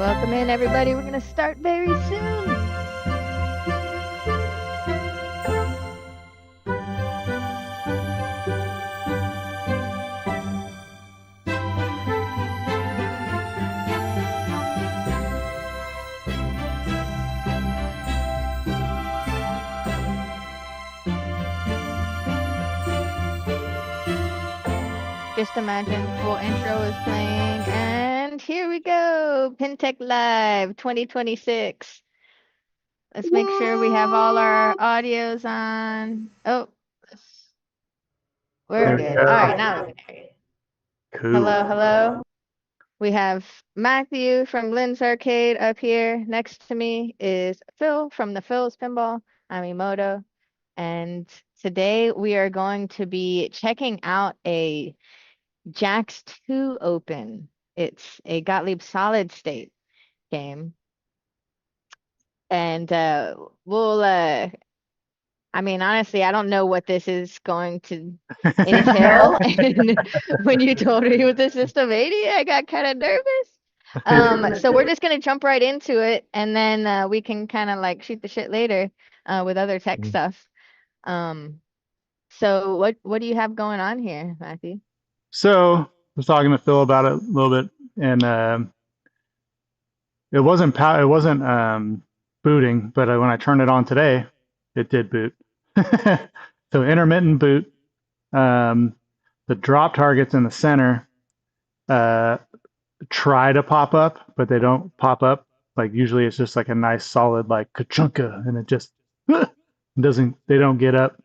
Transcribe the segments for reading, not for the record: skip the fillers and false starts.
Welcome in, everybody. We're going to start very soon. Just imagine full intro is playing, and here we go. PinTech Live 2026. Let's make sure we have all our audios on. Oh, we're There we good. go. All right, now we can hear you. Cool. Hello, hello. We have Matthew from Lynn's Arcade up here. Next to me is Phil from the Phil's Pinball. I'm Emoto. And today we are going to be checking out a Jax 2 Open. It's a Gottlieb solid state game. And I mean, honestly, I don't know what this is going to entail. And when you told me with the System 80, I got kind of nervous. So we're just gonna jump right into it, and then we can kind of like shoot the shit later with other tech stuff. So what do you have going on here, Matthew? So I was talking to Phil about it a little bit, and it wasn't booting, but when I turned it on today, it did boot. So intermittent boot. The drop targets in the center try to pop up, but they don't pop up. Like usually, it's just like a nice solid like kachunka, and it just doesn't. They don't get up.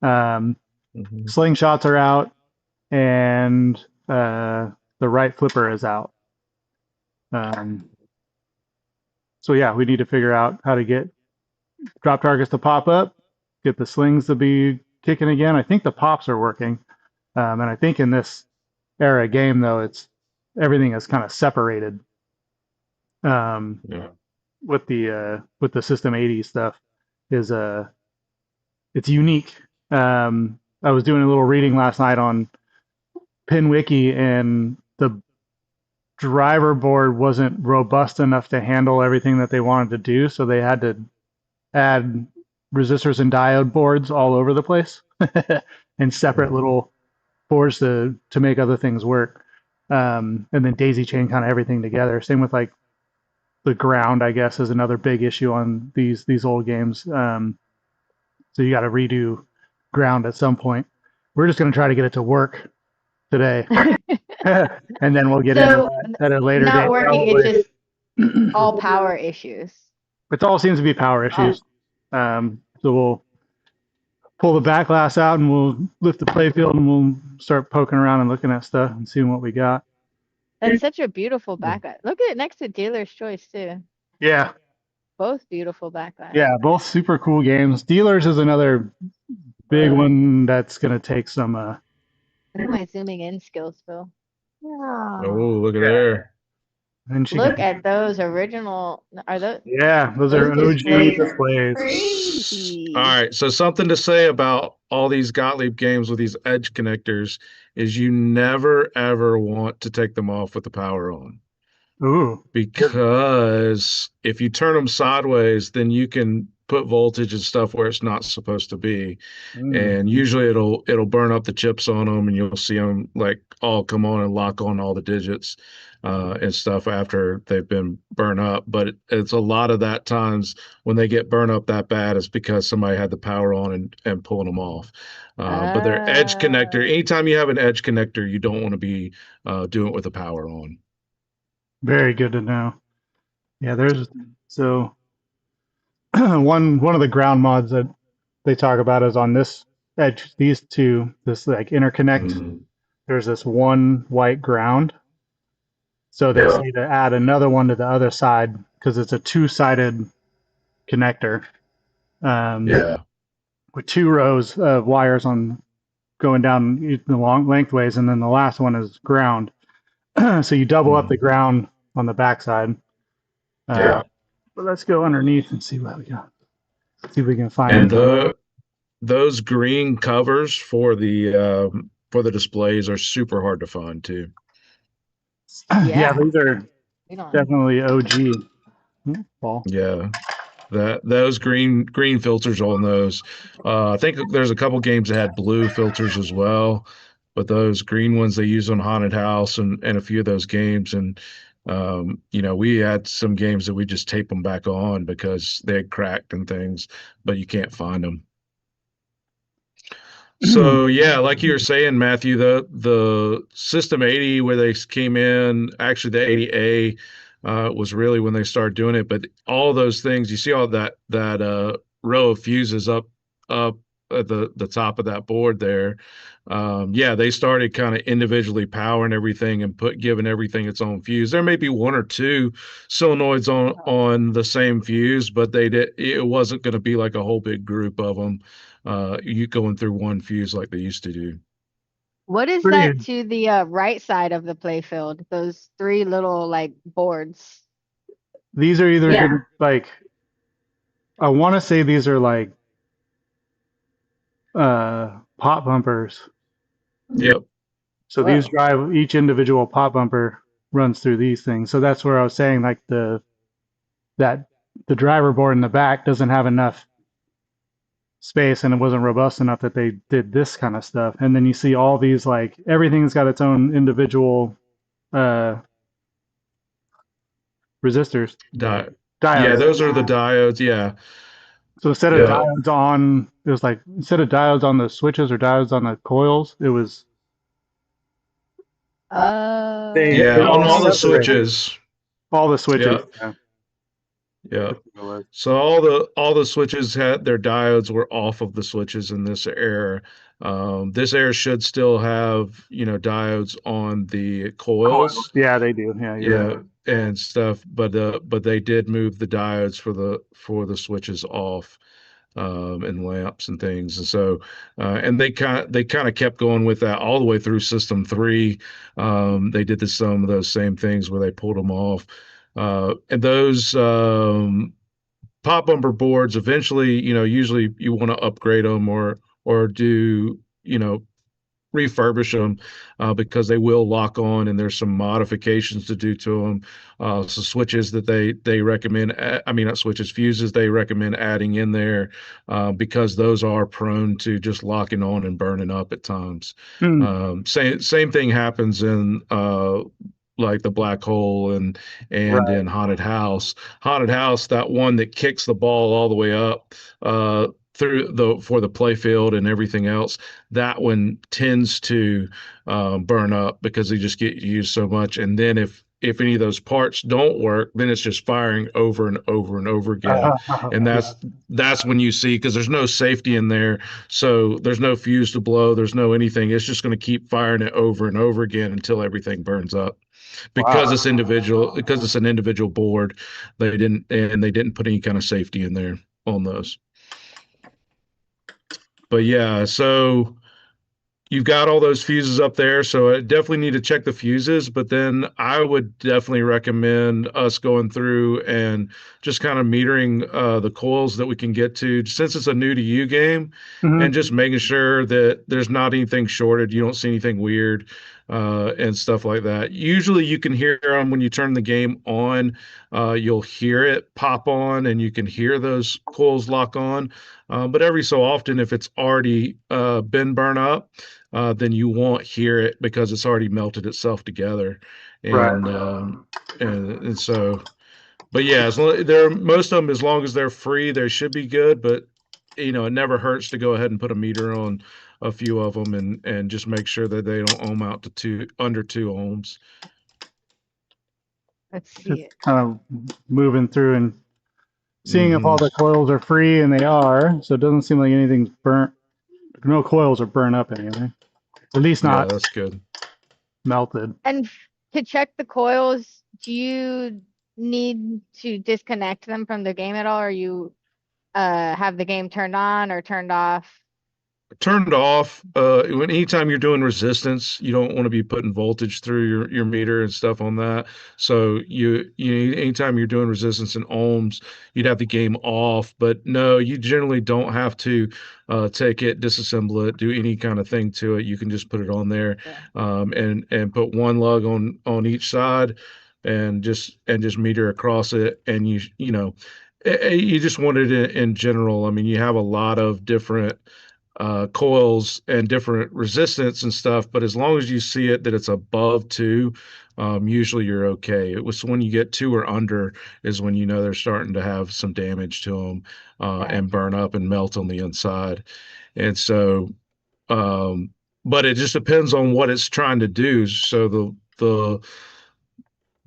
Slingshots are out, and the right flipper is out. So yeah, we need to figure out how to get drop targets to pop up, get the slings to be kicking again. I think the pops are working, and I think in this era game though, it's everything is kind of separated. With the System 80 stuff is it's unique. I was doing a little reading last night on PinWiki, and the driver board wasn't robust enough to handle everything that they wanted to do, so they had to add resistors and diode boards all over the place and separate little boards to make other things work. And then daisy chain kind of everything together. Same with like the ground, I guess, is another big issue on these old games. So you got to redo ground at some point. We're just going to try to get it to work today, and then we'll get into that at a later date. Not working, it's just all power issues. It all seems to be power issues. So we'll pull the back glass out, and we'll lift the playfield, and we'll start poking around and looking at stuff and seeing what we got. That's such a beautiful backlight. Look at it next to Dealer's Choice too. Yeah. Both beautiful backlights. Yeah, both super cool games. Dealers is another big one that's going to take some... Look at my zooming in skills, Phil. Oh, look at there. And look at those original... Are those... Yeah, those are OG displays. All right, so something to say about all these Gottlieb games with these edge connectors is you never, ever want to take them off with the power on. Ooh. Because if you turn them sideways, then you can put voltage and stuff where it's not supposed to be. And usually it'll burn up the chips on them, and you'll see them like all come on and lock on all the digits and stuff after they've been burned up. But it's a lot of that times when they get burned up that bad, it's because somebody had the power on and pulling them off. But their edge connector, anytime you have an edge connector, you don't want to be doing it with the power on. Very good to know. Yeah, there's so one of the ground mods that they talk about is on this edge, these two, this like interconnect. There's this one white ground. So they need to add another one to the other side because it's a two-sided connector. With two rows of wires on going down the long lengthways, and then the last one is ground. So you double up the ground on the backside. But let's go underneath and see what we got. See if we can find. And those green covers for the displays are super hard to find too. Yeah, these are We don't. Definitely OG. Paul. Yeah. Those green filters on those. I think there's a couple games that had blue filters as well, but those green ones they use on Haunted House and a few of those games. And we had some games that we just tape them back on because they had cracked and things, but you can't find them. So yeah, like you were saying, Matthew, the System 80 where they came in, actually the 80A was really when they started doing it. But all those things, you see all that row of fuses up at the top of that board there. Yeah, they started kind of individually powering everything and giving everything its own fuse. There may be one or two solenoids on the same fuse, but it wasn't going to be like a whole big group of them you going through one fuse like they used to do. What is that Pretty. to the right side of the playfield? Those three little like boards. These are either Yeah. gonna, like, I want to say these are like pop bumpers. Yep. So these Whoa. drive, each individual pop bumper runs through these things. So that's where I was saying like that the driver board in the back doesn't have enough space and it wasn't robust enough that they did this kind of stuff. And then you see all these, like, everything's got its own individual uh resistors, Di Yeah, diodes. those are the diodes. Yeah. So instead of Yeah. diodes on, it was like instead of diodes on the switches or diodes on the coils, it was they Yeah, on all all the separated. switches. All the switches. Yeah. Yeah, Yeah. that's what it was. So all the switches had their diodes were off of the switches in this era. This era should still have, diodes on the Coils. coils. Yeah, they do. Yeah, you're right. Yeah, and stuff, but they did move the diodes for the switches off, and lamps and things, and so and they kind of kept going with that all the way through System 3. They did some of those same things where they pulled them off, and those pop bumper boards eventually, usually you want to upgrade them or do refurbish them because they will lock on and there's some modifications to do to them. So switches that they recommend, I mean, not switches, fuses they recommend adding in there because those are prone to just locking on and burning up at times. Hmm. Same thing happens in like the black hole and Right. in haunted house. Haunted house, that one that kicks the ball all the way up through for the playfield and everything else, that one tends to burn up because they just get used so much. And then if any of those parts don't work, then it's just firing over and over and over again. And that's when you see, because there's no safety in there, so there's no fuse to blow, there's no anything. It's just going to keep firing it over and over again until everything burns up. Wow. Because it's an individual board, they didn't put any kind of safety in there on those. But yeah, so you've got all those fuses up there, so I definitely need to check the fuses. But then I would definitely recommend us going through and just kind of metering the coils that we can get to, since it's a new to you game, and Hmm. just making sure that there's not anything shorted, you don't see anything weird, and stuff like that. Usually you can hear them when you turn the game on. You'll hear it pop on, and you can hear those coils lock on. But every so often, if it's already been burned up, then you won't hear it because it's already melted itself together. Right. And so, but yeah, they're most of them, as long as they're free, they should be good. But it never hurts to go ahead and put a meter on a few of them and just make sure that they don't ohm out to under 2 ohms. Let's see Just it. kind of moving through and seeing if all Hmm. the coils are free, and they are. So it doesn't seem like anything's burnt. No coils are burnt up anyway. At least Yeah, not that's good. melted. And to check the coils, do you need to disconnect them from the game at all, or you have the game turned on or turned off? Turned off. Anytime you're doing resistance, you don't want to be putting voltage through your meter and stuff on that. So anytime you're doing resistance in ohms, you'd have the game off. But no, you generally don't have to take it, disassemble it, do any kind of thing to it. You can just put it on there, Yeah. and put one lug on each side. and just meter across it. And you just want it in general. I mean, you have a lot of different coils and different resistance and stuff, but as long as you see it that it's above 2, usually you're okay. It was when you get 2 or under is when you know they're starting to have some damage to them, and Gotcha. burn up and melt on the inside. And so, um, but it just depends on what it's trying to do. So the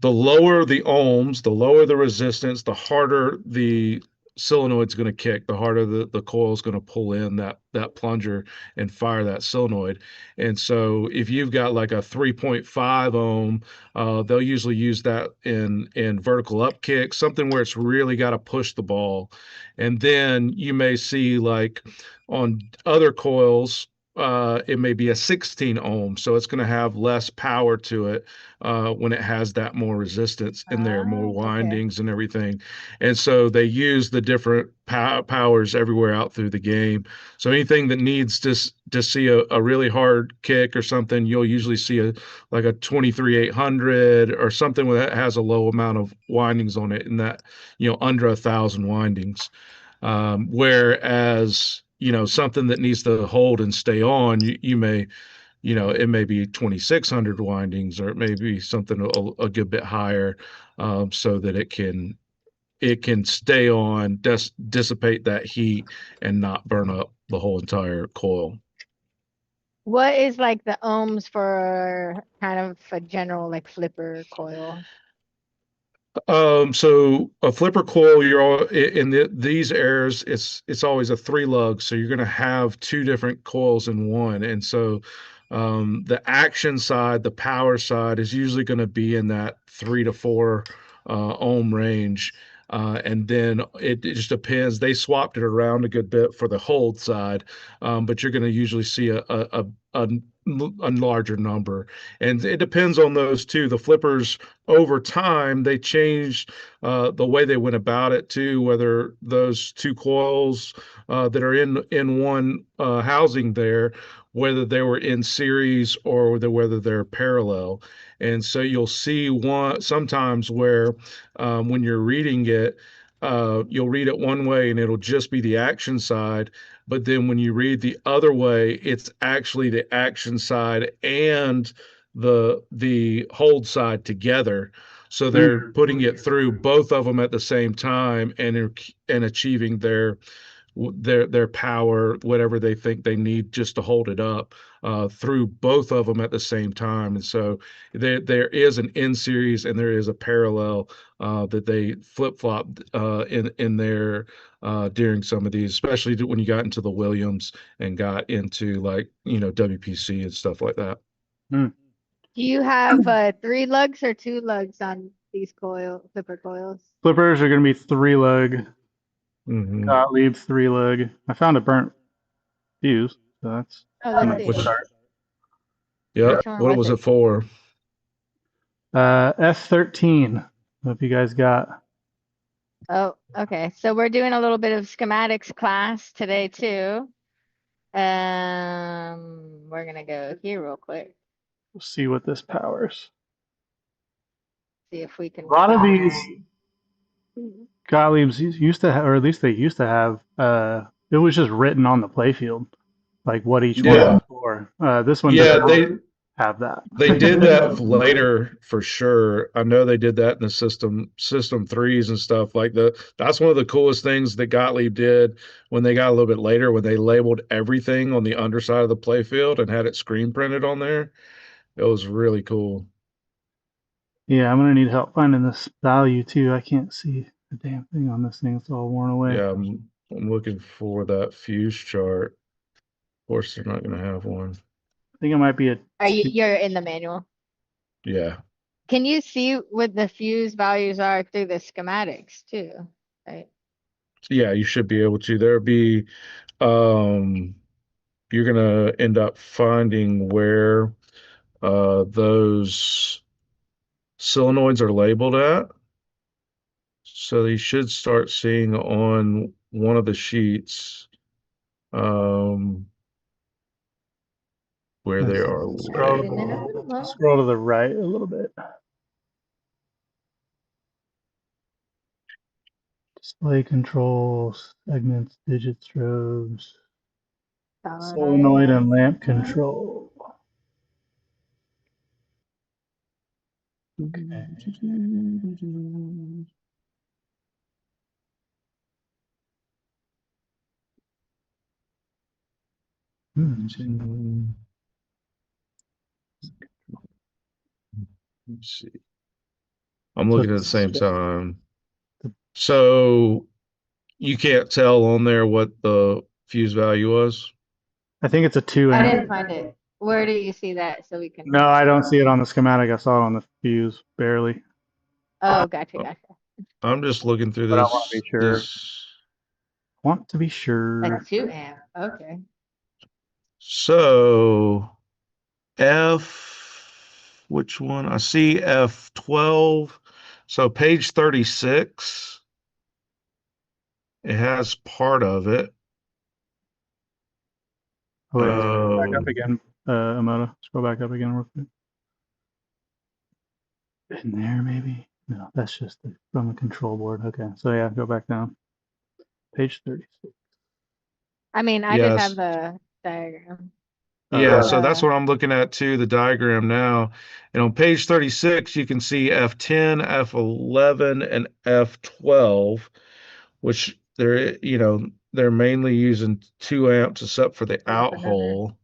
lower the ohms, the lower the resistance, the harder the solenoid's going to kick, the harder the coil is going to pull in that plunger and fire that solenoid. And so if you've got like a 3.5 ohm, they'll usually use that in vertical up kick, something where it's really got to push the ball. And then you may see like on other coils, it may be a 16 ohm, so it's going to have less power to it when it has that more resistance in there, more Oh, okay. windings and everything. And so they use the different powers everywhere out through the game. So anything that needs to see a really hard kick or something, you'll usually see like a 23,800 or something that has a low amount of windings on it, and that under 1,000 windings. Whereas something that needs to hold and stay on, you may it may be 2,600 windings, or it may be something a good bit higher, so that it can stay on, dissipate that heat, and not burn up the whole entire coil. What is like the ohms for kind of a general like flipper coil? So a flipper coil, you're all in these airs, it's always a 3 lug, so you're going to have 2 different coils in one. And so the action side, the power side, is usually going to be in that 3 to 4 ohm range. And then it just depends. They swapped it around a good bit for the hold side, but you're going to usually see a larger number. And it depends on those two. The flippers over time, they changed the way they went about it too, whether those 2 coils that are in one housing there, whether they were in series or whether they're parallel. And so you'll see one sometimes where when you're reading it, you'll read it one way and it'll just be the action side. But then when you read the other way, it's actually the action side and the hold side together. So they're putting it through both of them at the same time, and achieving their power, whatever they think they need just to hold it up, through both of them at the same time. And so there is an in series and there is a parallel that they flip flop in there during some of these, especially when you got into the Williams and got into like WPC and stuff like that. Hmm. Do you have 3 lugs or 2 lugs on these flipper coils? Flippers are going to be 3 lug. Hmm. Gottlieb 3 lug. I found a burnt fuse, so that's Oh, a let's nice see. Which, start. yeah, Which one what was was it? it for? F13. Hope you guys got. Oh, okay. So we're doing a little bit of schematics class today too. We're gonna go here real quick, We'll see what this powers. see if we can A lot of these find. Gottliebs used to have, or at least they used to have, it was just written on the playfield, like what each one Yeah, was for. This one does yeah, not have that. they did that later for sure. I know they did that in the system threes and stuff like that's one of the coolest things that Gottlieb did when they got a little bit later, when they labeled everything on the underside of the playfield and had it screen printed on there. It was really cool. Yeah, I'm gonna need help finding this value too. I can't see the damn thing on this thing. It's all worn away. Yeah, I'm looking for that fuse chart. Of course, they're not going to have one. I think it might be a You're in the manual. Yeah. Can you see what the fuse values are through the schematics too? Right. Yeah, you should be able to. There'll be, um, you're going to end up finding where those solenoids are labeled at. So you should start seeing on one of the sheets where they are scroll Zooming in a labeled. little more. scroll to the right a little bit. Display controls, segments, digit strobes, solenoid Solenoid. and lamp control. Okay. Let's see. I'm So looking at the it's same time. So you can't tell on there what the fuse value was? I think it's a 2 I amp. didn't find it. Where do you see that so we can? No, I don't see it on the schematic. I saw it on the fuse barely, Oh, gotcha. I'm just looking through but I want to be sure. this. Want to be sure. A 2 amp. Okay. So which one? I see F12. So page 36, it has part of it. Oh, wait, scroll back up Um, again, Amoto. Scroll back up again real quick. In there, maybe? No, that's just from the control board. Okay, so yeah, go back down. Page 36. I mean, I just have yes. the diagram. Yeah, Or so that's the what I'm looking at too, the diagram now. And on page 36, you can see F10, F11, and F12, which they're mainly using 2 amps except for the there's out another. hole.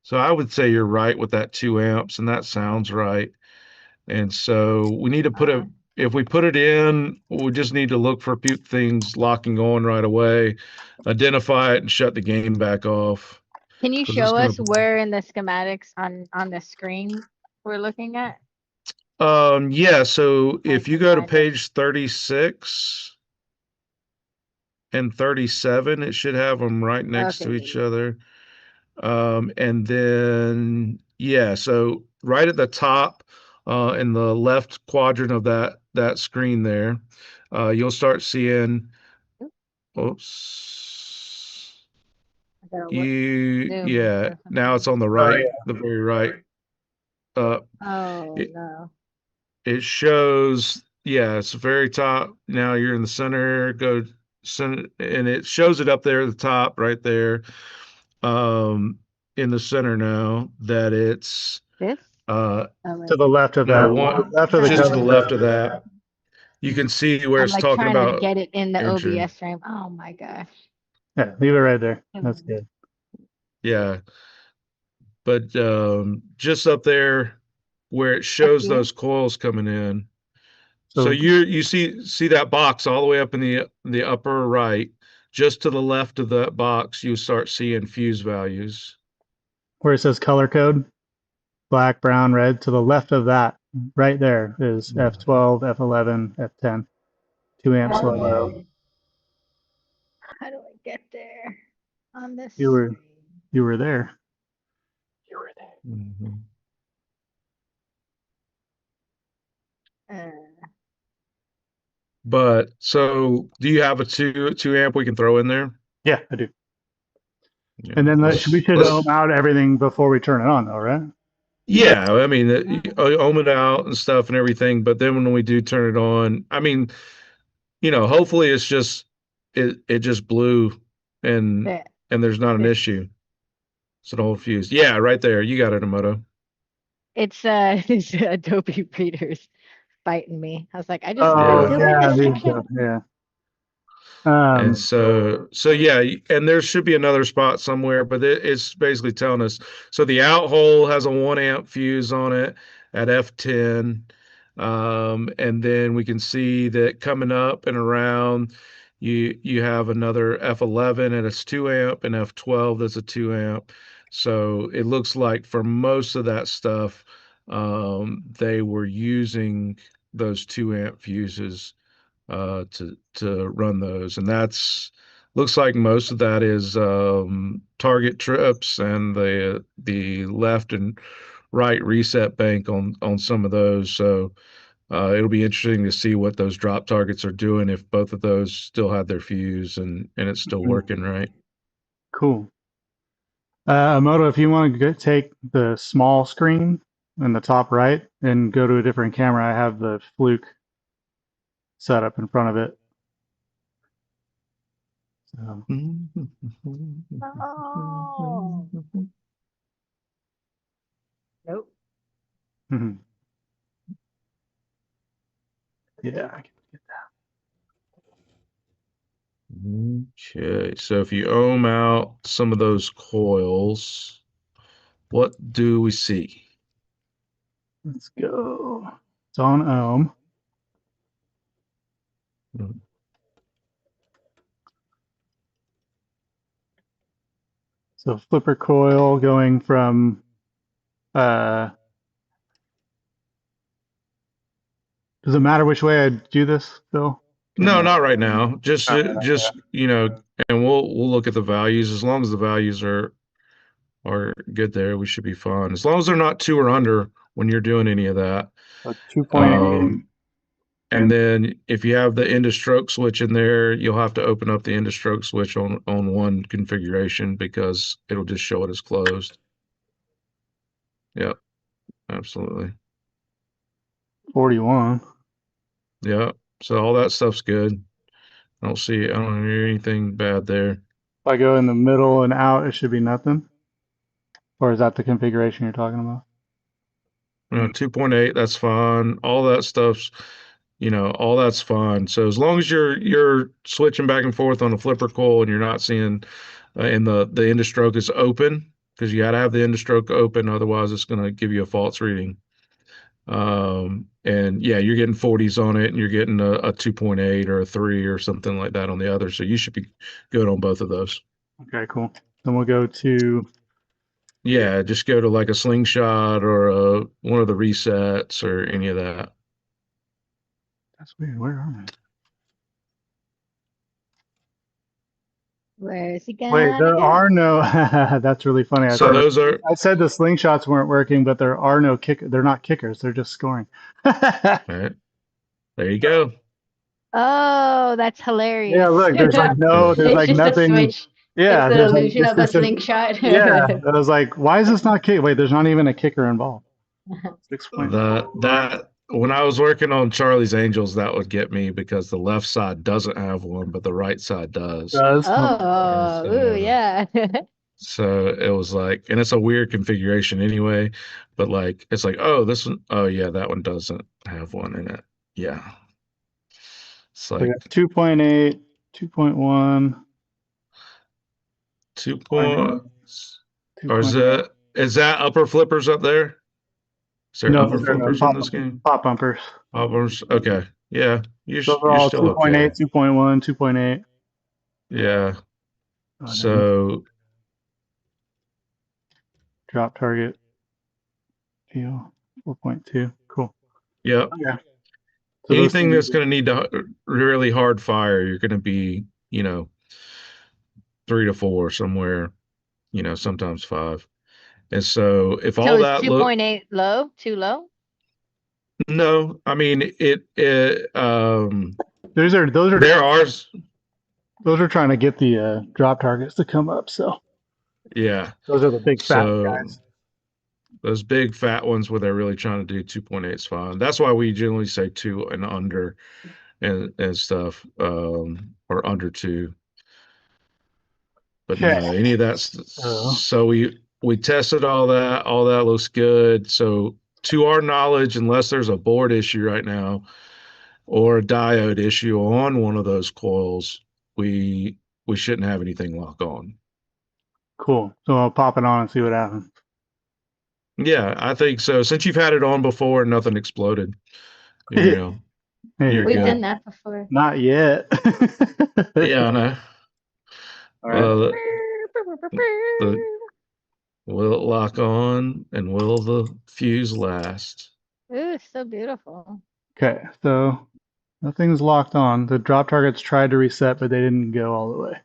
So I would say you're right with that 2 amps, and that sounds right. And so we need to if we put it in, we just need to look for a few things locking on right away, identify it, and shut the game back off. Can you Because it's show going us where in the schematics on the screen we're looking at? to, yeah. So I if you can go to find it. page 36 and 37, it should have them right next Okay, to good. each other. And then, yeah, so right at the top, in the left quadrant of that screen there, you'll start seeing, oops, I gotta zoom yeah, or now something. it's on the Oh, right, yeah. the very right. Uh, Oh it, no. it shows, yeah, it's the very top. Now you're in the center, go center, and it shows it up there at the top, right there, um, in the center now that it's, This? uh, Oh To wait. the left of no, that, one left of the just to the cover. left of that. You can see where I'm it's like talking trying to about get it in the entry. OBS frame. Oh my gosh. Yeah, leave it right there. That's good. Yeah, but just up there where it Up shows here? those coils coming in. So So you see that box all the way up in the upper right. Just to the left of that box, you start seeing fuse values. where it says color code, black, brown, red, to the left of that, right there is F12, F11, F10, 2 amps low. Okay. How do I get there on this You were screen? you were there. You were there. Mhm. Uh, But so, do you have a two amp we can throw in there? Yeah, I do. Yeah, And then we should ohm out everything before we turn it on, though, right? yeah. I mean, ohm it out and stuff and everything. But then when we do turn it on, I mean, hopefully it's just it just blew and that and there's not an this issue. It's an old fuse. Yeah, right there. You got it, Emoto. it's Adobe readers fighting me. I was like, I just Oh Yeah. doing the yeah, these section. yeah. And so yeah, and there should be another spot somewhere, but it's basically telling us. So the out hole has a 1 amp fuse on it at F10. And then we can see that coming up and around, you have another F11 and it's 2 amp, and F12 that's a 2 amp. So it looks like for most of that stuff, they were using those 2 amp fuses to run those, and that's looks like most of that is target trips and the left and right reset bank on some of those. So it'll be interesting to see what those drop targets are doing if both of those still had their fuse and it's still working right. Cool. Moto, if you want to take the small screen in the top right and go to a different camera, I have the Fluke setup in front of it. So, Oh. Nope. mhm. Yeah, I can get Okay, so if you ohm out some of those coils, what do we see? that. Let's go. It's on ohm. So flipper coil going from does it matter which way I do this, Phil? No, not right now. Just, Not right now, just you know, and we'll look at the values. As long as the values are good there, we should be fine. As long as they're not 2 or under when you're doing any of that. So 2.8. And then if you have the end of stroke switch in there, you'll have to open up the end of stroke switch on one configuration because it'll just show it as closed. Yep, absolutely. 41. Yep. So all that stuff's good. I don't hear anything bad there. If I go in the middle and out, it should be nothing. Or is that the configuration you're talking about? 2.8, that's fine. All that stuff's, all that's fine. So as long as you're switching back and forth on the flipper coil and you're not seeing, and the end of stroke is open, because you got to have the end of stroke open, otherwise it's going to give you a false reading. And yeah, you're getting 40s on it, and you're getting a 2.8 or a 3 or something like that on the other. So you should be good on both of those. Okay, cool. Then we'll go to Yeah, just go to like a slingshot or one of the resets or any of that. that's weird. Where are we? Where is he Wait, gonna there go? are no. That's really funny. So those are I said the slingshots weren't working, but there are no kick. They're not kickers. They're just scoring. all right. There you go. Oh, that's hilarious. Yeah, look. There's like no. There's It's like just a nothing. switch. Yeah, It's the there's like illusion it's of a just a. slingshot. Yeah, I was like, why is this not kick? Wait, there's not even a kicker involved. 6 point. That when I was working on Charlie's Angels, that would get me because the left side doesn't have one, but the right side does. Does. Oh, ooh, So, yeah. so it was like, and it's a weird configuration anyway, but like it's like, oh, this one, oh yeah, that one doesn't have one in it. Yeah. It's So we like got 2.8, 2.1, 2 2.8, points. Or 2.8. is that upper flippers up there? Is there No, upper they're flippers in this game? pop bumpers. Poppers? Okay. Yeah. Those are You're all still okay. 2.8, 2.1, 2.8. Yeah. Oh, So drop target deal 4.2. Cool. yeah. Okay. So those Anything things that's going to need to really hard fire, you're going to be, 3 to 4 somewhere, sometimes 5. And so if So all is that look, 2.8 low? Too low? no, I mean those are there are, those are trying to get the drop targets to come up. So yeah. those are the big fat So guys. those big fat ones where they're really trying to do 2.8 is fine. That's why we generally say 2 and under and stuff, or under 2. But Okay. no, any of that. So So we tested all that. All that looks good. So to our knowledge, unless there's a board issue right now or a diode issue on one of those coils, we shouldn't have anything lock on. cool. So I'll pop it on and see what happens. Yeah, I think so. Since you've had it on before and nothing exploded, you're Hey, We've good. done that before. not yet. Yeah, I know. All right. The will it lock on and will the fuse last? Ooh, so beautiful. Okay. So nothing's locked on. The drop targets tried to reset, but they didn't go all the way.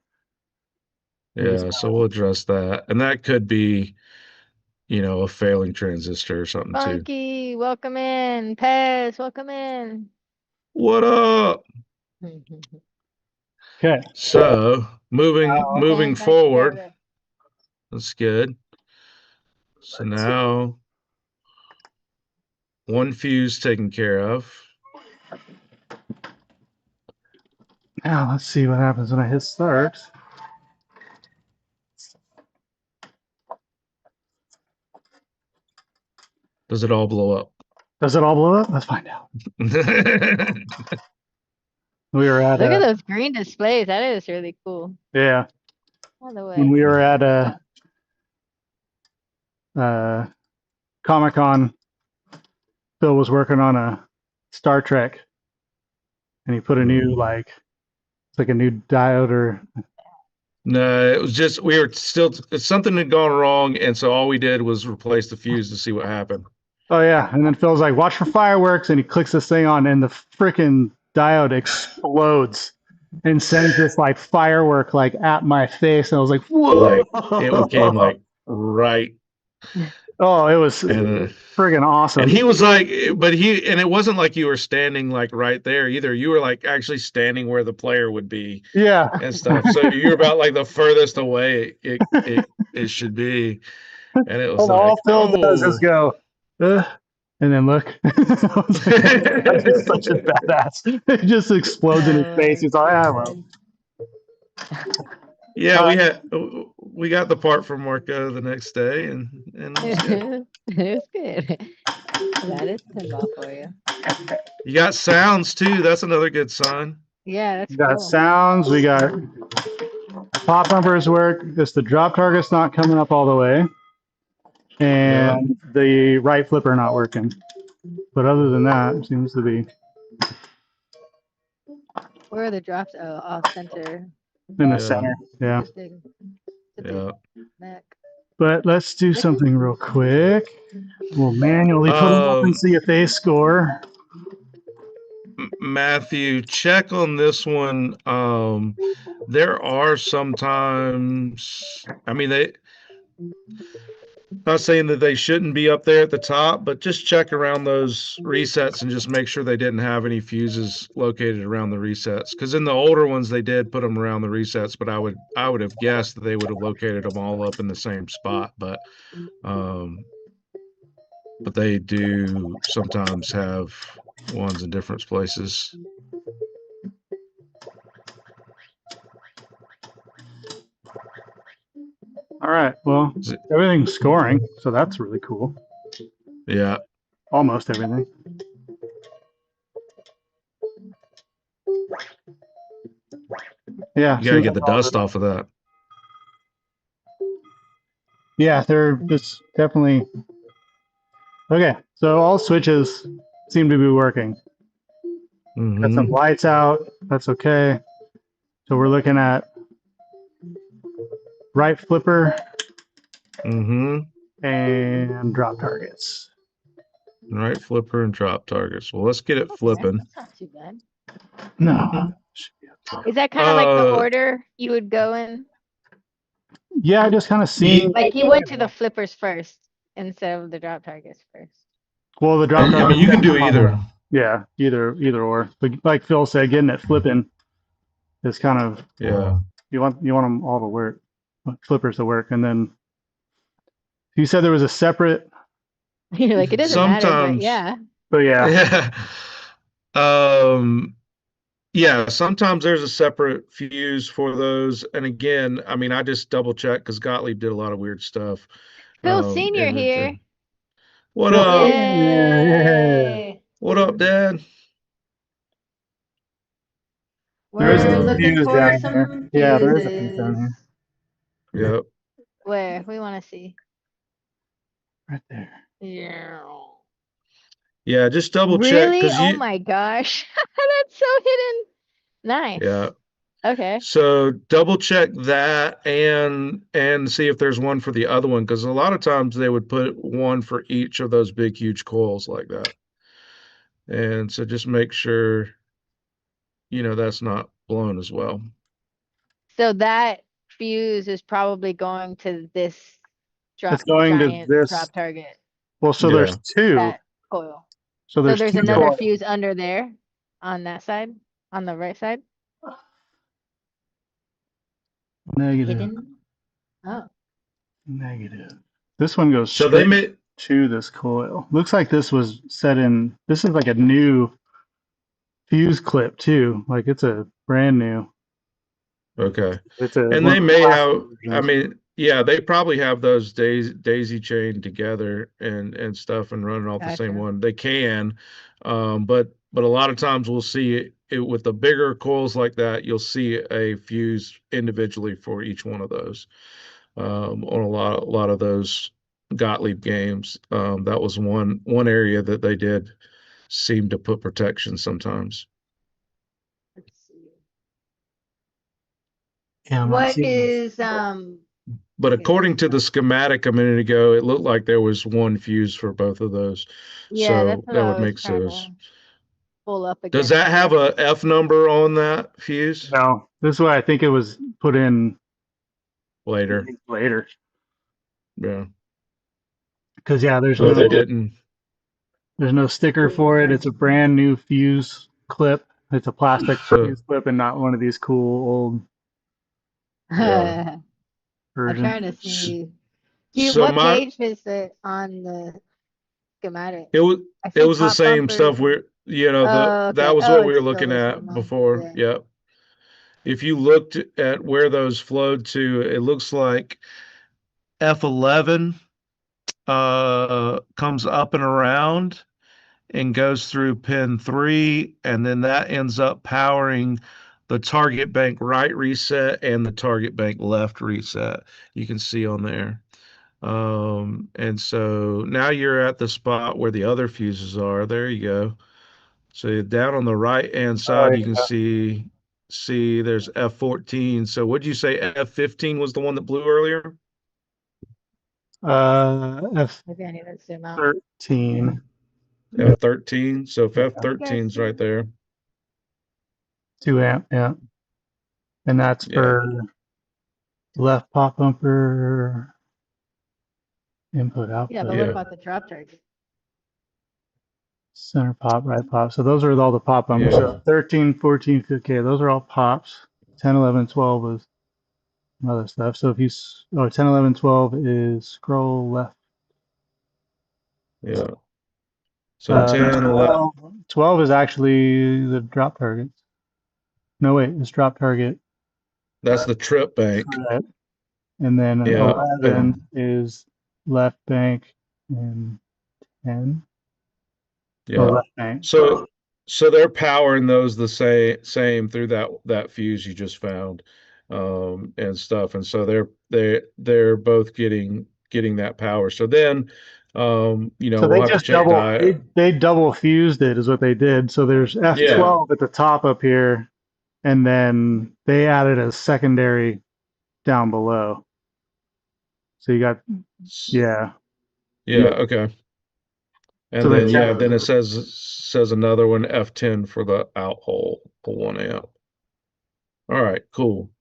Yeah, so we'll address that. And that could be, a failing transistor or something too. Funky, welcome in. Pez, welcome in. What up? Okay. So moving forward, Fantastic. that's good. So now one fuse taken care of. Now let's see what happens when I hit start. Does it all blow up? Does it all blow up? Let's find out. We were at Look at those green displays. That is really cool. yeah. By the way. When we were at Comic-Con, Phil was working on a Star Trek, and he put a new it's like a new diode or No, it was just we were still something had gone wrong, and so all we did was replace the fuse to see what happened. oh yeah, and then Phil's like, watch for fireworks, and he clicks this thing on, and the freaking diode explodes and sends this like firework like at my face, and I was like, whoa! It came like right. Oh, it was And, friggin' awesome. and he was like, and it wasn't like you were standing like right there either. You were like actually standing where the player would be. Yeah. And stuff. So you're about like the furthest away it should be. And it was well, all Phil does is go, and then look. That's just such a badass. It just explodes in his face. He's like, ah, well. Yeah, we got the part from Marco the next day, and it was good. It was good. That is pinball for you. You got sounds too. That's another good sign. Yeah, that's We got cool. sounds. We got pop bumpers work. Just the drop target's not coming up all the way, and the right flipper not working. But other than that, it seems to be Where are the drops? Oh, off center. in the center. Yeah. Yeah. Neck. But let's do something real quick. We'll manually put them up and see if they score. Matthew, check on this one. There are sometimes, I mean, not saying that they shouldn't be up there at the top, but just check around those resets and just make sure they didn't have any fuses located around the resets. Because in the older ones, they did put them around the resets, but I would have guessed that they would have located them all up in the same spot. But they do sometimes have ones in different places. All right. Well, everything's scoring, so that's really cool. Yeah. Almost everything. Yeah. You gotta get the dust off of that. Yeah, they're just definitely okay. So all switches seem to be working. Got some lights out. That's okay. So we're looking at right flipper and drop targets. Right flipper and drop targets. Well, let's get it flipping. That's not too bad. No. Is that kind of like the order you would go in? Yeah, I just kind of see. Like you went to the flippers first instead of the drop targets first. Well, the drop targets. I mean, you can do either. Yeah, either or. But like Phil said, getting it flipping is kind of You want them all to work, flippers to work, and then you said there was a separate. You're like, it doesn't matter, but yeah. But yeah. Yeah, sometimes there's a separate fuse for those. And again, I mean, I just double check because Gottlieb did a lot of weird stuff. Phil Senior here. What up? Yeah. What up, Dad? We're looking for some fuses. Yeah, there is a fuse down here. Yep. Where? We want to see. Right there. Yeah. Yeah, just double check. Really? Oh my gosh. That's so hidden. Nice. Yeah. Okay. So double check that and see if there's one for the other one, because a lot of times they would put one for each of those big, huge coils like that. And so just make sure, that's not blown as well. So that fuse is probably going to this It's going to this drop target. Well, so there's two. That coil. So there's another fuse under there on that side, on the right side. Negative. Hidden? Oh. Negative. This one goes so they made to this coil. Looks like this was set in. This is like a new fuse clip too. Like it's a brand new. Okay. It's a And one they of the may plastic have, I versions. mean, yeah, they probably have those daisy chained together and stuff and running off the same Gotcha. one. They can, but a lot of times we'll see it with the bigger coils like that. You'll see a fuse individually for each one of those. On a lot of those Gottlieb games, that was one area that they did seem to put protection sometimes. Let's see. Yeah, I'm not What seeing. is But okay, that's according to the schematic a minute ago, it looked like there was one fuse for both of those. yeah, that's So what that I would was make trying sense. to pull up Does again that have here. a F number on that fuse No, this is why I think it was put in later? later. Yeah. Because yeah, So they didn't. there's no sticker for it. It's a brand new fuse clip. It's a plastic So fuse clip and not one of these cool old yeah. I'm versions. trying to S- see. So What my page is it on the schematic? it was I it see was the pop same bumpers stuff and we're the oh, that okay. was Oh, what we it's were still looking the same at one. before. Yeah. Yep. If you looked at where those flowed to, it looks like F11 comes up and around and goes through pin 3, and then that ends up powering the target bank right reset and the target bank left reset. You can see on there. And so now you're at the spot where the other fuses are. There you go. So down on the right hand Oh, side, you can see there's F14. So would you say F15 was the one that blew earlier? yeah. Maybe I need to zoom out. F13. F13. So if Yeah. You guys F13's see? right there. 2 amp. Yeah. And that's Yeah. for left pop bumper input Yeah, but output. what Yeah. about the drop target? Center pop, right pop. So those are all the pop bumpers. Yeah. So 13, 14, 15, okay, those are all pops. 10, 11, 12 is other stuff. So if you, 10, 11, 12 is scroll left. Yeah. So 10, 11. 12 is actually the drop target. No, wait, it's drop target. That's the trip bank. Right. And then Yeah. 11 And is left bank and 10. Oh, yeah. left bank. So they're powering those the same through that fuse you just found, and stuff. And so they're both getting that power. So then, So we'll they have to just check double die. they double fused it is what they did. So there's Yeah. F12 at the top up here, and then they added a secondary down below. So you got yeah. Yeah. Okay. So And they then checked. yeah, then it says another one F10 for the out hole, the 1 amp. All right, cool.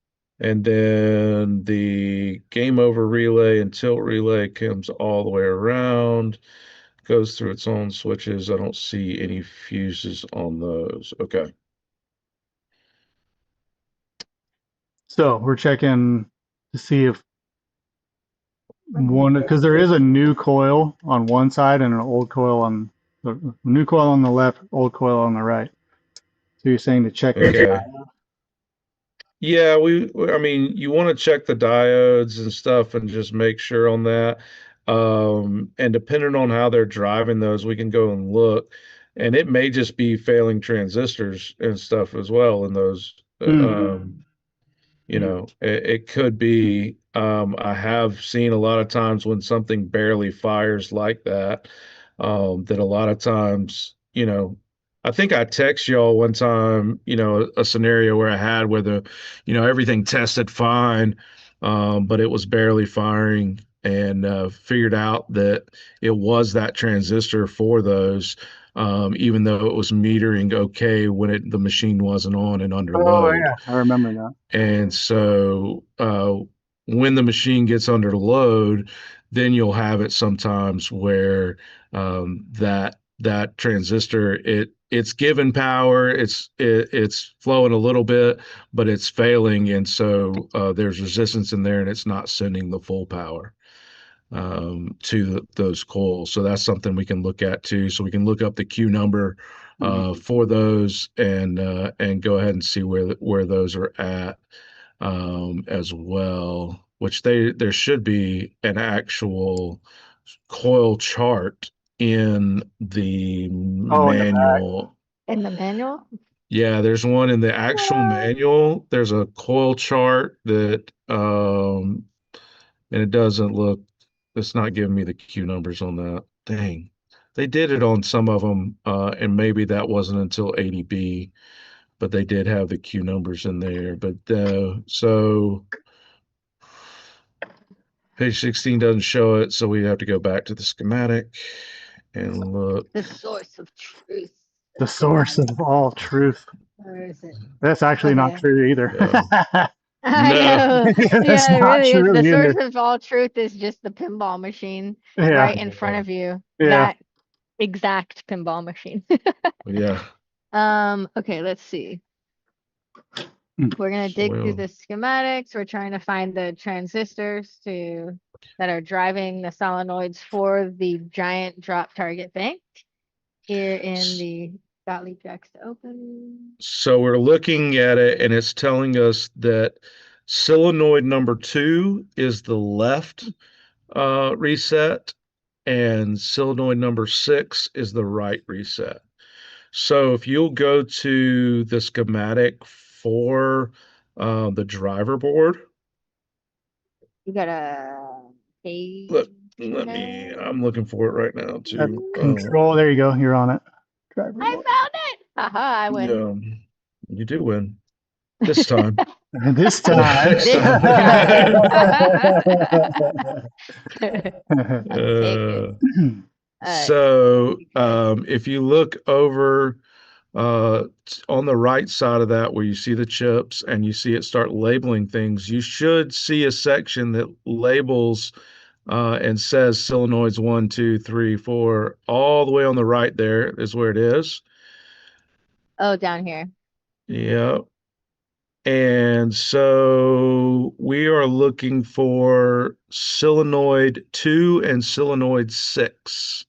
And then the game over relay and tilt relay comes all the way around, goes through its own switches. I don't see any fuses on those. Okay. So we're checking to see if one because there is a new coil on one side and an old coil on the new coil on the left, old coil on the right. So you're saying to check the Okay. Yeah, I mean, you want to check the diodes and stuff and just make sure on that. And depending on how they're driving those, we can go and look. And it may just be failing transistors and stuff as well in those. It could be. I have seen a lot of times when something barely fires like that, that a lot of times, I think I text y'all one time, a scenario where I had where everything tested fine, but it was barely firing and figured out that it was that transistor for those, even though it was metering okay when the machine wasn't on and under Oh load. yeah, I remember that. And so when the machine gets under load, then you'll have it sometimes where that transistor it's given power, it's flowing a little bit, but it's failing, and so there's resistance in there, and it's not sending the full power. to those coils. So that's something we can look at too. So we can look up the Q number for those and go ahead and see where those are at as well. Which there should be an actual coil chart in the Oh, in the back. manual. In the manual? Yeah, there's one in the actual What? manual. There's a coil chart that and it doesn't look, it's not giving me the Q numbers on that. Dang. They did it on some of them, and maybe that wasn't until 80B, but they did have the Q numbers in there. But so page 16 doesn't show it, so we have to go back to the schematic and look. The source of truth. The source of all truth. Where is it? That's actually not Okay. true either. I know. That's Yeah, it not really is. true The either. source of all truth is just the pinball machine Yeah. right in front of you. Yeah. That exact pinball machine. Yeah. Okay, let's see. We're gonna dig through the schematics. We're trying to find the transistors that are driving the solenoids for the giant drop target bank here in the Gottlieb jacks to open. So we're looking at it and it's telling us that solenoid number 2 is the left reset and solenoid number 6 is the right reset. So if you'll go to the schematic for the driver board. You got a page. I'm looking for it right now too. Control, there you go. You're on it. Driver I board. found it. Haha, I win. Yeah, you do win this time. This time. This time. So if you look over on the right side of that where you see the chips and you see it start labeling things, you should see a section that labels and says solenoids 1, 2, 3, 4. All the way on the right there is where it is. Oh, down here. Yeah. And so we are looking for solenoid 2 and solenoid 6.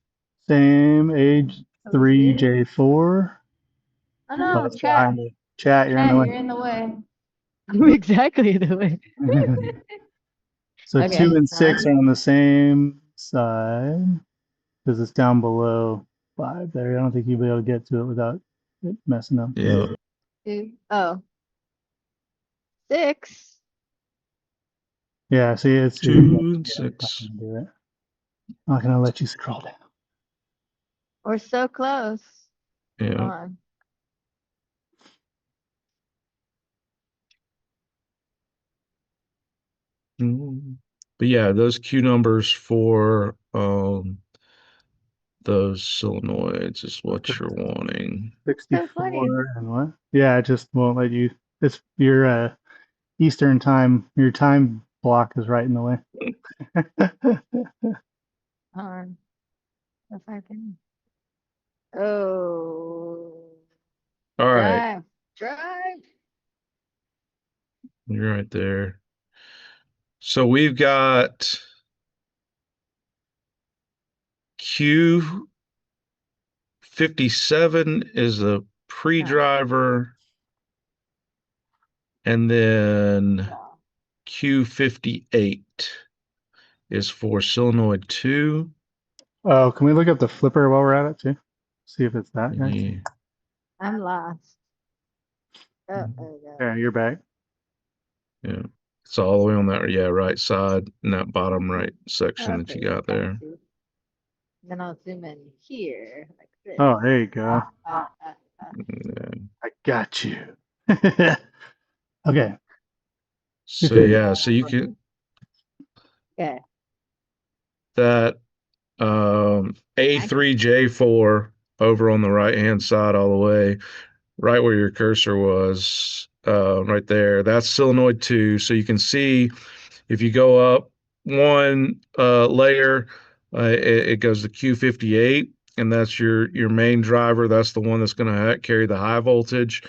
Same age 3J4. Oh no, That's chat. behind you. Chat, you're in the way. You're in the way. Exactly the way. So Okay, 2 and 6 are on the same side because it's down below 5 there. I don't think you'll be able to get to it without it messing up. Yeah. 2. Oh. 6. Yeah, see, it's 2 and 6. I'm not gonna let you scroll down. We're so close. Yeah. Hold on. But yeah, those Q numbers for those solenoids is what you're wanting. 64 and what? Yeah, it just won't let you. It's your Eastern time. Your time block is right in the way. Hold on. If I can. Oh. All right. Drive. You're right there. So we've got Q57 is a pre-driver, and then Q58 is for solenoid 2. Oh, can we look up the flipper while we're at it too? See if it's that guy. Yeah. I'm lost. Oh, Yeah, you're back. Yeah. It's all the way on that, right side in that bottom right section that you got there. Then I'll zoom in here like this. Oh, there you go. Yeah. I got you. Okay. So yeah, so you can that A3J4 over on the right hand side all the way, right where your cursor was, right there. That's solenoid 2. So you can see if you go up one layer, it goes to Q58, and that's your main driver. That's the one that's going to carry the high voltage.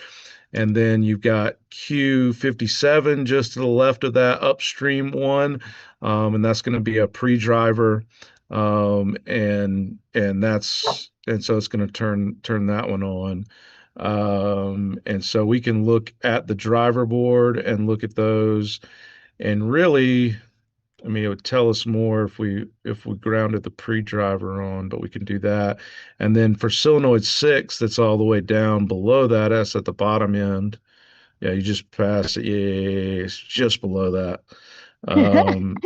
And then you've got Q57 just to the left of that upstream one, and that's going to be a pre-driver, and so it's going to turn that one on. And so we can look at the driver board and look at those, and really, I mean, it would tell us more if we grounded the pre-driver on, but we can do that. And then for solenoid 6, that's all the way down below that. That's at the bottom end. Yeah, you just pass it. Yeah, it's just below that. Um,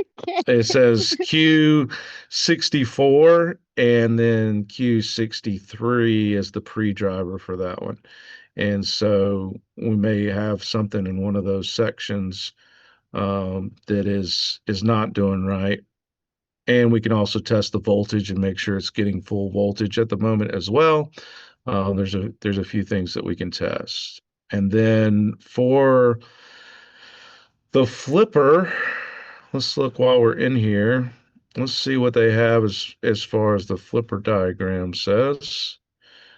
it says Q64 and then Q63 is the pre-driver for that one. And so we may have something in one of those sections that is not doing right. And we can also test the voltage and make sure it's getting full voltage at the moment as well. There's a few things that we can test. And then for the flipper, let's look while we're in here. Let's see what they have as far as the flipper diagram says.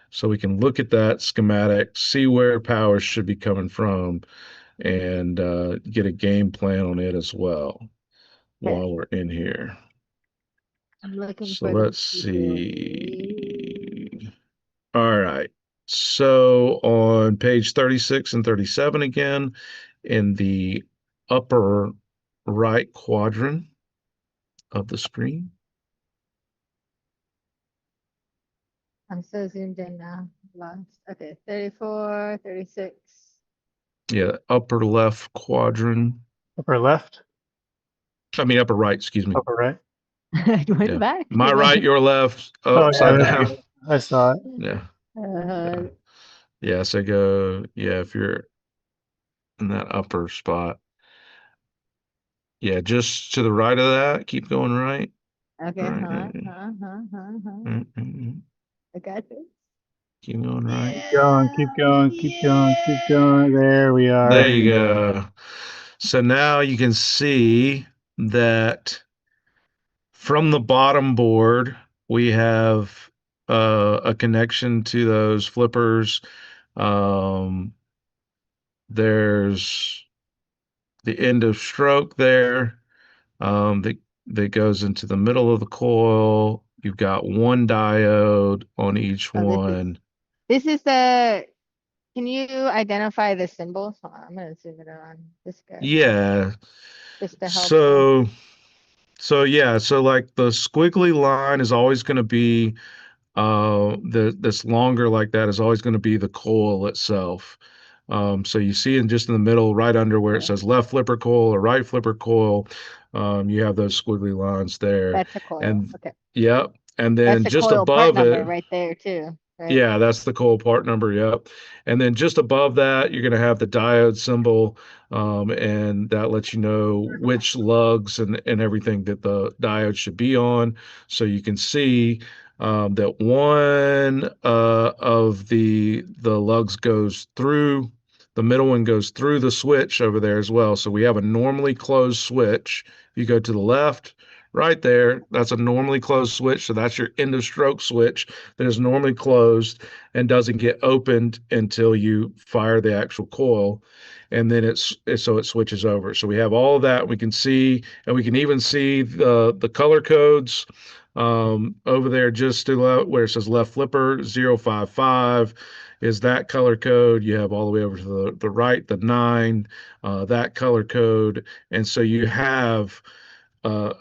So we can look at that schematic, see where power should be coming from, and get a game plan on it as well while we're in here. I'm looking So for let's the see. All right. So on page 36 and 37 again, in the upper right quadrant of the screen. I'm so zoomed in now. Lost. Okay, 34, 36. Yeah, upper left quadrant. Upper left, I mean, upper right, excuse me. upper right. Going Yeah. back. My right, your left, Oh, upside yeah, there down. you go. I saw it. Yeah. Uh, Yeah, so go, yeah, if you're in that upper spot. Yeah, just to the right of that, keep going right. okay, Right, I got this. keep going right. Keep going, keep going, keep going, keep going. There we are. There you go. So now you can see that from the bottom board, we have a connection to those flippers. There's the end of stroke there that goes into the middle of the coil. You've got one diode on each Oh, one. this is the, can you identify the symbols? Hold on, I'm gonna zoom it on this guy. Yeah. Just to help. So yeah, so like the squiggly line is always going to be this longer like that is always going to be the coil itself. So you see in the middle, right under where it says left flipper coil or right flipper coil, you have those squiggly lines there. That's a coil. And Okay. yep, and That's then the just coil part above number it, right there too. Right? yeah, that's the coil part number. Yep. And then just above that, you're going to have the diode symbol, and that lets you know which lugs and everything that the diode should be on. So you can see that one of the lugs goes through, the middle one goes through the switch over there as well. So we have a normally closed switch. If you go to the left, right there, that's a normally closed switch. So that's your end of stroke switch that is normally closed and doesn't get opened until you fire the actual coil. And then so it switches over. So we have all of that. We can see, and we can even see the color codes over there just to where it says left flipper 055 is that color code. You have all the way over to the right, the 9, that color code. And so you have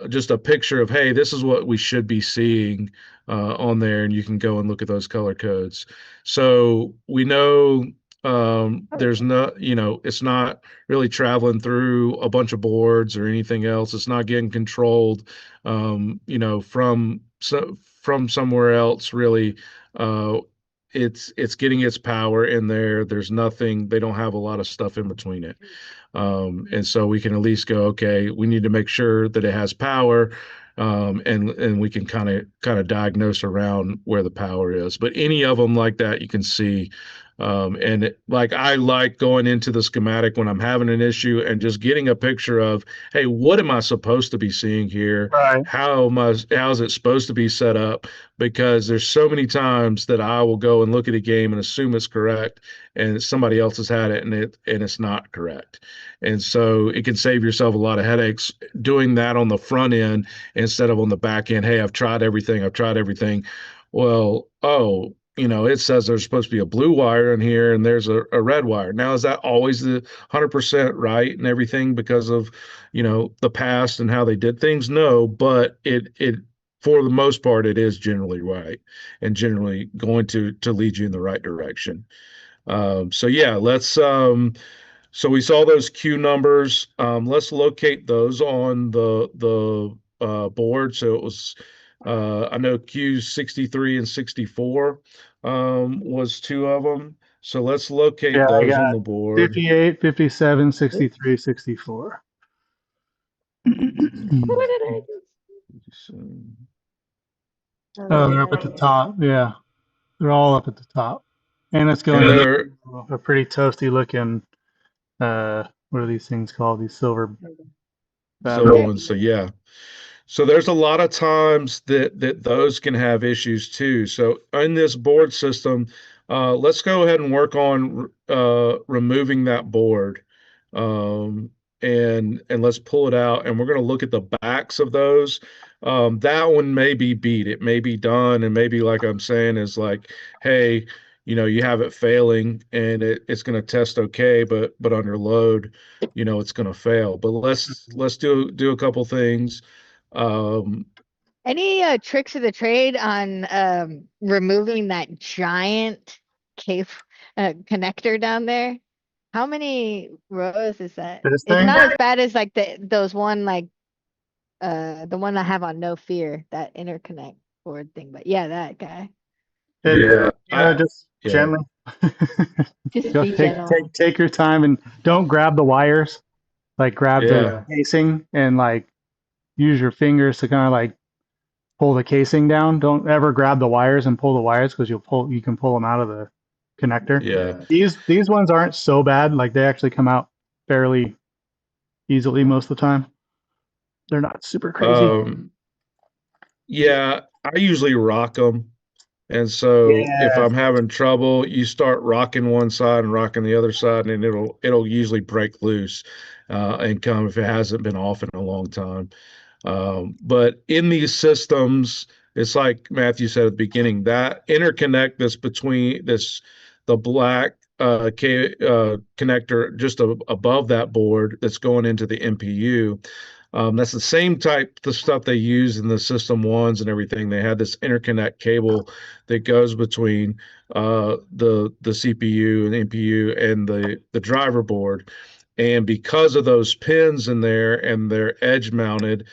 just a picture of, hey, this is what we should be seeing on there, and you can go and look at those color codes. So we know there's not, it's not really traveling through a bunch of boards or anything else. It's not getting controlled, from somewhere else, really. It's getting its power in there. There's nothing, they don't have a lot of stuff in between it. And so we can at least go, okay, we need to make sure that it has power, and we can kind of diagnose around where the power is. But any of them like that, you can see Like I like going into the schematic when I'm having an issue and just getting a picture of, hey, what am I supposed to be seeing here? Right. How's it supposed to be set up? Because there's so many times that I will go and look at a game and assume it's correct, and somebody else has had it and it's not correct. And so it can save yourself a lot of headaches doing that on the front end instead of on the back end. Hey, I've tried everything. I've tried everything. Well, oh, it says there's supposed to be a blue wire in here and there's a red wire. Now, is that always the 100% right and everything because of, the past and how they did things? No, but it for the most part, it is generally right and generally going to lead you in the right direction. So yeah, so we saw those Q numbers. Let's locate those on the board. So it was, I know Q 63 and 64 was two of them. So let's locate Yeah, I those on got the board. 58, 57, 63, 64. What did I Oh, they're up at the top. Yeah, they're all up at the top. And it's going And to they're a pretty toasty looking, what are these things called? These silver silver batteries. ones. So yeah. So there's a lot of times that those can have issues too. So in this board system, let's go ahead and work on removing that board, um, and let's pull it out. And we're going to look at the backs of those. That one may be beat. It may be done, and maybe like I'm saying is like, hey, you have it failing, and it's going to test okay, but under load, it's going to fail. But let's do a couple things. Um, Any tricks of the trade on removing that giant cable connector down there? How many rows is that? This It's thing? not as bad as like those one like the one I have on No Fear, that interconnect board thing. But yeah, that guy. yeah, Just yeah, gently. Just Go be gentle. take your time and don't grab the wires. Like grab the yeah, casing and like use your fingers to kind of like pull the casing down. Don't ever grab the wires and pull the wires because you can pull them out of the connector. yeah. These ones aren't so bad. Like they actually come out fairly easily most of the time. They're not super crazy. Yeah, I usually rock them. And so if Yeah. I'm having trouble, you start rocking one side and rocking the other side, and it'll usually break loose and come if it hasn't been off in a long time. But in these systems, it's like Matthew said at the beginning, that interconnect that's between the black connector just above that board that's going into the MPU. That's the same type of stuff they use in the system ones and everything. They had this interconnect cable that goes between the CPU and MPU and the driver board. And because of those pins in there and they're edge mounted,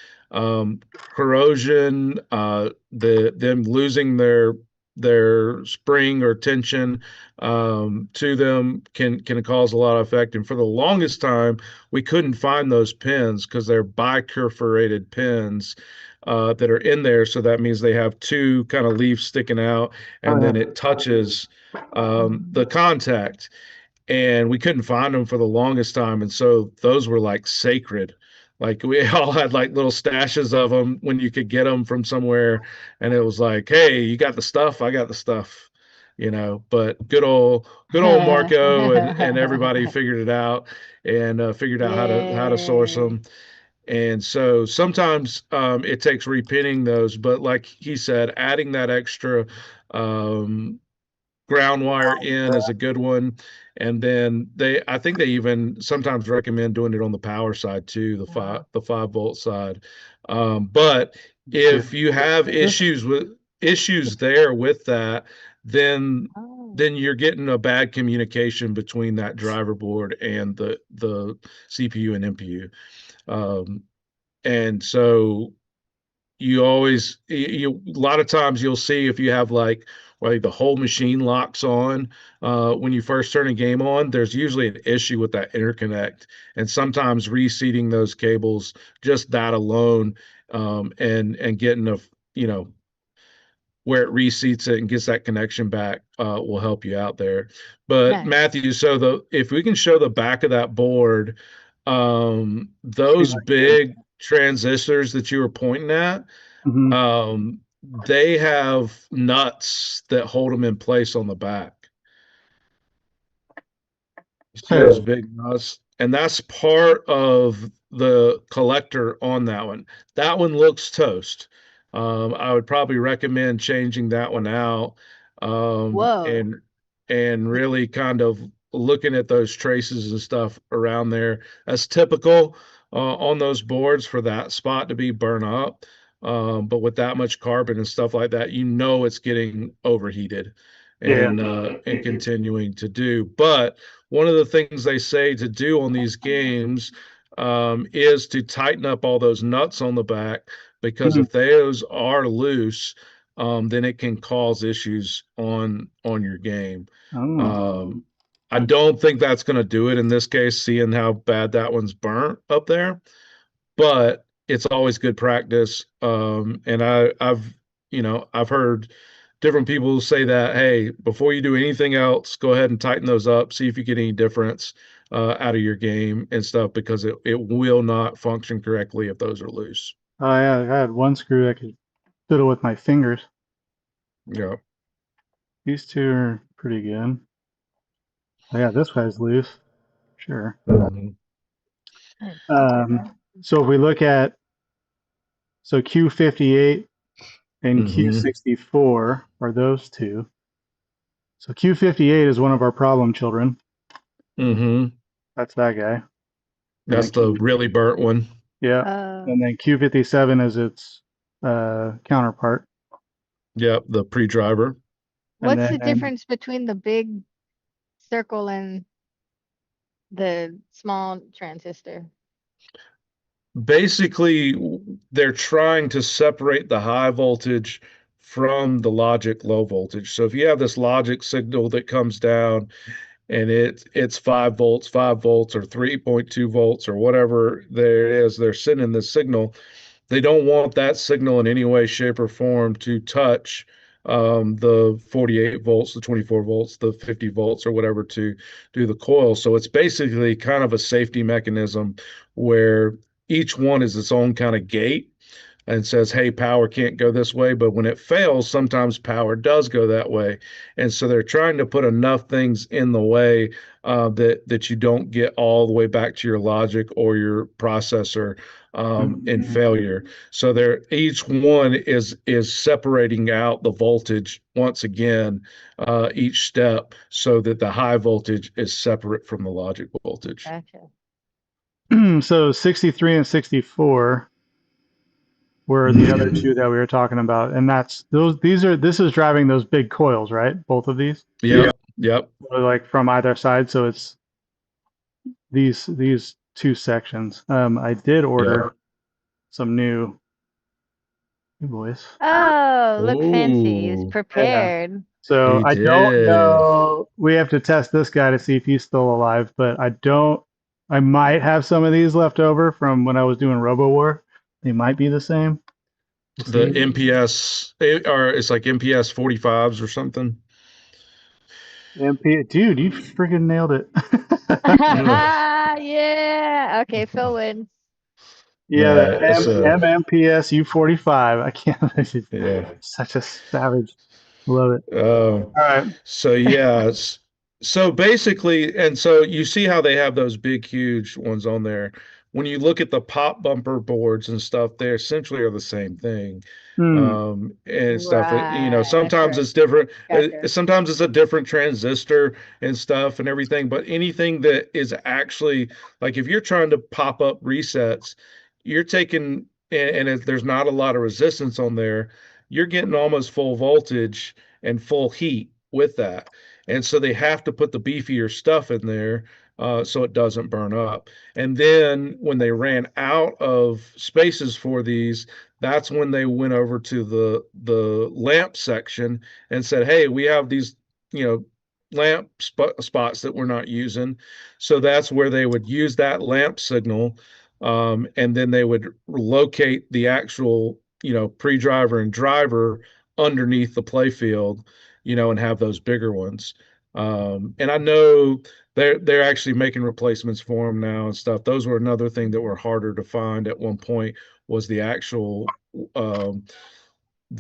corrosion, them losing their spring or tension to them can cause a lot of effect. And for the longest time, we couldn't find those pins because they're biperforated pins that are in there. So that means they have two kind of leaves sticking out, and then it touches the contact, and we couldn't find them for the longest time. And so those were like sacred. Like we all had like little stashes of them when you could get them from somewhere, and it was like, hey, you got the stuff, I got the stuff, But good old Marco and everybody figured it out and figured out how to source Yeah. them. And so sometimes it takes repinning those, but like he said, adding that extra um, ground wire in is a good one. And then I think they even sometimes recommend doing it on the power side too, the 5 volt side. But if you have issues there with that, then Oh. then you're getting a bad communication between that driver board and the CPU and MPU. And so a lot of times you'll see if you have like the whole machine locks on when you first turn a game on, there's usually an issue with that interconnect, and sometimes reseating those cables, just that alone, and getting a you know where it reseats it and gets that connection back will help you out there. But Nice. Matthew, so if we can show the back of that board, those big transistors that you were pointing at, they have nuts that hold them in place on the back. You see those big nuts? And that's part of the collector on that one. That one looks toast. I would probably recommend changing that one out, Whoa. and really kind of looking at those traces and stuff around there. That's typical on those boards for that spot to be burnt up. But with that much carbon and stuff like that, it's getting overheated and continuing to do. But one of the things they say to do on these games is to tighten up all those nuts on the back, because if those are loose, then it can cause issues on your game. I don't think that's going to do it in this case, seeing how bad that one's burnt up there, but it's always good practice. And I've heard different people say that, hey, before you do anything else, go ahead and tighten those up, see if you get any difference out of your game and stuff, because it will not function correctly if those are loose. Oh yeah, I had one screw I could fiddle with my fingers. Yeah. These two are pretty good. Oh yeah, this guy's loose. Sure. Mhm. So if we look at Q58 and Mhm. Q64 are those two. So Q58 is one of our problem children. Mhm. That's that guy. That's the really burnt one. Yeah. And then Q57 is its counterpart. Yep, the pre-driver. What's the difference between the big circle and the small transistor? Basically, they're trying to separate the high voltage from the logic low voltage. So if you have this logic signal that comes down and it's 5 volts, or 3.2 volts, or whatever there is, they're sending the signal. They don't want that signal in any way, shape, or form to touch the 48 volts, the 24 volts, the 50 volts, or whatever to do the coil. So it's basically kind of a safety mechanism where each one is its own kind of gate and says, hey, power can't go this way. But when it fails, sometimes power does go that way. And so they're trying to put enough things in the way that you don't get all the way back to your logic or your processor in failure. So each one is separating out the voltage once again, each step, so that the high voltage is separate from the logic voltage. Gotcha. So 63 and 64 were the other two that we were talking about, and this is driving those big coils, right? Both of these. Yep. Like from either side, so it's these two sections. I did order some new boys. Oh, look fancy. He's Ooh. prepared. Yeah. So He I don't did. know. We have to test this guy to see if he's still alive, but I might have some of these left over from when I was doing RoboWar. They might be the same. The MPS, or it's like MPS 45s or something. Dude, you freaking nailed it. Yeah. Okay, Phil wins. Yeah, the Right, MMPS U45. I can't. Yeah. Such a savage. Love it. All right. So yeah, so basically, and so you see how they have those big, huge ones on there. When you look at the pop bumper boards and stuff, they essentially are the same thing. And stuff. Sometimes Right. it's different. Gotcha. Sometimes it's a different transistor and stuff and everything. But anything that is actually, like, if you're trying to pop up resets, you're taking, and if there's not a lot of resistance on there, you're getting almost full voltage and full heat with that. And so they have to put the beefier stuff in there so it doesn't burn up. And then when they ran out of spaces for these, that's when they went over to the lamp section and said, hey, we have these, lamp spots that we're not using. So that's where they would use that lamp signal, and then they would locate the actual, pre-driver and driver underneath the play field, and have those bigger ones. And I know they're actually making replacements for them now and stuff. Those were another thing that were harder to find at one point, was the actual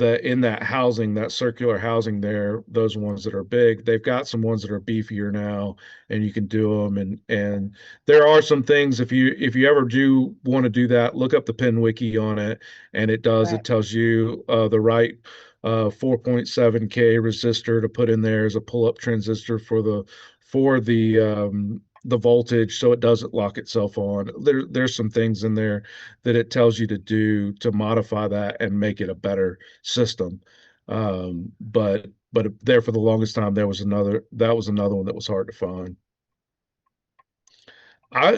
in that housing, that circular housing there, those ones that are big. They've got some ones that are beefier now, and you can do them. And there are some things, if you ever do want to do that, look up the pin wiki on it, and it Right. tells you the right 4.7K resistor to put in there as a pull-up transistor for the voltage, so it doesn't lock itself on. There's some things in there that it tells you to do to modify that and make it a better system. But there, for the longest time, that was another one that was hard to find.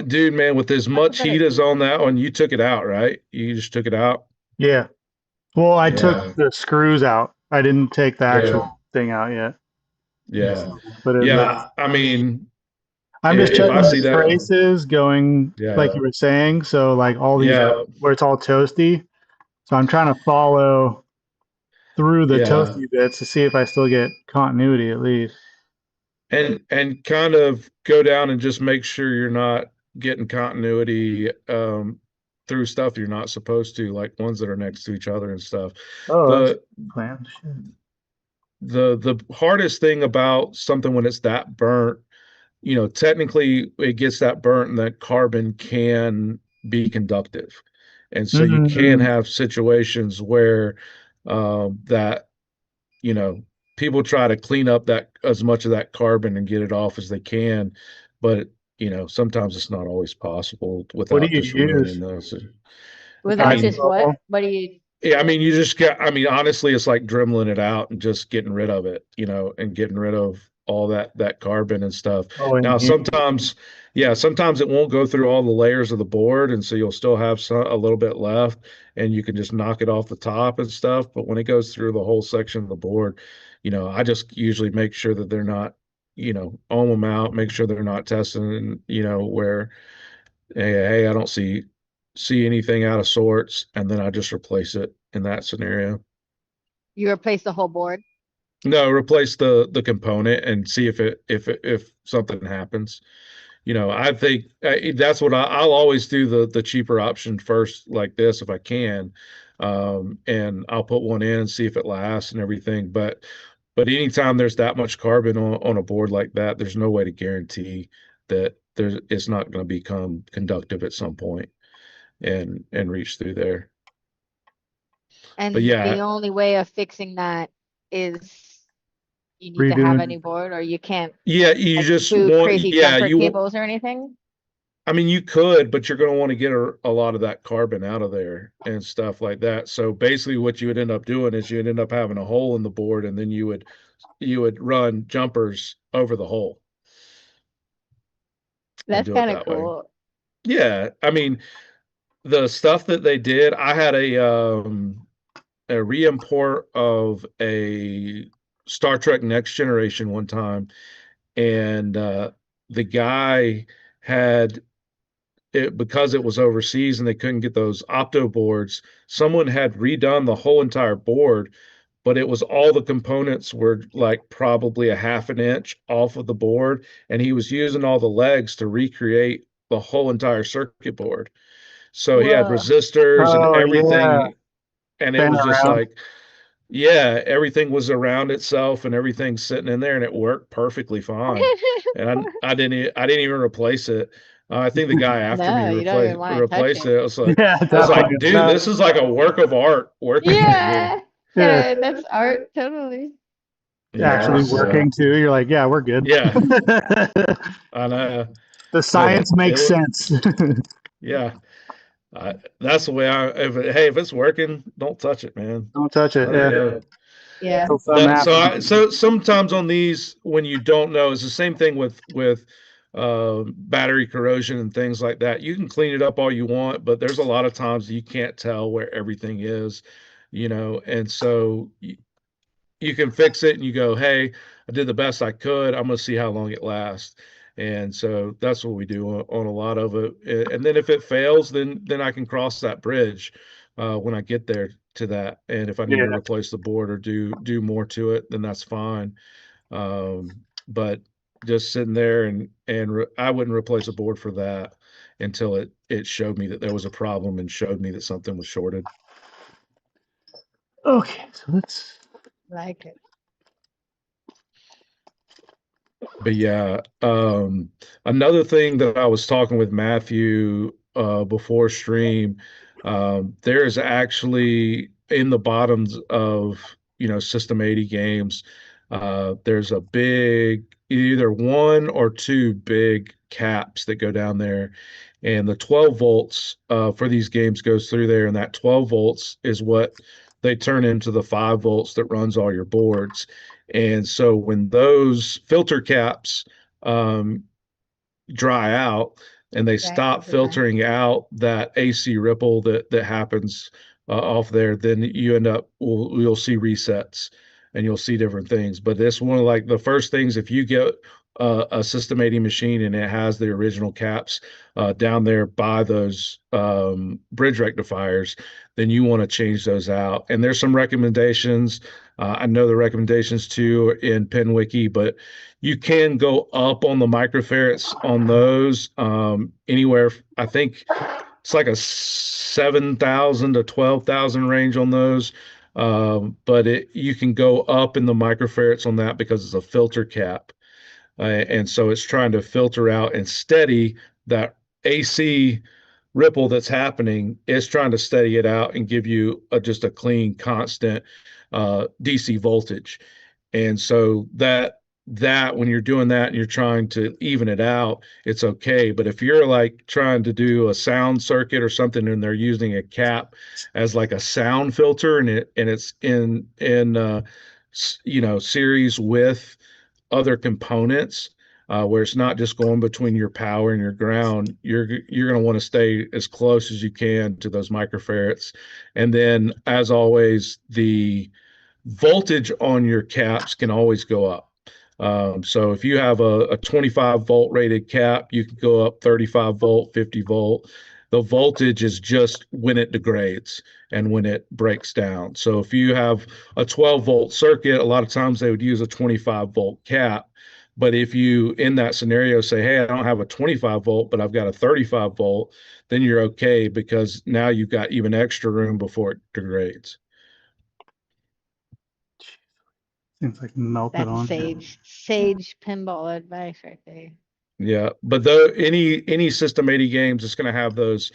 Dude, man, with as Must have much been heat as on that one, you took it out, right? You just took it out. Yeah. Well, I took Yeah, the screws out. I didn't take the yeah, actual thing out yet. yeah, But yeah. I mean, I'm just if checking I see the that, traces going like yeah, you were saying. So like all these yeah, where it's all toasty. So I'm trying to follow through the yeah. toasty bits to see if I still get continuity at least. And kind of go down and just make sure you're not getting continuity through stuff you're not supposed to, like ones that are next to each other and stuff. Oh, that's The planned. Shit. the hardest thing about something when it's that burnt, technically it gets that burnt and that carbon can be conductive. And so you can Mm. have situations where that you know, people try to clean up that as much of that carbon and get it off as they can, but sometimes it's not always possible What do without you just removing use? those. I Without mean, just what? Isopropyl? What do you? yeah, I mean, you just got, I mean, honestly, it's like dremeling it out and just getting rid of it, and getting rid of all that carbon and stuff. Oh, in Now, here. sometimes, yeah, sometimes it won't go through all the layers of the board, and so you'll still have a little bit left, and you can just knock it off the top and stuff. But when it goes through the whole section of the board, I just usually make sure that they're not, ohm them out, make sure they're not testing, where hey, I don't see anything out of sorts, and then I just replace it in that scenario. You replace the whole board? No, replace the component and see if something happens. I think that's what I'll always do, the cheaper option first, like this, if I can. And I'll put one in and see if it lasts and everything. But anytime there's that much carbon on a board like that, there's no way to guarantee that it's not going to become conductive at some point and reach through there. But And yeah, the only way of fixing that is you need to have a Redoing. new board, or you can't yeah, you like just do want, crazy yeah, jumper you cables or anything. I mean, you could, but you're going to want to get a lot of that carbon out of there and stuff like that. So basically, what you would end up doing is you'd end up having a hole in the board, and then you would run jumpers over the hole and That's do it kind of that way. cool. Yeah, I mean, the stuff that they did, I had a re-import of a Star Trek Next Generation one time, and the guy had it, because it was overseas and they couldn't get those opto boards. Someone had redone the whole entire board, but it was all the components were like probably a half an inch off of the board, and he was using all the legs to recreate the whole entire circuit board. So he had Whoa. resistors and Oh yeah, everything, and it fan was just around. like, yeah, everything was around itself and everything's sitting in there, and it worked perfectly fine. And I didn't even replace it. I think the guy after me No, you don't even want to touch replaced it. it. I was like, Yeah, I was definitely like, good dude, enough. this is like a work of art working for me. Yeah. Yeah, Yeah, that's art, totally. Yeah, actually so working too. You're like, yeah, we're good. yeah, The I know, but science it makes was, sense. yeah, that's the way if it's working, don't touch it, man. Don't touch it. Let it Yeah, go. Yeah. till something So happens. sometimes on these, when you don't know, it's the same thing with battery corrosion and things like that. You can clean it up all you want, but there's a lot of times you can't tell where everything is, and so you can fix it and you go, hey, I did the best I could. I'm going to see how long it lasts. And so that's what we do on a lot of it. And then if it fails, then I can cross that bridge when I get there. to that. And if I need to Yeah. replace the board or do more to it, then that's fine. But just sitting there and I wouldn't replace a board for that until it showed me that there was a problem and showed me that something was shorted. Okay, so let's. Like it. But yeah, another thing that I was talking with Matthew before stream, there's actually in the bottoms of System 80 games, there's a big either one or two big caps that go down there, and the 12 volts for these games goes through there, and that 12 volts is what they turn into the 5 volts that runs all your boards. And so when those filter caps um, dry out and they Right, stop design. filtering out that AC ripple that happens off there, then you end up you'll see resets and you'll see different things. But this one of like the first things if you get a System 80 machine and it has the original caps down there by those bridge rectifiers, then you want to change those out. And there's some recommendations. I know the recommendations too in PinWiki, but you can go up on the microfarads on those anywhere. I think it's like a 7,000 to 12,000 range on those. But you can go up in the microfarads on that because it's a filter cap. And so it's trying to filter out and steady that AC ripple that's happening. It's trying to steady it out and give you just a clean, constant DC voltage. And so that when you're doing that and you're trying to even it out, it's okay. But if you're like trying to do a sound circuit or something and they're using a cap as like a sound filter and it's in series with other components where it's not just going between your power and your ground, you're going to want to stay as close as you can to those microfarads. And then, as always, the voltage on your caps can always go up. So if you have a 25 volt rated cap, you can go up 35 volt, 50 volt. The voltage is just when it degrades and when it breaks down. So if you have a 12 volt circuit, a lot of times they would use a 25 volt cap. But if you, in that scenario, say, hey, I don't have a 25 volt, but I've got a 35 volt, then you're okay because now you've got even extra room before it degrades. Seems like melted That's on. sage pinball advice right there. Yeah, but though any System 80 games is going to have those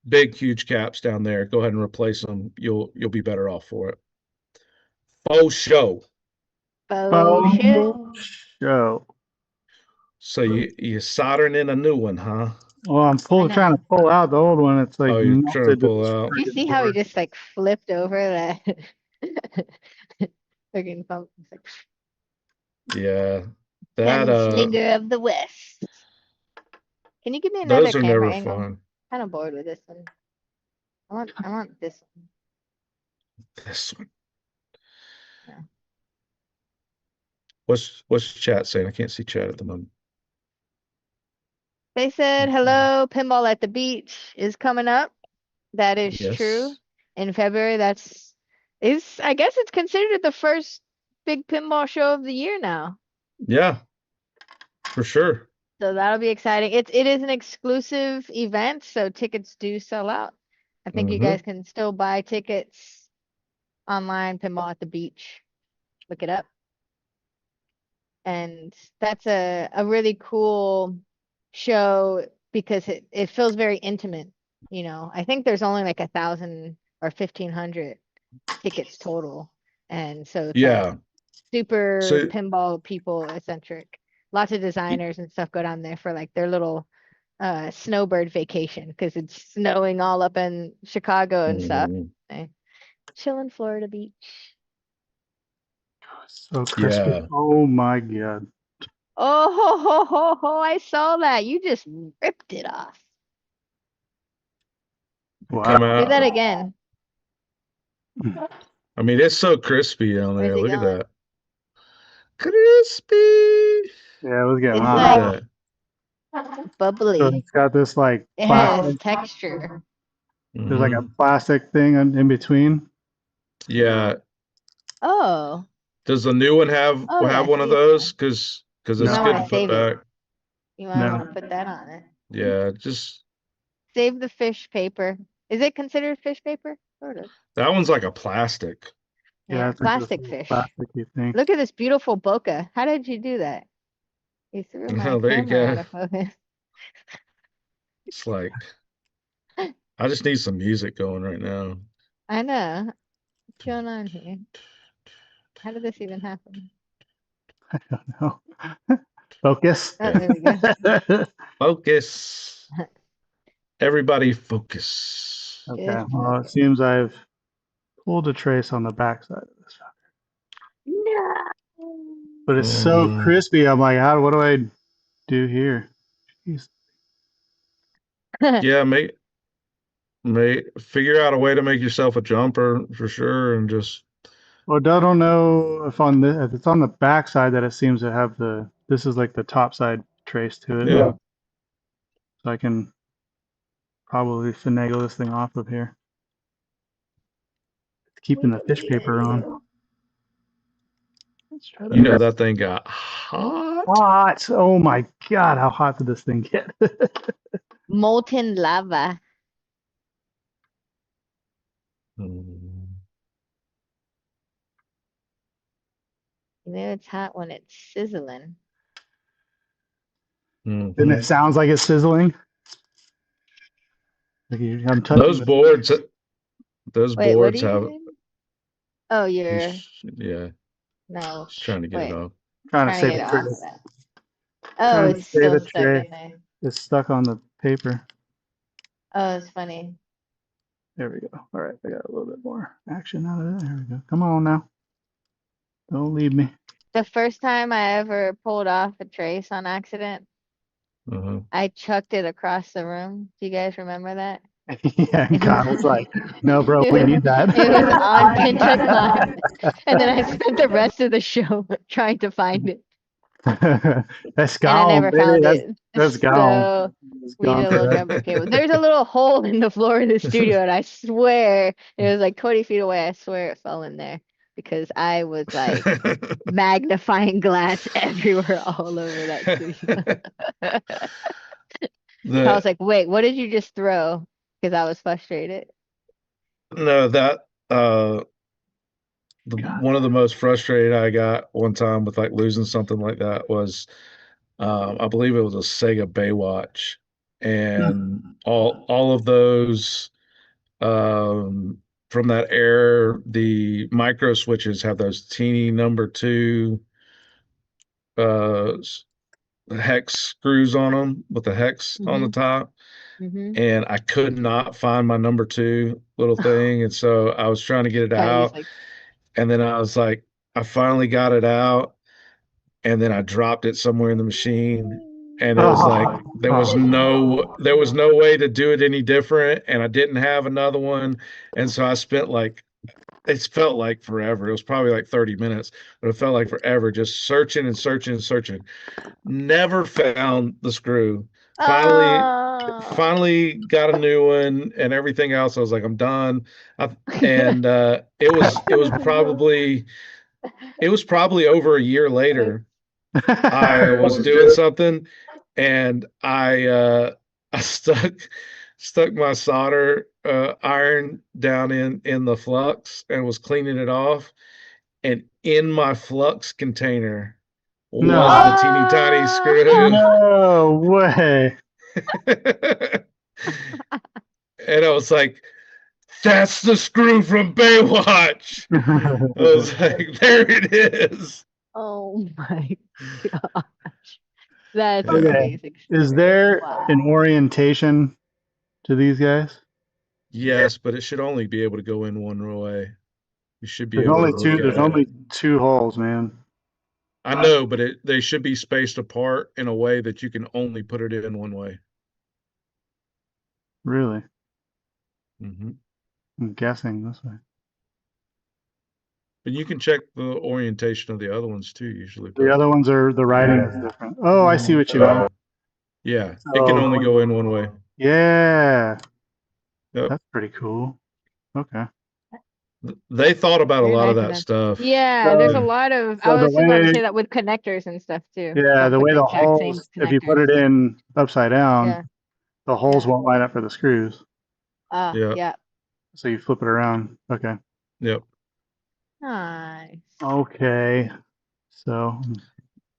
big huge caps down there. Go ahead and replace them. You'll be better off for it. Faux show. Faux shit. Show. So you soldering in a new one, huh? Well, I'm trying to pull out the old one. It's like Oh, you're trying to melted to pull this out. You friggin' see how he board. just like flipped over that freaking phone? It's like, Yeah, Pen that Slinger of the West. Can you give me another those are camera never angle? fun. Kind of bored with this one. I want this one. This one. Yeah. What's chat saying? I can't see chat at the moment. They said, hello, Pinball at the Beach is coming up. That is true. Yes. In February, I guess it's considered the first big pinball show of the year now. Yeah, for sure. So that'll be exciting. It is an exclusive event, so tickets do sell out. I think you guys can still buy tickets online, Pinball at the Beach. Look it up. And that's a really cool show because it feels very intimate. I think there's only like 1,000 or 1,500 tickets total. And so it's like Yeah. super So pinball people eccentric. Lots of designers and stuff go down there for like their little snowbird vacation because it's snowing all up in Chicago and stuff. Chill in Florida Beach. So crispy. yeah. Oh my god. Oh ho ho ho ho! I saw that. You just ripped it off. Come Wow. Do that out. again. I mean, it's so crispy on Where's there. he Look at going? that. Crispy. Yeah, it was getting It's Look hot. at like that. So bubbly. it's got this like It has plastic. texture. There's like a Mhm. plastic thing in between. Yeah. Oh, Does the new one have yeah, one of see, those? Because you it's might No, good want to to put save it. back. You might want no. to put that on it. Yeah, just Save the fish paper. Is it considered fish paper? Sort of. that one's like a plastic. Yeah, Yeah, it's like this plastic little fish. plastic thing. Look at this beautiful bokeh. How did you do that? You threw my Oh, there you camera out go. of focus. It's like I just need some music going right now. I know. What's going on here? How did this even happen? I don't know. Focus. Oh, there we go. Focus. Everybody focus. Okay. Good Well, it focus. seems I've pulled a trace on the backside of this, No. but it's so crispy. I'm like, what do I do here? Jeez. Yeah, figure out a way to make yourself a jumper for sure and just Well, I don't know if it's on the backside that it seems to have this is like the top side trace to it. yeah. So I can probably finagle this thing off of here. It's keeping the fish paper on. Let's try You know to. that thing got hot. Hot! Oh my God, how hot did this thing get? Molten lava. Mm. You know it's hot when it's sizzling. And Mhm. it sounds like it's sizzling. Like I'm touching Those the boards Wait, what are you have doing? Oh, you're yeah, no. just trying to get it Wait, off. trying to trying to save get a it tray. off of that. Oh, Trying to it's save still a stuck tray. in there. It's stuck on the paper. Oh, it's funny. There we go. All right, I got a little bit more action out of it. There we go. Come on now. Don't leave me. The first time I ever pulled off a trace on accident, Uh-huh. I chucked it across the room. Do you guys remember that? Yeah, and It was, God was like, no, bro, we it need that. was on PinTech Live. And then I spent the rest of the show trying to find it. That's And I gone, never baby. found it. That's gone. So It's we need gone a little forever. rubber cable. There's a little hole in the floor of the studio, and I swear it was like 20 feet away. I swear it fell in there because I was like magnifying glass everywhere all over that studio. I was the like, wait, what did you just throw? Because I was frustrated. no that God. one of the most frustrated I got one time with like losing something like that was I believe it was a Sega Baywatch and all of those um from that era the micro switches have those teeny number two uh hex screws on them with the hex on the Hmm. top Hmm. and I could not find my number two little thing and so I was trying to get it Probably just out like, and then I was like I finally got it out and then I dropped it somewhere in the machine and it was like Oh, oh. there was no way to do it any different and I didn't have another one and so I spent like it felt like forever. It was probably like 30 minutes, but it felt like forever just searching and searching and searching. Never found the screw. Finally oh. finally got a new one and everything else. I was like, I'm done. And it was No. probably over a year later. I was doing something and I stuck my solder iron down in the flux and was cleaning it off and in my flux container was the No. teeny tiny Oh. screw. No way. And I was like, that's the screw from Baywatch. I was like, there it is. Oh my gosh. That's an Yeah. Okay. amazing Is story. there Wow. an orientation to these guys? Yes, but it should only be able to go in one way. You should be There's able to only look two. at There's it. only two holes, man. I know, but they should be spaced apart in a way that you can only put it in one way. Really? Hmm. I'm guessing this way. But you can check the orientation of the other ones too, usually. The But other ones are the writing is different. Oh, I see what you mean. yeah, it can only So go in one way. yeah, Yep. that's Pretty cool. Okay. They thought about a Very lot of nice of that them. stuff. Yeah, there's a lot of, I So the was about to way, say that with connectors and stuff too. yeah, Don't the put way the the exact same holes, if you put connectors. it in upside down, Yeah. the holes Yeah. won't line up for the screws. Yeah. Yeah. So you flip it around. Okay. Yep. Nice. Okay. So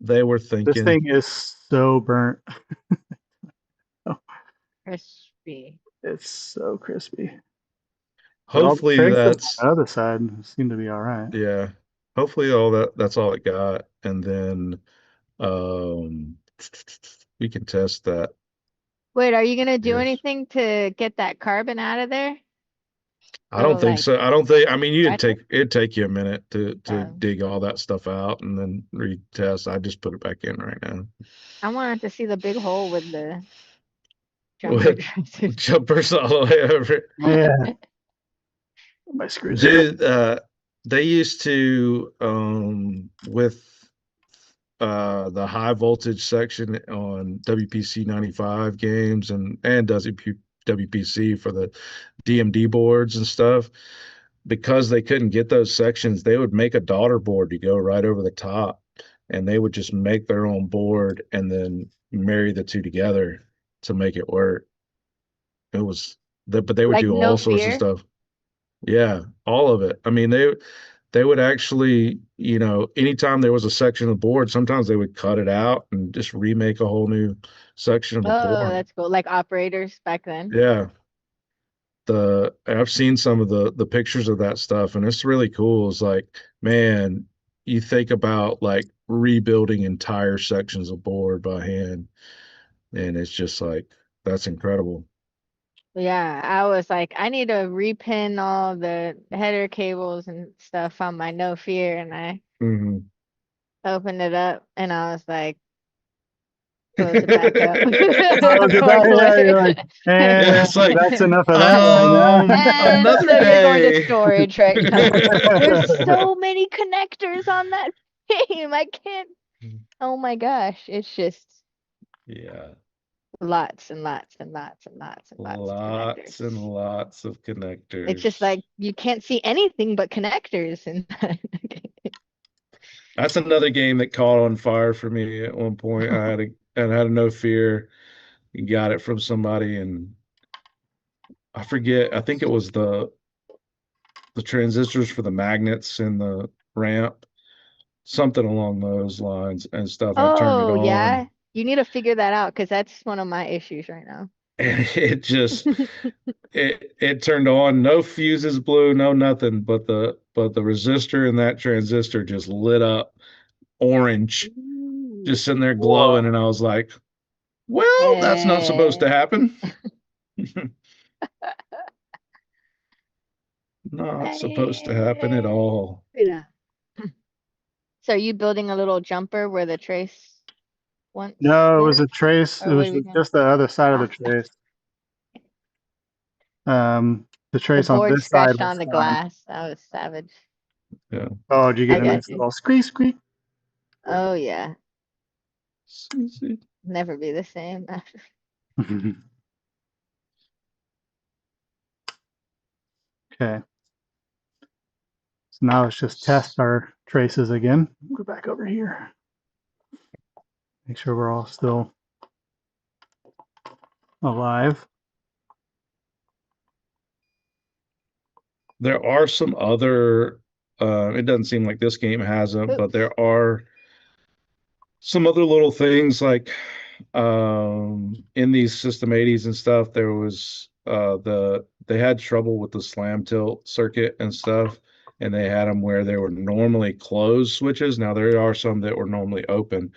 They were this thinking. thing is so burnt. Crispy. It's so crispy. But all the Hopefully traces that's on the other side seem to be all right. yeah. Hopefully that's all it got. And then um we can test that. Wait, are you gonna do Yes. anything to get that carbon out of there? I So don't think like so. I don't think I mean scratch it? it'd take you a minute to Um, dig all that stuff out and then retest. I just put it back in right now. I wanted to see the big hole with the jumper With traces. jumpers all the way over. Yeah. My screws are. Dude, they used to with the high voltage section on WPC 95 games and WPC for the DMD boards and stuff. Because they couldn't get those sections, they would make a daughter board to go right over the top, and they would just make their own board and then marry the two together to make it work. It was, but they would Like do no all sorts of fear. stuff. Yeah, all of it. I mean, they would actually, anytime there was a section of the board, sometimes they would cut it out and just remake a whole new section of the Oh, board. that's cool. Like operators back then. Yeah. I've seen some of the pictures of that stuff, and it's really cool. It's like, man, you think about like rebuilding entire sections of board by hand, and it's just like that's incredible. Yeah, I was like, I need to repin all the header cables and stuff on my no fear, and I Hmm. opened it up and I was like, close it back up. Oh, did Poor that? Yeah, boy. you're like, Yeah, and it's like, that's enough of that right And another they're going to day. storage right now. There's so many connectors on that game. I can't. Oh my gosh. It's just Yeah, lots and lots and lots and lots and lots of lots and connectors. lots of It's just connectors. like you can't see anything but connectors in that. That's another game that caught on fire for me at one point. I had a no fear, got it from somebody, and I forget. I think it was the transistors for the magnets in the ramp, something along those lines and stuff. I turned it Oh yeah. on, You need to figure that out because that's one of my issues right now. and it turned on. No fuses blew, no nothing, but the resistor and that transistor just lit up orange, Ooh. just sitting there Whoa. glowing, and I was like, "Well, that's not supposed to Eh. happen." Not supposed to happen at all. Yeah. So are you building a little jumper where the trace once No, it was was? a trace. It Or what was are we doing? just the other side of the Ah, trace. The the trace on board this side scratched was on the fine. glass. That was savage. Yeah. Oh, did you get I a nice got you. little squeak squeak? Oh yeah. See. Never be the same. Okay. So now let's just test our traces again. Go back over here. Make sure we're all still alive. There are some other, it doesn't seem like this game has them, but Oops. there are some other little things like in these System 80s and stuff, there was they had trouble with the slam tilt circuit and stuff, and they had them where they were normally closed switches. Now there are some that were normally open,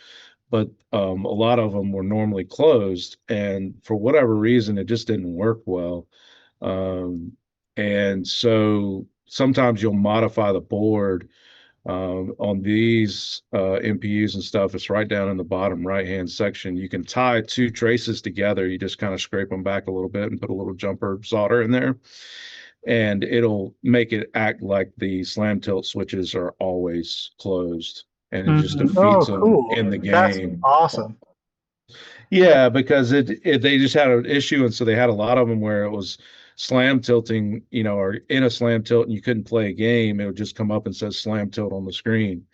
but a lot of them were normally closed, and for whatever reason, it just didn't work well. Um, and so sometimes you'll modify the board on these MPUs and stuff. It's right down in the bottom right-hand section. You can tie two traces together. You just kind of scrape them back a little bit and put a little jumper solder in there, and it'll make it act like the slam tilt switches are always closed, and it just defeats Oh, them cool. in the That's game. awesome. Yeah, because they just had an issue, and so they had a lot of them where it was slam tilting, or in a slam tilt and you couldn't play a game, it would just come up and says slam tilt on the screen.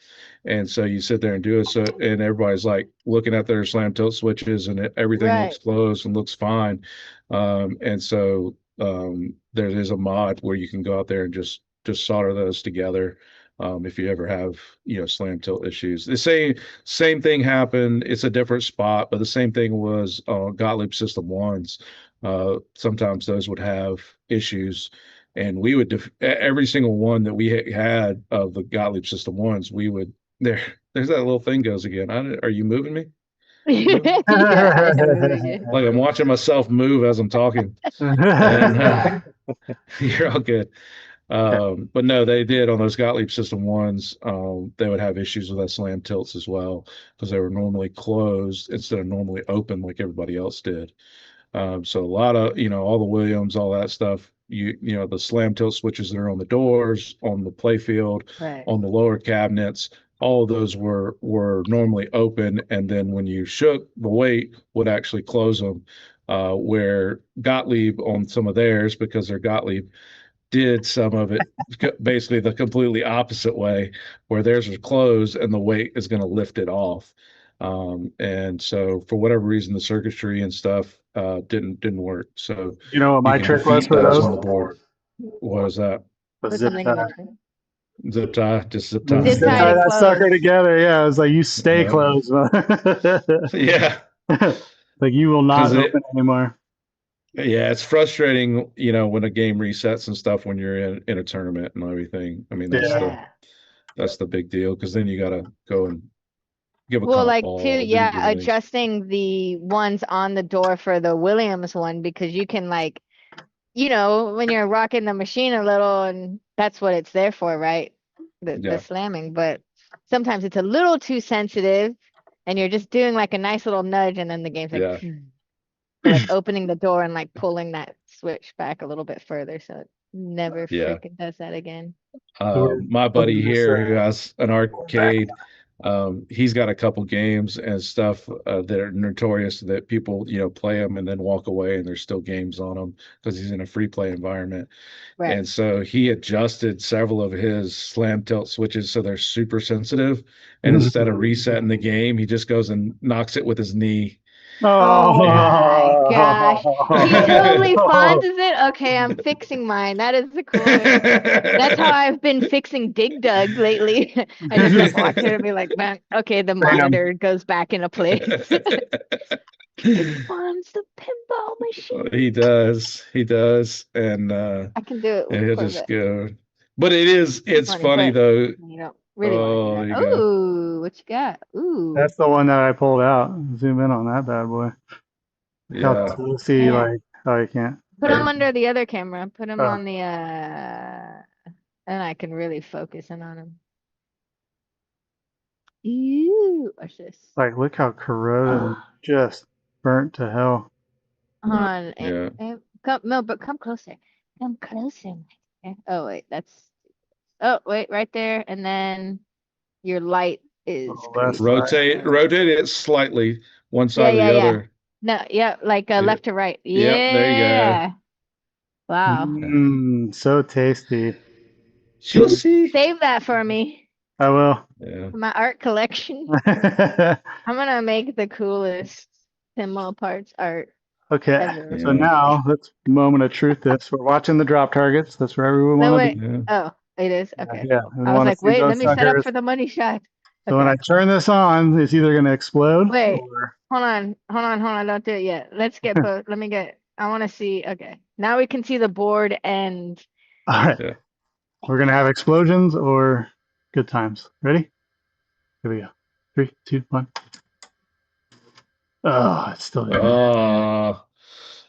And so you sit there and do it. So, and everybody's like looking at their slam tilt switches and everything Right. looks closed and looks fine. And so there is a mod where you can go out there and just solder those together. If you ever have, slam tilt issues, the same thing happened. It's a different spot, but the same thing was Gottlieb System ones. Sometimes those would have issues, and we would every single one that we had of the Gottlieb System ones, we would there's that little thing goes again. Are you moving me? Yeah, I'm moving it. Like I'm watching myself move as I'm talking. And you're all good. But no, they did on those Gottlieb System ones. They would have issues with that slam tilts as well because they were normally closed instead of normally open like everybody else did. So a lot of, all the Williams, all that stuff, the slam tilt switches that are on the doors, on the play field, Right. on the lower cabinets, all of those were normally open. And then when you shook, the weight would actually close them. Where Gottlieb on some of theirs, because they're Gottlieb, did some of it basically the completely opposite way, where theirs was closed and the weight is going to lift it off. And so for whatever reason, the circuitry and stuff didn't work. So You know what my you can trick was defeat for those those? on the board. What was that? Was Put zip something tie. in between. Zip tie, just zip Zip tie. Zip tie tie to that sucker close. together. Yeah, it was like you stay Yeah. closed. Yeah, Like you will not 'Cause open anymore. yeah, it's frustrating, when a game resets and stuff when you're in a tournament and everything. I mean, Yeah. that's the big deal, because then you got to go and give a Well, comp like ball, too, do yeah, different things. adjusting the ones on the door for the Williams one, because you can like, when you're rocking the machine a little, and that's what it's there for, right? The Yeah. slamming, but sometimes it's a little too sensitive and you're just doing like a nice little nudge and then the game's like, Yeah. so, like opening the door and like pulling that switch back a little bit further so it never Yeah. freaking does that again. My buddy here who has an arcade, he's got a couple games and stuff that are notorious that people, play them and then walk away and there's still games on them because he's in a free play environment. Right. And so he adjusted several of his slam tilt switches so they're super sensitive. And instead of resetting the game, he just goes and knocks it with his knee. Oh my gosh. He totally fonts it. Okay, I'm fixing mine. That is the coolest. That's how I've been fixing Dig Dug lately. I just like watch it and be like, man, okay, the monitor goes back into place. It funds the pinball machine. He does. And I can do it with he'll Corvette. just go. But it's funny but though. You don't really want Oh, to there do you that. go. Ooh, what you got? Ooh. That's the one that I pulled out. Zoom in on that bad boy. How Yeah. toasty, Yeah. like, oh, you can't. Put them under the other camera. Put them Oh. on the and I can really focus in on them. Ew, watch this. Like, look how corroded and just burnt to hell. Hold on. Yeah. But come closer. Come closer. Okay. Oh wait, oh wait, right there, and then your light is that's crazy. Rotate it slightly one side or the other. No, yeah, like left to right. Yep, there you go. Wow. So tasty. You'll see. Save that for me. I will. Yeah. For my art collection. Okay, I'm gonna make the coolest pinball parts art ever. so now let's moment of truth. This we're watching the drop targets. That's where everyone No, want to wait. be. Yeah. Oh, it is? Okay. Yeah, I was like, wait, let me set up for the money shot. So when I turn this on, it's either going to explode. Wait. Or... Hold on. Don't do it yet. Let's get both. I want to see. Okay. Now we can see the board and. All right. Yeah. We're going to have explosions or good times. Ready? Here we go. 3, 2, 1. Oh, it's still there.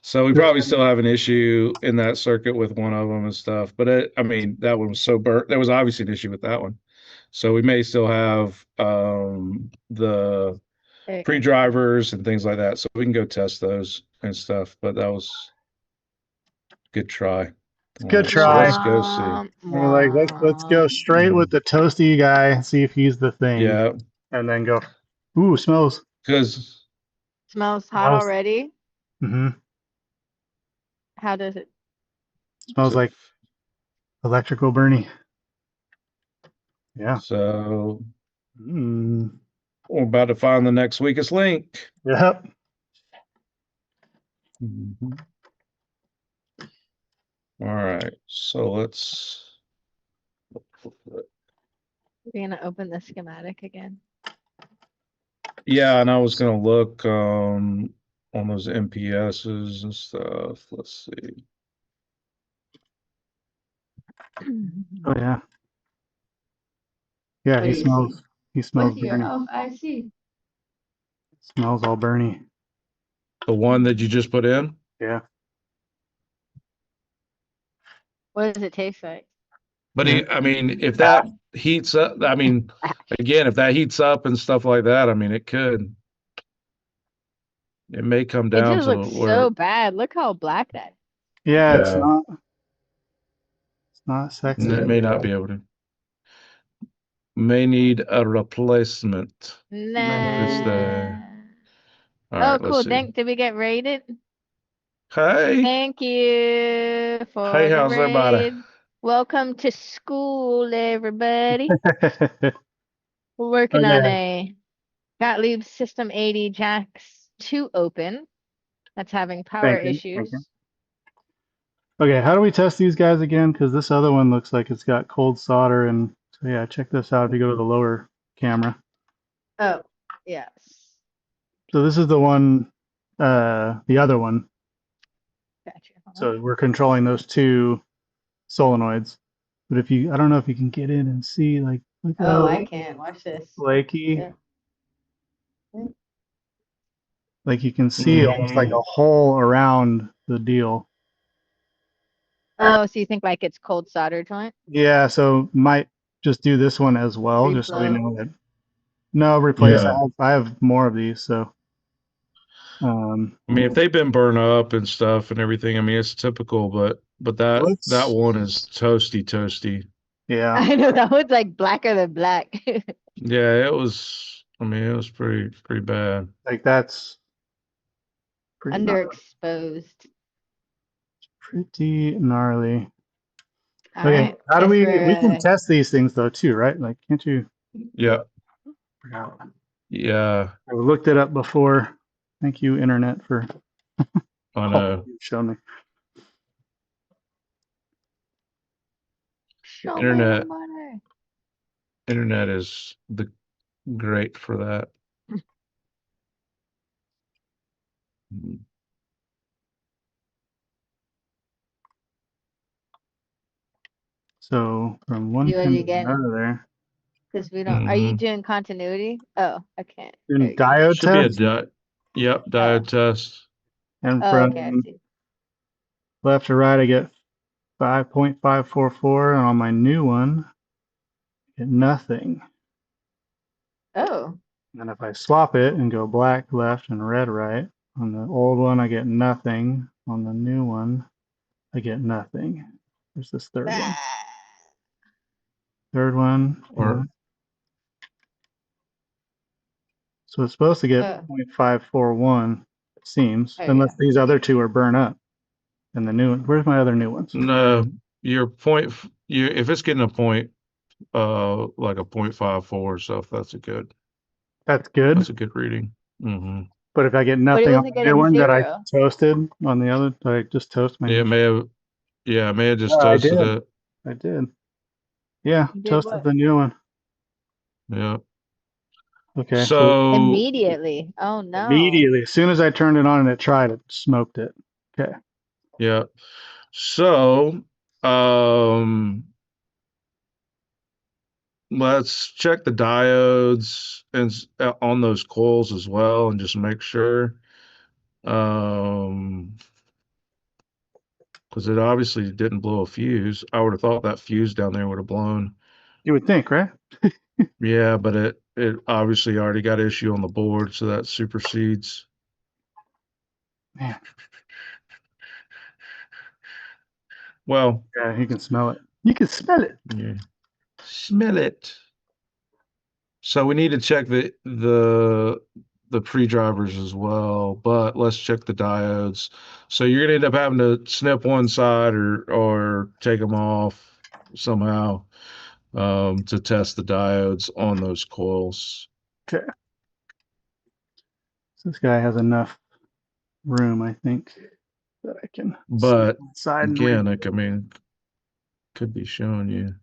So we probably still have an issue in that circuit with one of them and stuff. But I mean, that one was so burnt. There was obviously an issue with that one. So we may still have the pre-drivers and things like that. So we can go test those and stuff. But that was a good try. Good try. So let's go see. We're like, let's go straight with the toasty guy, see if he's the thing. Yeah. And then go, ooh, smells. Because smells hot already. Mm-hmm. How does it? Smells like electrical Bernie. Yeah. So Mm. we're about to find the next weakest link. Yep. Mhm. All right. So let's. We're gonna open the schematic again. Yeah, and I was gonna look on those MPSs and stuff. Let's see. Oh yeah. Yeah, What he do you see? smells. He smells What's here? Bernie. Oh, I see. Smells all Bernie. The one that you just put in? Yeah. What does it taste like? But Yeah. I mean, if that heats up, I mean, again, if that heats up and stuff like that, I mean, it may come It down just to looks where, so bad. Look how black that is. Yeah, it's yeah, not sexy. it may not be able to. May need a replacement if it's Nah. the. All Oh, right, let's cool. see. Did we get rated? Hey, Thank you hey, for the how's everybody? raid. Welcome to school, everybody. We're working on Okay. a Gottlieb System 80 Jacks 2 open. That's having power Thank you. Thank issues. you. Okay, how do we test these guys again? Because this other one looks like it's got cold solder, and so yeah, check this out if you go to the lower camera. Oh, yes. So this is the one, the other one. Gotcha. Hold on. So we're controlling those two solenoids. But if you, I don't know if you can get in and see, like, look Oh, how I can't. Watch this. flaky. Yeah. Like you can see almost like Mm, a hole around the deal. Oh, so you think like it's cold solder joint? Yeah, so might just do this one as well, just so we Reflow. know that. No, replace. yeah. I have more of these, so I mean, if they've been burned up and stuff and everything, I mean, it's typical, but that let's. one is toasty, toasty. Yeah, I know that one's like blacker than black. Yeah, it was. I mean, it was pretty bad. like that's pretty gnarly. Underexposed. Pretty gnarly. All Okay, right. how do Guess we can we're test these things though too, right? Like, can't you? Yeah, Forgot. yeah. I looked it up before. Thank you, internet, for I all know. you've shown me. show me the Internet, money. internet is the great for that. So from one You what pin you to getting? another. Because we don't. Are you Mm-hmm. doing continuity? Oh, I can't. There In you go. diode Should be a test, yep, Oh. diode test. and Oh, okay. I from see. left to right, I get 5.544, and on my new one, I get nothing. Oh. And if I swap it and go black left and red right, on the old one, I get nothing. On the new one, I get nothing. There's this third one. Ah. Third one, yeah. Or So it's supposed to get Oh. 0.541, it seems, There you unless go. these other two are burnt up. And the new one, where's my other new ones? no, your point. You if it's getting a point, like a 0.54 or stuff, That's that's good. a good reading. Mm-hmm. But if I get But it nothing on wasn't the new getting one that I zero. toasted on the other, I just toast my Yeah, new. it may have. Yeah, it may have just Oh, I toasted did. it. I did. Yeah, You did toasted what? the new one. Yeah. Okay, cool. So Immediately. Oh no. Immediately, as soon as I turned it on and it tried, it smoked it. Okay. yeah. So um, let's check the diodes and on those coils as well, and just make sure. Um, because it obviously didn't blow a fuse. I would have thought that fuse down there would have blown. You would think, right? Yeah, but it obviously already got issue on the board, so that supersedes. Man, Well, yeah, you can smell it. You can smell it. yeah. Smell it. So we need to check the the pre-drivers as well, but let's check the diodes. So you're gonna end up having to snip one side or take them off somehow to test the diodes on those coils. Okay. So this guy has enough room, I think, that I can But side and again, read. I mean, could be showing you.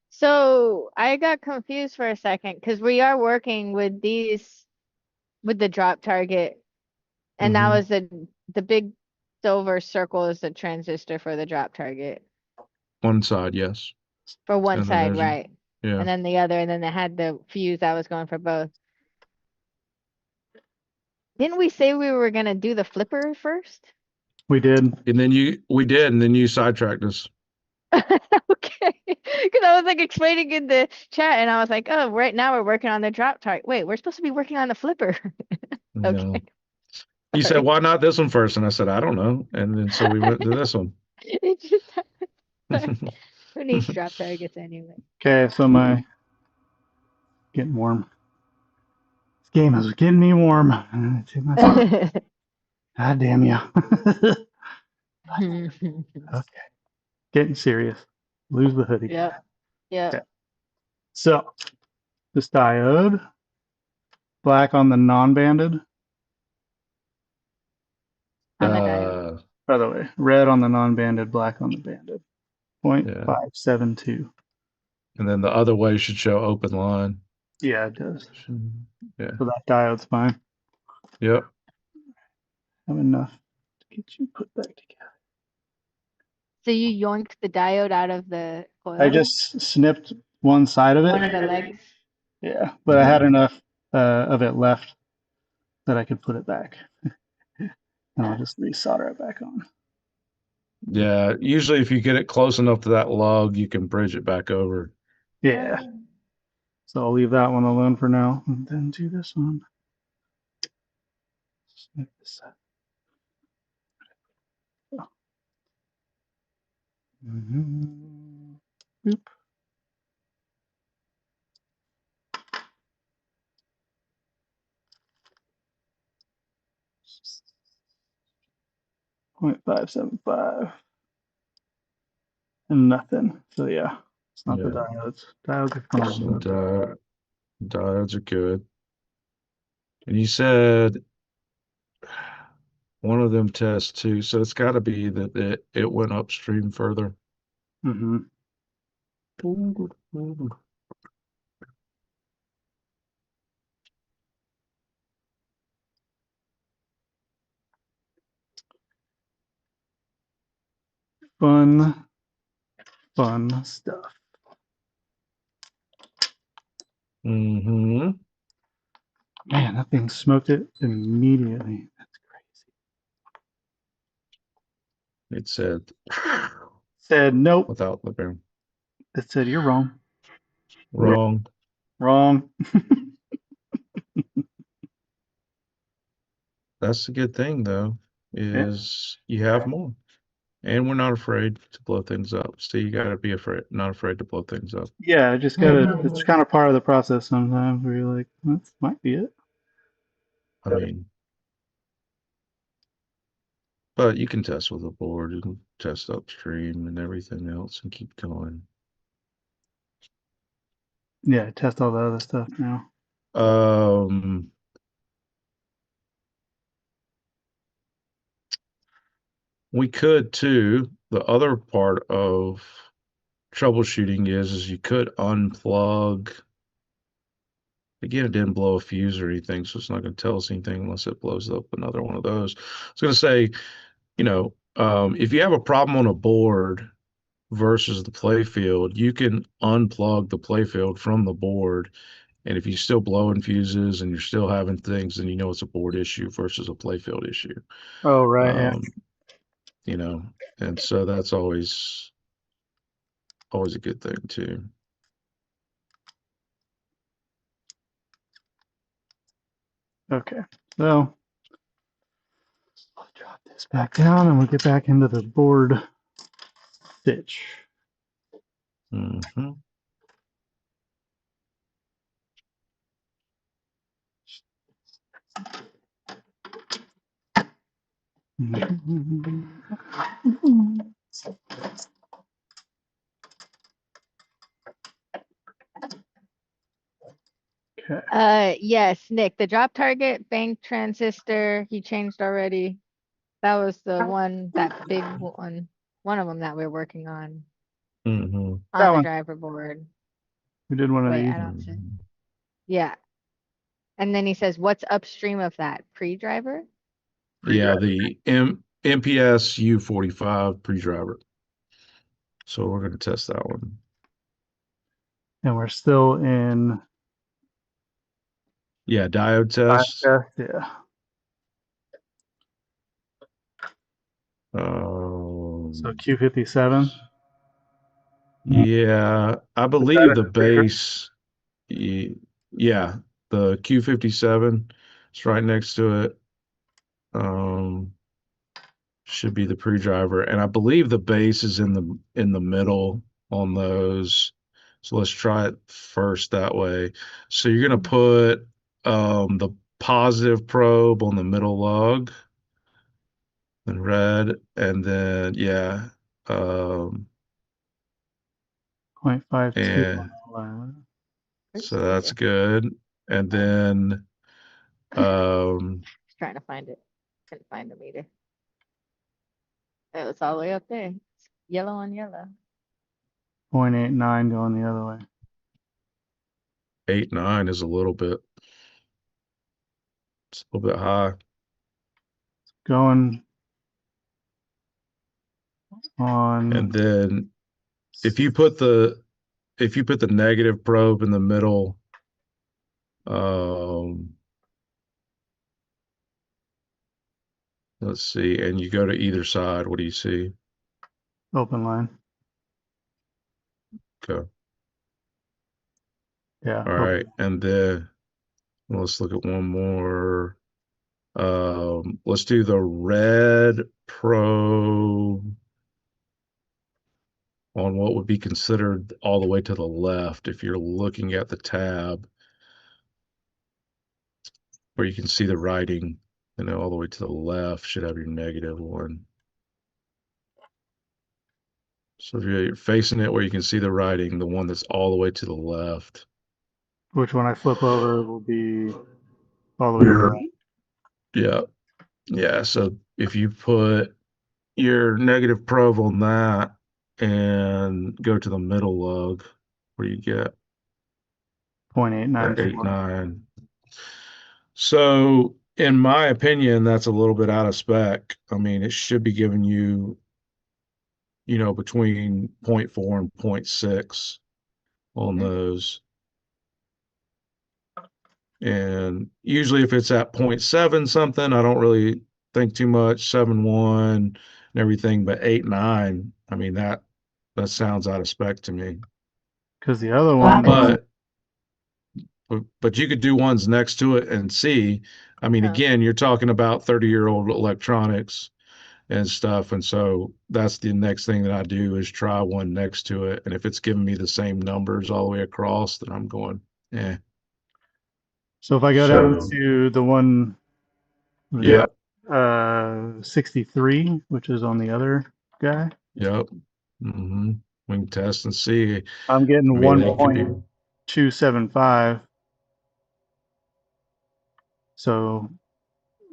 So I got confused for a second because we are working with the drop target, and that Mhm. was the big silver circle is the transistor for the drop target One side, yes, for one and then side, there's right? yeah. And then the other, and then they had the fuse that was going for both. Didn't we say we were gonna do the flipper first? We did. And then you sidetracked us. Okay, because I was like explaining in the chat, and I was like, "Oh, right now we're working on the drop target. Wait, we're supposed to be working on the flipper." No. Okay, You said, sorry. why not this one first? And I said, I don't know. And then so we went to this one. It just like, who needs drop targets anyway? Okay, so my getting warm. This game is getting me warm. Take my time. God damn you. Okay, getting serious. Lose the hoodie. Yep, yep. Okay. So this diode, black on the non-banded. On the diode. By the way, red on the non-banded, black on the banded. Yeah. 0.572. And then the other way should show open line. Yeah, it does. Yeah. So that diode's fine. Yep. Have enough to get you put back together. So you yoinked the diode out of the I coil, just snipped one side of it. one of the legs. Yeah, but I had enough of it left that I could put it back. And I'll just resolder it back on. Yeah. Usually if you get it close enough to that lug, you can bridge it back over. Yeah. So I'll leave that one alone for now and then do this one. Snip this up. Boop. .575 and nothing. So yeah, it's not the Yeah. diodes. Diodes are So fine. diodes are good. And you said one of them tests too. So it's got to be that it went upstream further. Mm-hmm. Fun stuff. Mm-hmm. Man, that thing smoked it immediately. That's crazy. It said Said nope. without the bearing. It said you're wrong. Wrong. Wrong. That's the good thing though, Yeah. is you have more. And we're not afraid to blow things up. So you gotta be not afraid to blow things up. Yeah, I just gotta, it's kind of part of the process sometimes where you're like, that might be it. I mean, but you can test with a board, you can test upstream and everything else and keep going. Yeah, test all the other stuff now. We could too. The other part of troubleshooting is you could unplug. Again, it didn't blow a fuse or anything, so it's not going to tell us anything unless it blows up another one of those. I was going to say, if you have a problem on a board versus the playfield, you can unplug the playfield from the board. And if you're still blowing fuses and you're still having things, then you know it's a board issue versus a playfield issue. Oh, right. Yeah. Um, and so that's always a good thing too. Okay. So I'll drop this back down and we'll get back into the board stitch. Mm-hmm. Okay. Yes, Nick, the drop target bank transistor, he changed already. That was the one, that big one of them that we're working on Mm-hmm. That the one. driver board. We did one of Wait, these. I don't see. Mm-hmm. Yeah. And then he says, what's upstream of that? Pre-driver? Yeah, the MPS U45 pre-driver. So we're going to test that one. And we're still in Yeah, diode diode test. test. Yeah. So Q57. Yeah, I believe the base. Yeah, the Q57 is right next to it. Should be the pre-driver, and I believe the base is in the middle on those. So let's try it first that way. So you're gonna put the positive probe on the middle lug in red, and then yeah, um, 0.52. and Where's so the that's meter? good. And then Just trying to find it. Couldn't find the meter. It was all the way up there. It's yellow on yellow. 0.89 going the other way. 8.9 is a little bit. It's a little bit high. Going on. And then if you put the negative probe in the middle, um, let's see, and you go to either side, what do you see? Open line. Okay. Yeah. All right. And then let's look at one more. Let's do the red probe on what would be considered all the way to the left if you're looking at the tab where you can see the writing, all the way to the left should have your negative one. So if you're facing it where you can see the writing, the one that's all the way to the left. Which when I flip over will be all the way to the right. Yeah. Yeah. So if you put your negative probe on that and go to the middle lug, where you get 0.894. 8.9. So in my opinion, that's a little bit out of spec. I mean, it should be giving you, between 0.4 and 0.6 on those. And usually if it's at 0.7 something, I don't really think too much, 7.1 and everything, but 8.9, I mean, that sounds out of spec to me. Because the other one, But you could do ones next to it and see. I mean, again, you're talking about 30-year-old electronics and stuff. And so that's the next thing that I do is try one next to it. And if it's giving me the same numbers all the way across, then I'm going, eh. so if I go down to the one, Yeah. 63, which is on the other guy, Yep. Mm-hmm. We can test and see. I'm getting I mean, they could be. 1.275. So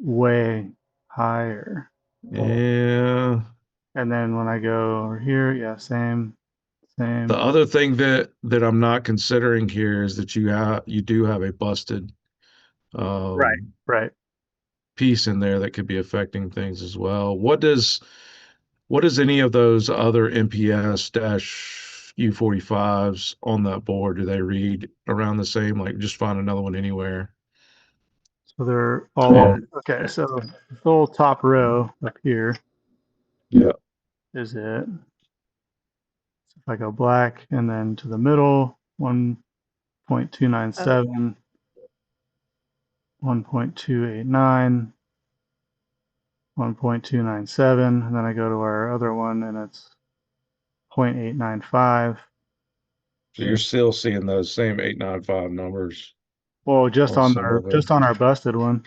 way higher. Yeah. And then when I go over here, yeah, same. The other thing that I'm not considering here is that you do have a busted Right. piece in there that could be affecting things as well. What does any of those other MPS dash U45s on that board, do they read around the same? Like just find another one anywhere. So they're all okay. So the whole top row up here Yeah. is it. So if I go black and then to the middle, 1.297, 1.289, 1.297, and then I go to our other one and it's 0.895. So you're still seeing those same 895 numbers Well, just on on some our of them. busted one.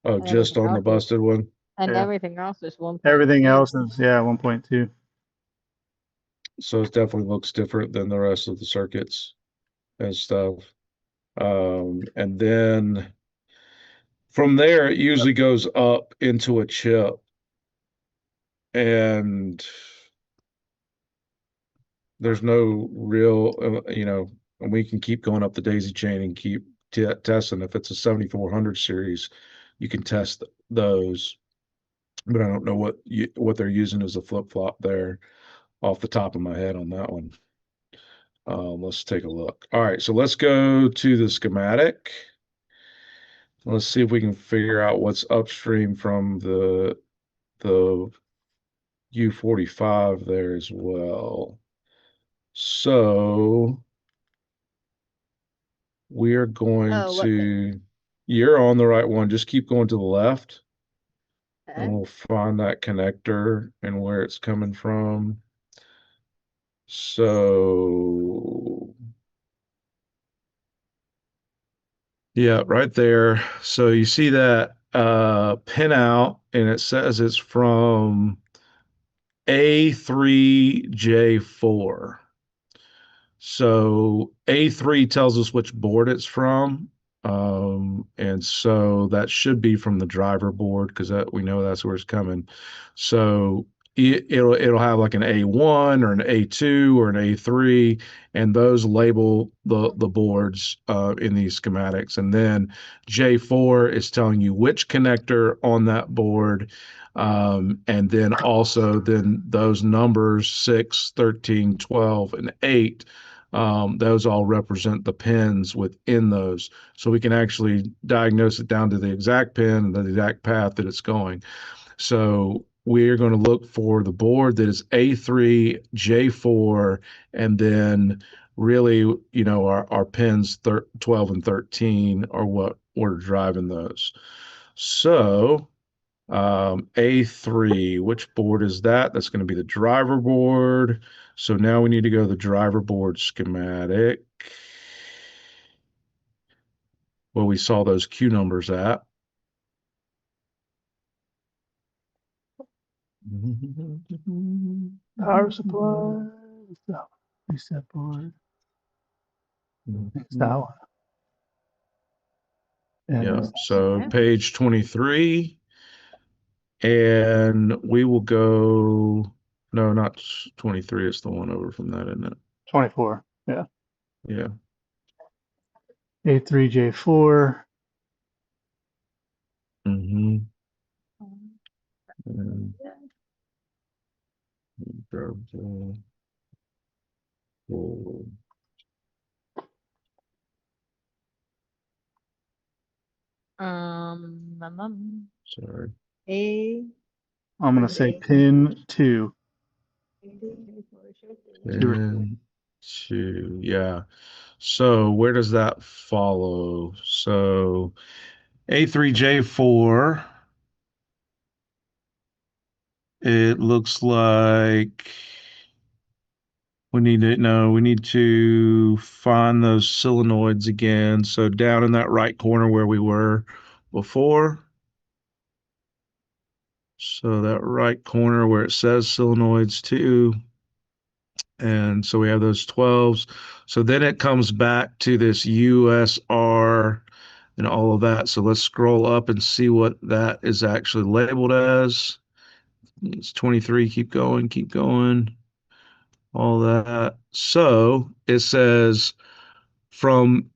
Oh, And just everything on the else is, busted one. and Yeah. everything else is 1.2. Everything else is 1.2. So it definitely looks different than the rest of the circuits and stuff. And then from there, it usually goes up into a chip. And there's no real, and we can keep going up the daisy chain and keep testing. If it's a 7400 series, you can test those. But I don't know what they're using as a flip-flop there off the top of my head on that one. Let's take a look. All right, so let's go to the schematic. Let's see if we can figure out what's upstream from the U45 there as well. So we are going Oh, what thing? to, you're on the right one. Just keep going to the left and Okay. we'll find that connector and where it's coming from. So yeah, right there. So you see that pin out and it says it's from A3J4. So A3 tells us which board it's from. And so that should be from the driver board because that we know that's where it's coming. So it'll have like an A1 or an A2 or an A3, and those label the boards in these schematics. And then J4 is telling you which connector on that board. And then also then those numbers 6, 13, 12, and 8, those all represent the pins within those. So we can actually diagnose it down to the exact pin and the exact path that it's going. So we're going to look for the board that is A3, J4, and then really, our pins 12 and 13 are what we're driving those. So A3, which board is that? That's going to be the driver board. So now we need to go to the driver board schematic where we saw those Q numbers at. Power supply. Reset board. It's that one. Yeah, And so Yeah. page 23, and we will go, no, not 23, it's the one over from that, isn't it? 24. Yeah. Yeah. A3J4. Mm-hmm. Sorry. A I'm going to say pin 2. And two, yeah. So where does that follow? So A3J4, it looks like we need to find those solenoids again. So down in that right corner where we were before. So that right corner where it says solenoids 2. And so we have those 12s. So then it comes back to this USR and all of that. So let's scroll up and see what that is actually labeled as. It's 23. Keep going, keep going. All that. So it says from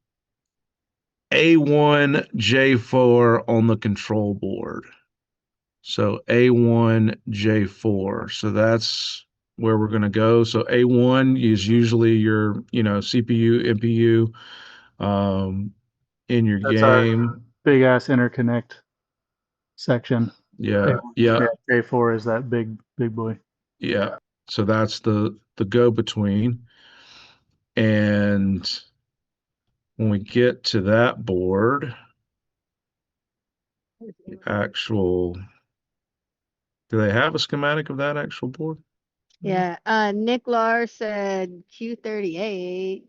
A1J4 on the control board. So A1J4. So that's where we're going to go. So A1 is usually your, CPU, NPU in your That's our game. big ass interconnect section. Yeah, yeah, J4 is that big boy. yeah. So that's the go between. And when we get to that board, the actual, do they have a schematic of that actual board? Yeah. Nick Lar said Q38,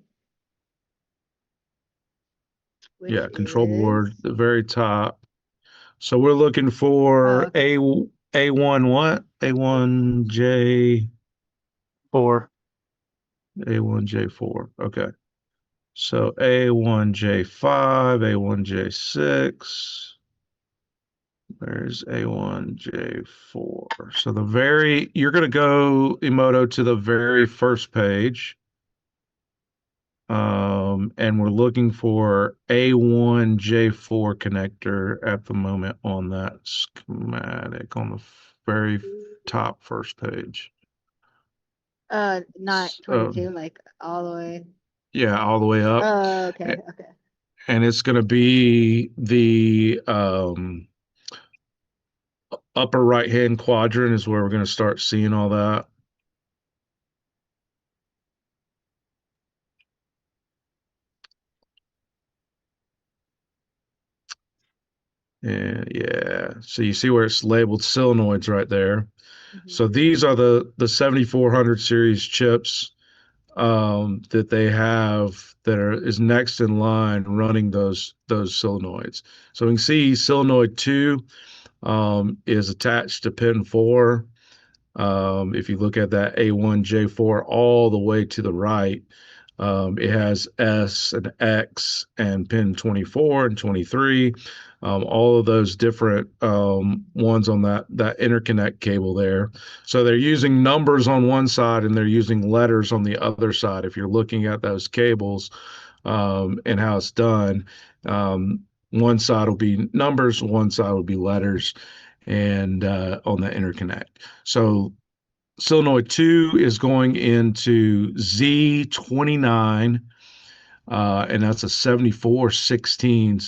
which Yeah, control is board, the very top. So we're looking oh, for okay. A1 what? A1J 4. A1J4. Okay. So A1J5, A1J6. There's A1J4. So you're going to go, Emoto, to the very first page. And we're looking for A1J4 connector at the moment on that schematic on the very top first page. Not So, 22, like all the way. yeah, all the way up. Oh, okay, okay. And it's going to be the upper right hand quadrant is where we're going to start seeing all that. And yeah, so you see where it's labeled solenoids right there. So these are the 7400 series chips that they have that is next in line running those solenoids. So we can see solenoid 2 is attached to pin 4. If you look at that A1J4 all the way to the right, it has S and X and pin 24 and 23, all of those different ones on that interconnect cable there. So they're using numbers on one side and they're using letters on the other side. If you're looking at those cables and how it's done, one side will be numbers, one side will be letters, and on the interconnect. So solenoid 2 is going into Z29, and that's a 7416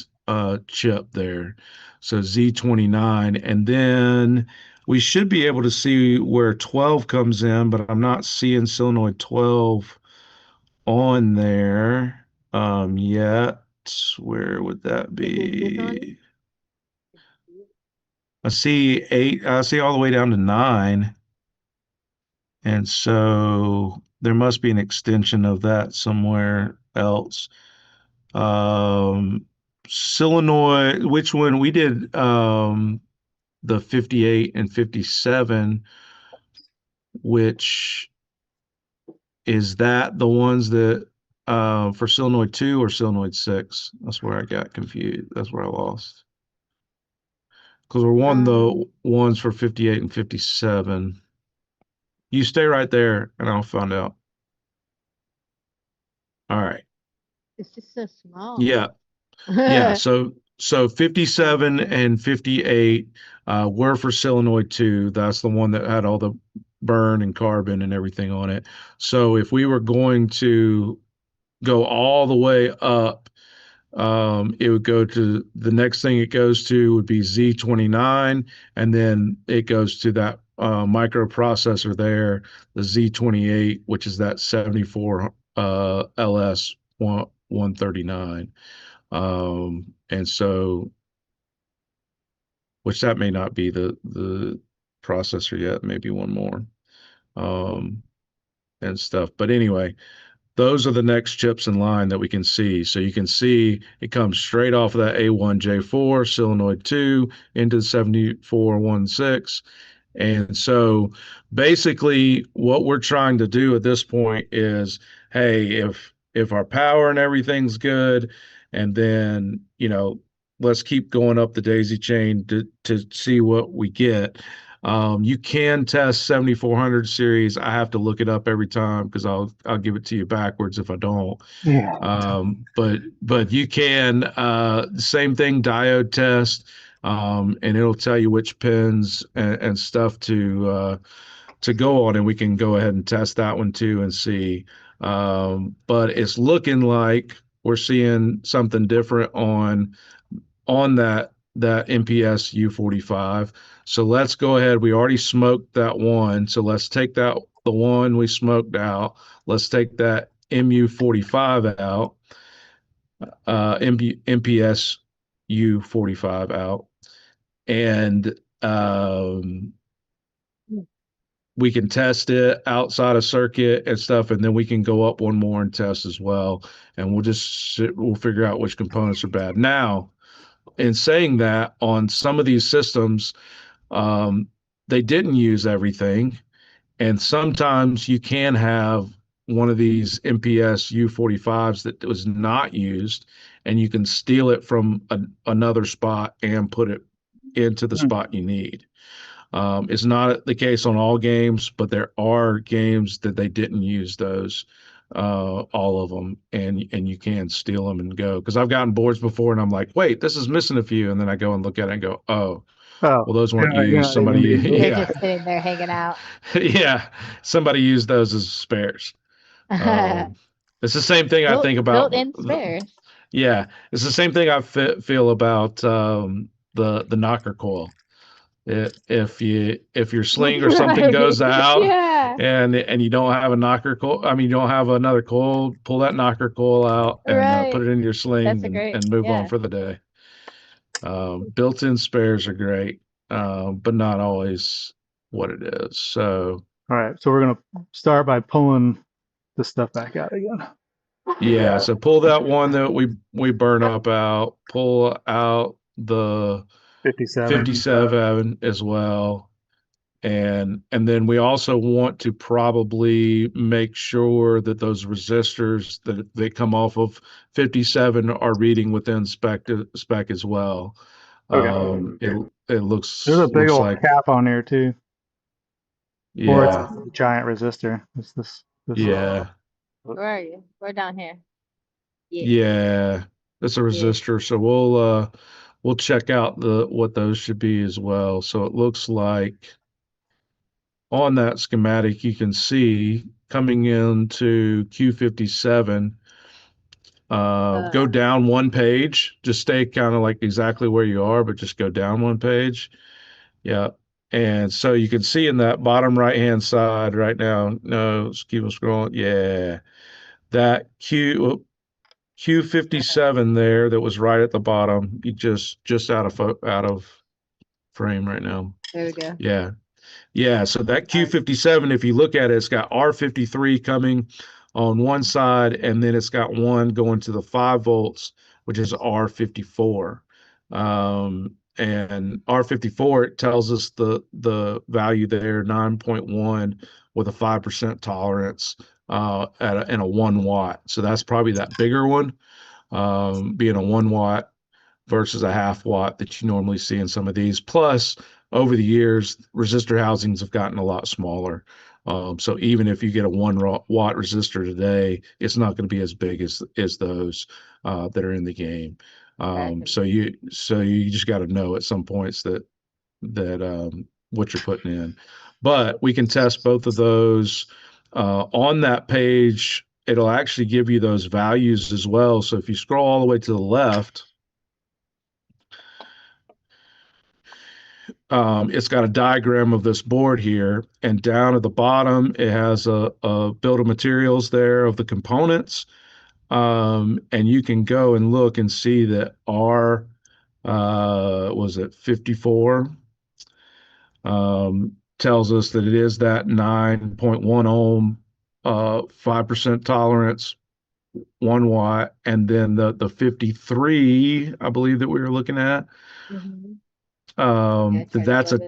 chip there. So Z29, and then we should be able to see where 12 comes in, but I'm not seeing solenoid 12 on there yet. Where would that be? I see 8. I see all the way down to 9. And so there must be an extension of that somewhere else. Um, Solenoid, which one we did the 58 and 57, which is that the ones that for solenoid 2 or solenoid 6? That's where I got confused. That's where I lost. Because we're one the ones for 58 and 57. You stay right there and I'll find out. All right. It's just so small. Yeah. Yeah. So 57 and 58 were for solenoid 2. That's the one that had all the burn and carbon and everything on it. So if we were going to go all the way up, it would go to the next thing it goes to would be Z29, and then it goes to that microprocessor there, the Z28, which is that 74 LS 139. And so, which that may not be the processor yet, maybe one more, and stuff. But anyway, those are the next chips in line that we can see. So you can see it comes straight off of that A1J4 solenoid 2 into the 7416. And so basically what we're trying to do at this point is, hey, if our power and everything's good, and then, let's keep going up the daisy chain to see what we get. You can test 7400 series. I have to look it up every time because I'll give it to you backwards if I don't. Yeah. But you can same thing, diode test, and it'll tell you which pins and stuff to go on, and we can go ahead and test that one too and see. But it's looking like we're seeing something different on that MPS U45. So let's go ahead. We already smoked that one. So let's take the one we smoked out. Let's take that MU45 out, MPS U45 out. And we can test it outside of circuit and stuff, and then we can go up one more and test as well. And we'll figure out which components are bad. Now, in saying that, on some of these systems, um, they didn't use everything, and sometimes you can have one of these MPS U45s that was not used, and you can steal it from another spot and put it into the spot you need. It's not the case on all games, but there are games that they didn't use those, all of them, and you can steal them and go. Because I've gotten boards before, and I'm like, wait, this is missing a few, and then I go and look at it and go, oh, Oh, well, those weren't you're used. not even Somebody, using They're yeah, just sitting there hanging out. yeah, somebody used those as spares. It's the same thing I think about. Built-in spares. Yeah, it's the same thing I feel about the knocker coil. If your sling or something goes out Yeah. and you don't have a knocker coil, I mean you don't have another coil, pull that knocker coil out and put Right. it in your That's sling a great, and move on yeah. for the day. Built-in spares are great, but not always what it is. So All right, so we're gonna start by pulling this stuff back out again. yeah, so pull that one that we burn up out, pull out the 57 as well. And then we also want to probably make sure that those resistors that they come off of 57 are reading within spec as well. Okay. It looks There's a big old like, cap on there too. Or it's yeah, a giant resistor. It's this yeah, Where are you? We're down here. Yeah. yeah. It's a resistor, so we'll check out what those should be as well. So it looks like on that schematic, you can see coming into Q57, go down one page, just stay kind of like exactly where you are, but just go down one page. Yeah. And so you can see in that bottom right-hand side right now, no, let's keep on scrolling. Yeah. That Q57 there that was right at the bottom, you just out of frame right now. There we go. Yeah. Yeah, so that Q57, if you look at it, it's got R53 coming on one side, and then it's got one going to the 5 volts, which is R54. And R54, it tells us the value there, 9.1 with a 5% tolerance in a 1 watt. So that's probably that bigger one, being a 1 watt versus a half watt that you normally see in some of these. Plus, over the years, resistor housings have gotten a lot smaller. So even if you get a 1 watt resistor today, it's not going to be as big as those that are in the game. So you just got to know at some points that what you're putting in. But we can test both of those on that page. It'll actually give you those values as well. So if you scroll all the way to the left, it's got a diagram of this board here, and down at the bottom, it has a bill of materials there of the components. And you can go and look and see that R, was it 54? Tells us that it is that 9.1 ohm, 5% tolerance, 1 watt, and then the 53, I believe that we were looking at. Mm-hmm. That's a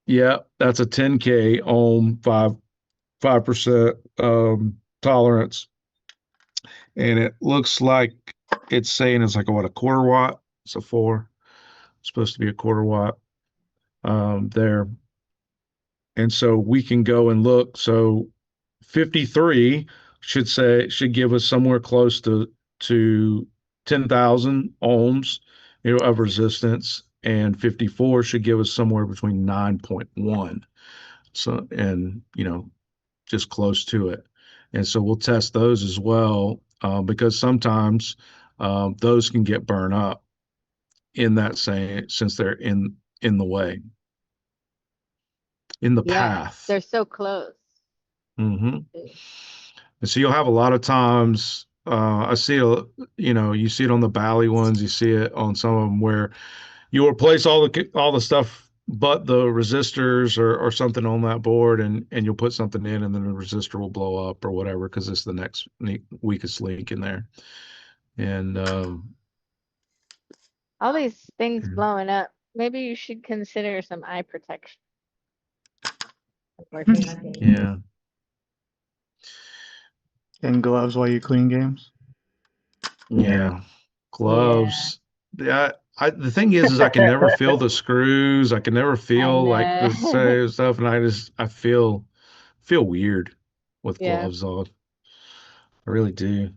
10K ohm, 5% tolerance, and it looks like it's saying it's like a quarter watt. It's a 4, it's supposed to be a quarter watt there, and so we can go and look. So 53 should give us somewhere close to 10,000 ohms, of resistance, and 54 should give us somewhere between 9.1. So, and just close to it. And so we'll test those as well, because sometimes those can get burned up in that same, since they're in the way, in the path. They're so close. Mm-hmm. And so you'll have a lot of times, I see, you see it on the Bally ones, you see it on some of them where you replace all the stuff the resistors or something on that board, and you'll put something in, and then the resistor will blow up or whatever because it's the next weakest link in there. And All these things blowing up. Maybe you should consider some eye protection. Working on games. yeah, And gloves while you clean games. yeah, gloves. Yeah, the thing is I can never feel the screws. I can never feel like the same stuff, and I feel weird with Yeah. gloves on. I really do.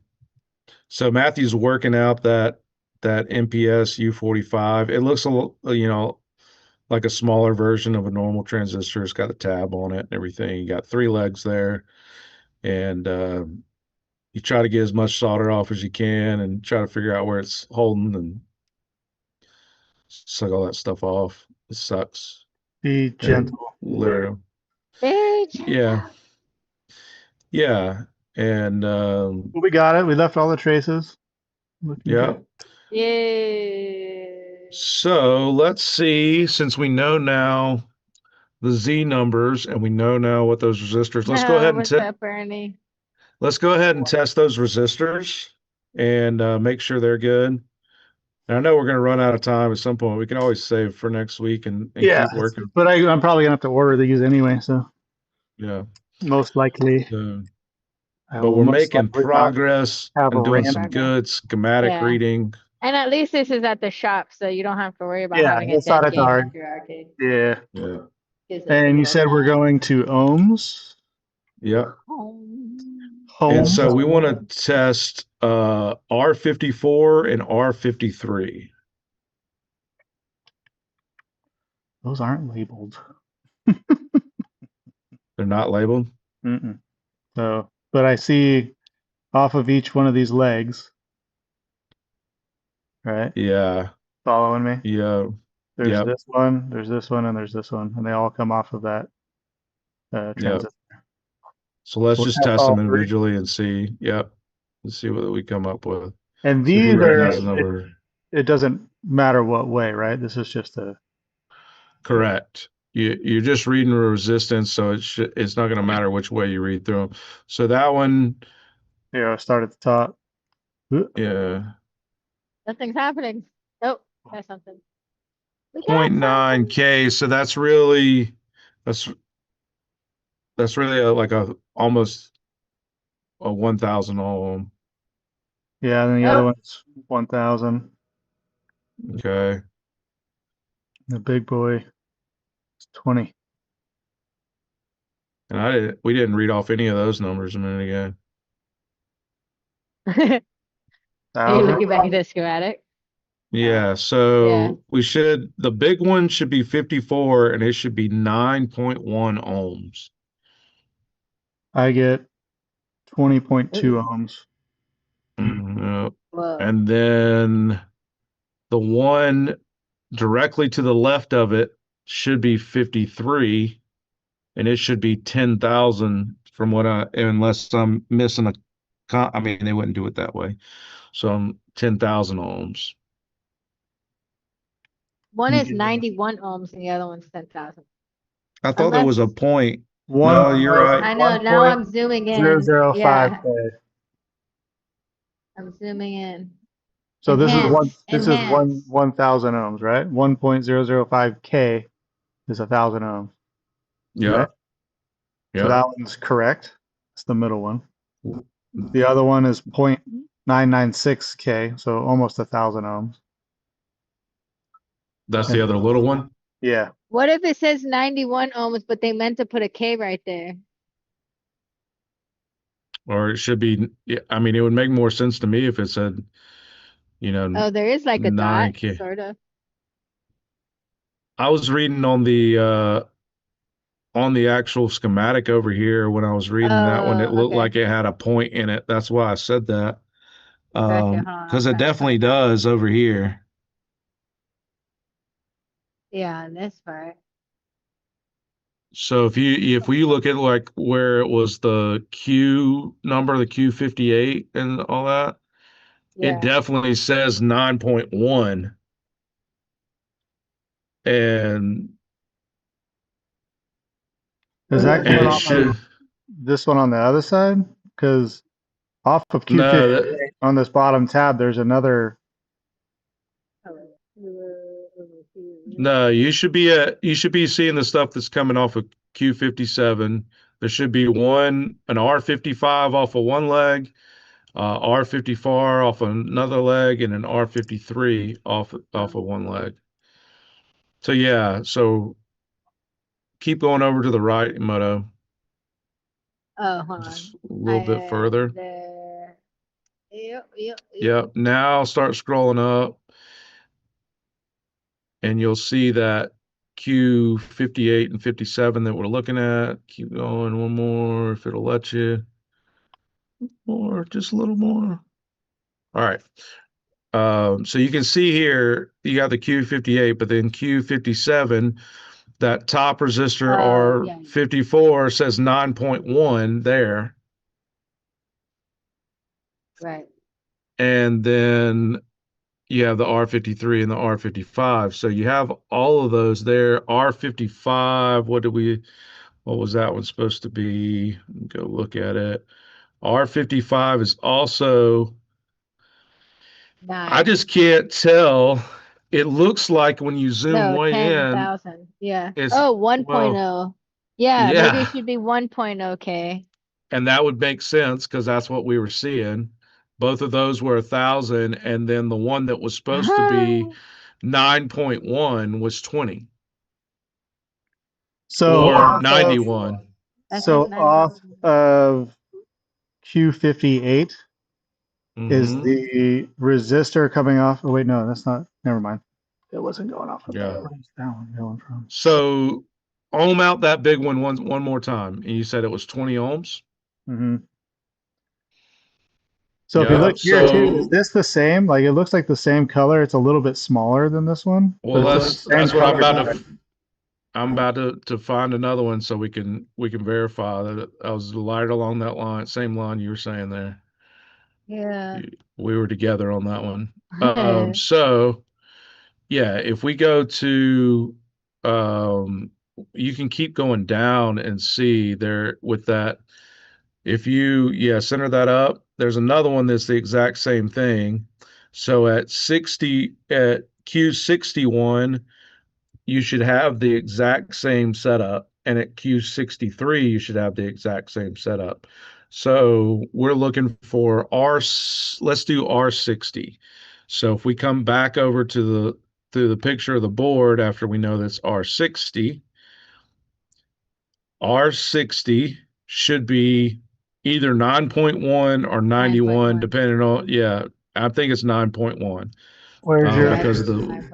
So Matthew's working out that MPS U45. It looks like a smaller version of a normal transistor. It's got a tab on it and everything. You got 3 legs there, and you try to get as much solder off as you can, and try to figure out where it's holding and suck all that stuff off. It sucks. Be gentle. Literally. Very gentle. Yeah. Yeah. And Well, we got it. We left all the traces. Looking yeah. good. Yeah. So let's see, since we know now the Z numbers and we know now what those resistors, let's go ahead and What's up, Ernie? let's go ahead and test those resistors and make sure they're good. And I know we're going to run out of time at some point. We can always save for next week and Yeah, keep working. but I'm probably gonna have to order these anyway. So Yeah. most likely, But we're making progress have and a doing random- some good schematic Yeah. reading. And at least this is at the shop, so you don't have to worry about Yeah, having a it's not dead as game hard. at your arcade. Yeah. Yeah. Gives us And a you said little we're going to ohms. Yeah. home. And Ohms. so we want to test R54 and R53. Those aren't labeled. They're not labeled? Mm-mm. So, but I see off of each one of these legs, right? Yeah. Following me? Yeah. There's Yep. this one, there's this one, and there's this one, and they all come off of that transistor. So let's We'll just test test all them three. individually and see. Yep. Let's see what we come up with. And See if we these recognize the are, number. it doesn't matter what way, right? This is just a, Correct. You're just reading the resistance, so it's not going to matter which way you read through them. So that one, start at the top. yeah, Nothing's happening. Oh, there's something. We got 0.9K. So that's really like almost a 1,000 ohm. Yeah, and then the other one's 1,000. Okay. The big boy is 20. And we didn't read off any of those numbers a minute ago. something. Are you looking back at the schematic? Yeah, so Yeah. the big one should be 54 and it should be 9.1 ohms. I get 20.2 Ooh. ohms. Whoa. And then the one directly to the left of it should be 53 and it should be 10,000 from unless I'm missing I mean, they wouldn't do it that way. So I'm 10,000 ohms. One is 91 ohms and the other one's 10,000. I thought there was a point. One, No, you're right. I know, now I'm zooming in. 0.005K. Yeah, I'm zooming in. So this is Enhance. 1,000 ohms, right? 1.005K is 1,000 ohms. Yeah. Right? Yeah. So that one's correct. It's the middle one. The other one is 0.996K, so almost 1,000 ohms. That's the other little one? Yeah. What if it says 91 ohms, but they meant to put a K right there? Or it should be, I mean, it would make more sense to me if it said, Oh, there is like a dot, 9K. sort of. I was reading on the actual schematic over here when I was reading that one. It looked okay. like it had a point in it. That's why I said that. Gotcha, hold on, Because I'm it trying to definitely find it. does over here. Yeah, on this part. So if we look at like where it was the Q number, the Q58 and all that, Yeah. it definitely says 9.1. And Is that And coming it off of should, this one on the other side? Because off of no, Q58 on this bottom tab, there's another. no, you should be seeing the stuff that's coming off of Q57. There should be an R55 off of one leg, R54 off another leg, and an R53 off of one leg. So yeah, so keep going over to the right, Moto, Oh, hold on. just a little bit further. There. Yep. Yep. Now start scrolling up, and you'll see that Q58 and 57 that we're looking at. Keep going, one more if it'll let you. More, just a little more. All right. So you can see here you got the Q58, but then Q57, that top resistor R54 says 9.1 there. Right. And then you have the R53 and the R55. So you have all of those there. R55, what was that one supposed to be? Go look at it. R55 is also, I just can't tell. It looks like when you zoom way in, 10,000. Yeah. it's, Oh, well, 1.0. Yeah, maybe yeah, it should be 1.0 K. and that would make sense because that's what we were seeing. Both of those were 1,000, and then the one that was supposed to be 9.1 was 20 So or off of 91. That so says off 91. of Q58 is Mm-hmm. the resistor coming off. Oh wait, no, that's not. Never mind. It wasn't going off of Yeah. that. Where's that one going from? So ohm out that big one more time. And you said it was 20 ohms? Mm-hmm. So if you Yeah. look here too, is this the same? Like it looks like the same color. It's a little bit smaller than this one. Well, But it's the same that's what color. I'm about to find another one so we can verify that I was light along that line, same line you were saying there. Yeah. We were together on that one. So yeah, if we go to, you can keep going down and see there with that. If you, center that up, there's another one that's the exact same thing. So at Q61, you should have the exact same setup. And at Q63, you should have the exact same setup. So we're looking for let's do R60. So if we come back over to the picture of the board after we know that's R60, R60 should be either 9.1 or 91, 9.1. depending on, I think it's 9.1. Where's your Because of the, 9.1.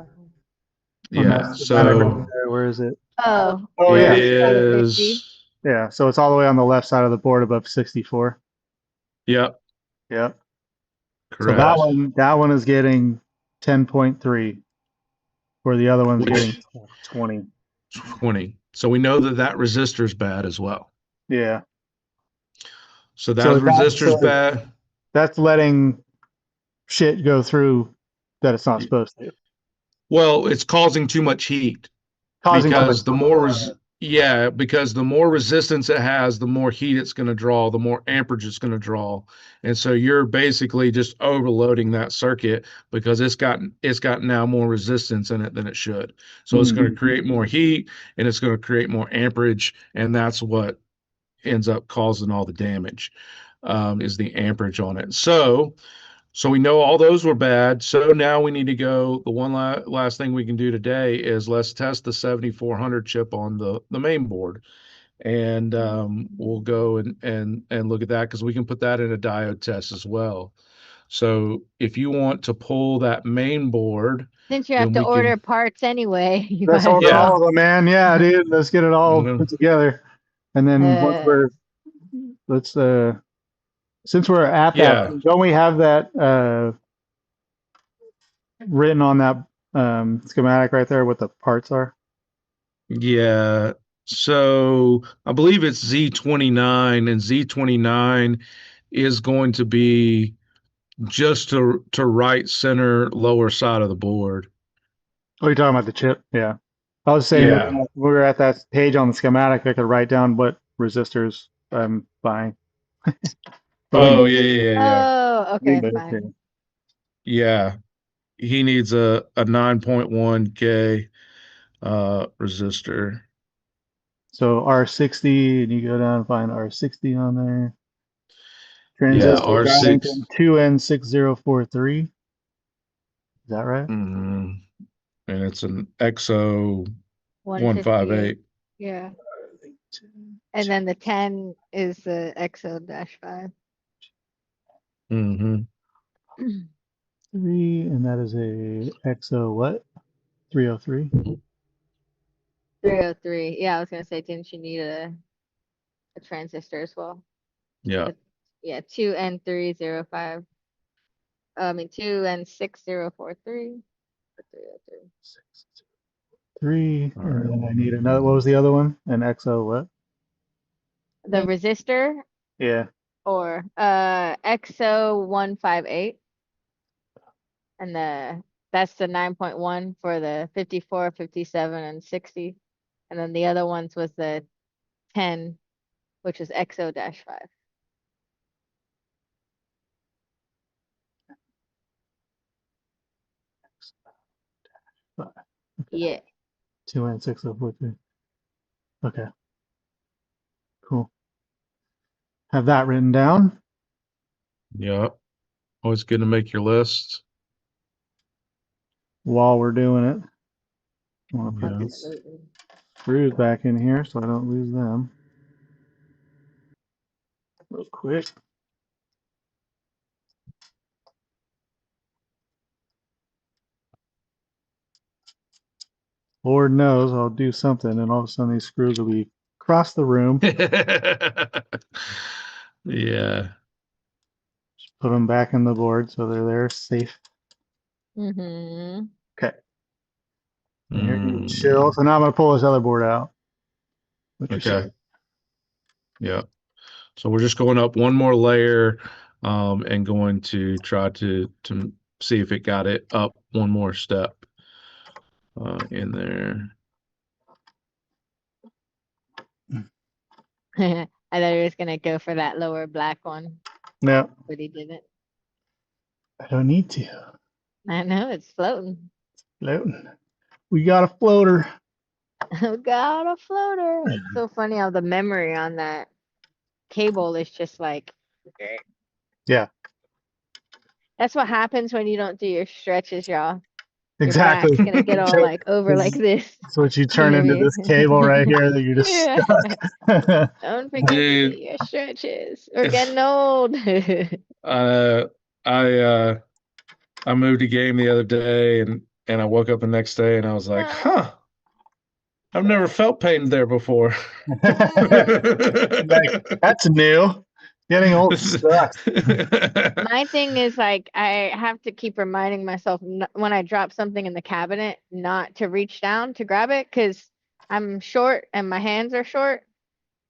on that schematic right so there? Where is it? Oh, Oh it yeah. is, Yeah. So it's all the way on the left side of the board above 64. yep, Yeah. So correct. that one is getting 10.3, where the other one's getting Which 20. 20. So we know that resistor's bad as well. Yeah. So that resistor's bad. That's letting shit go through that it's not supposed to. Well, it's causing too much heat Causing because because the more resistance it has, the more heat it's going to draw, the more amperage it's going to draw. And so you're basically just overloading that circuit because it's got now more resistance in it than it should. So it's going to create more heat and it's going to create more amperage, and that's what ends up causing all the damage, is the amperage on it. So we know all those were bad. So now we need to go. The one last thing we can do today is let's test the 7400 chip on the main board, and we'll go and look at that because we can put that in a diode test as well. So if you want to pull that main board, since you have to order parts anyway, you let's might as order well. all of them, man. Yeah, dude. Let's get it all put together, and then once let's since we're at that, don't we have that written on that schematic right there what the parts are? Yeah. So I believe it's Z29, and Z29 is going to be just to right center lower side of the board. Oh, you're talking about the chip? Yeah. I was saying Yeah. when we were at that page on the schematic, I could write down what resistors I'm buying. But we can Oh, go yeah, through yeah, it. yeah, yeah. Oh, We can okay, go through fine. it. Yeah. He needs a 9.1K resistor. So R60, and you go down and find R60 on there. Yeah, Transistor R6. Darlington 2N6043. Is that right? And it's an XO 158. 158. Yeah. And then the 10 is the XO-5. Mm-hmm. 3, and that is a XO what? 303. 303. Yeah, I was gonna say, didn't you need a transistor as well? Yeah. Yeah, 2N305. I mean 2N6043. 303. 3, All and right. then I need another. What was the other one? An XO what? The resistor Yeah. or XO158, and that's the 9.1 for the 54, 57, and 60. And then the other ones was the 10, which is XO-5. Yeah. 2N6043. Okay, cool. Have that written down. Yeah. Always good to make your list. While we're doing it, I want to put Yeah. these Absolutely. screws back in here so I don't lose them. Real quick. Lord knows I'll do something, and all of a sudden these screws will be across the room. Yeah. Put them back in the board so they're there, safe. Mm-hmm. Okay. And here you chill. Mm, So now I'm gonna pull this other board out. What you okay. say? Yeah. So we're just going up one more layer, and going to try to see if it got it up one more step in there. I thought he was gonna go for that lower black one, No, but he didn't. I don't need to. I know it's floating. Floating. We got a floater. Got a floater. It's so funny how the memory on that cable is just like, Yeah, that's what happens when you don't do your stretches, y'all. Your back's exactly. gonna get all like over like This this. is what you And turn then into this cable right here that you just yeah. stuck. Don't forget to do Dude, your stretches. We're getting old. uh, I moved a game the other day, and I woke up the next day and I was like, No. huh, I've never felt pain there before. Like, that's new. Getting old sucks. My thing is like I have to keep reminding myself when I drop something in the cabinet not to reach down to grab it because I'm short and my hands are short.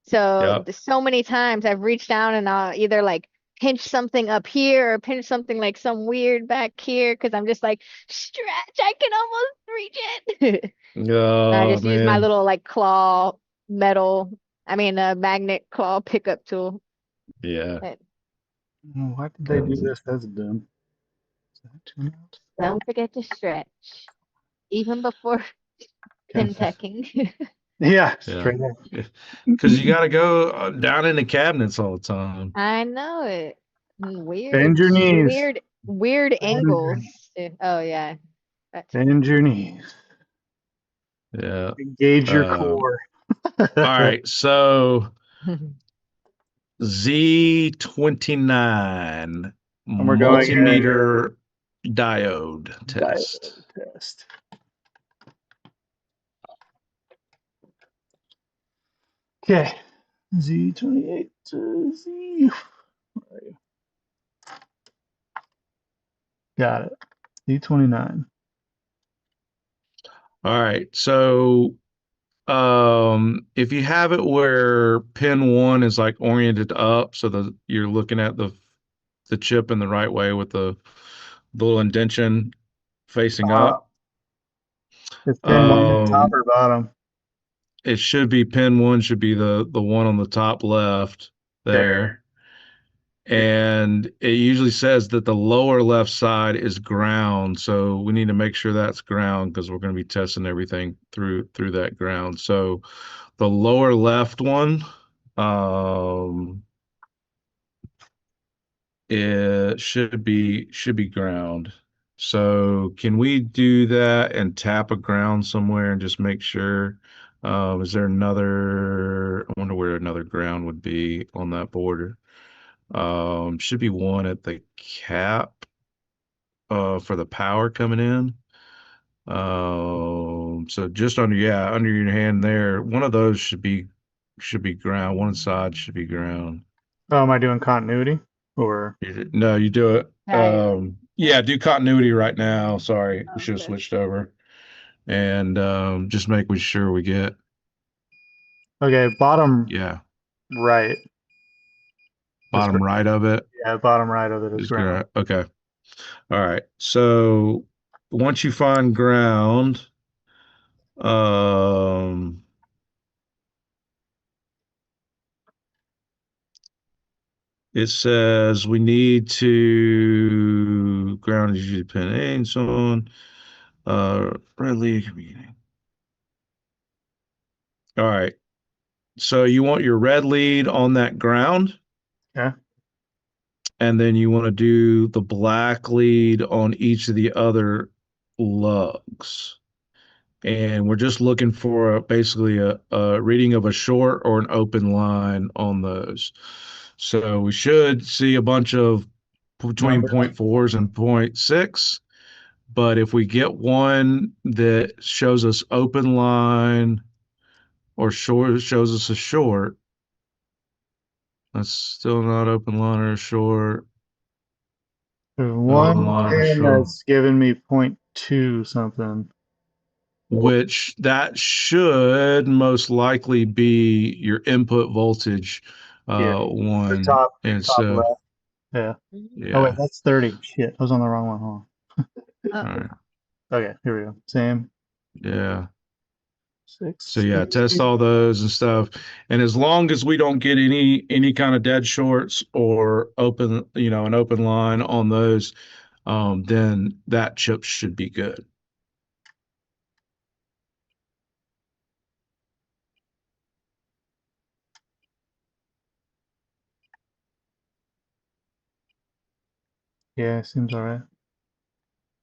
So Yeah. so many times I've reached down and I'll either like pinch something up here or pinch something like some weird back here because I'm just like stretch, I can almost reach it. And I Oh just use my man. little like claw metal, I mean magnet claw pickup tool. Yeah. But Why did they do this? That's dumb. Is that turn out? don't forget to stretch even before Okay. PinTeching. Yeah, Yeah. straight up. Because you got to go down in the cabinets all the time. I know it. Bend your knees. Weird Bend your, angles. Oh yeah, that too. bend your knees. Yeah. Engage your Um, core. all right. So Z29 And we're going here. multimeter diode test. Diode test. Okay. Z28 to Z. Where are you? Got it. Z29. All right. So if you have it where pin one is like oriented up, so that you're looking at the chip in the right way with the little indentation facing Uh, up. It's pin one at top or bottom. It should be pin one, should be the one on the top left there. And it usually says that the lower left side is ground. So we need to make sure that's ground because we're going to be testing everything through that ground. So the lower left one, it should be ground. So can we do that and tap a ground somewhere and just make sure? Is there another? I wonder where another ground would be on that border. Should be one at the cap for the power coming in. So just under your hand there, one of those should be ground. One side should be ground. Oh, am I doing continuity or? No, you do it. Right. Yeah, do continuity right now. Sorry, we should have Okay. switched over. And just making sure we get Okay, bottom right. bottom right of it. Yeah, bottom right of it is ground. Okay. All right. So once you find ground, it says we need to ground is usually pin A and so on. Red lead meeting. All right. So you want your red lead on that ground. Yeah. And then you want to do the black lead on each of the other lugs. And we're just looking for basically a reading of a short or an open line on those. So we should see a bunch of between 0.4s and 0.6. But if we get one that shows us open line or short, shows us a short, that's still not open line or short. There's one that's giving me 0.2 something. Which that should most likely be your input voltage one. The top, and top so left. Yeah. Yeah. Oh wait, that's 30. Shit, I was on the wrong one. Hold on. All right. Okay, here we go. Same. Yeah. 6. So yeah, test all those and stuff. And as long as we don't get any kind of dead shorts or open, an open line on those, then that chip should be good. Yeah, seems all right.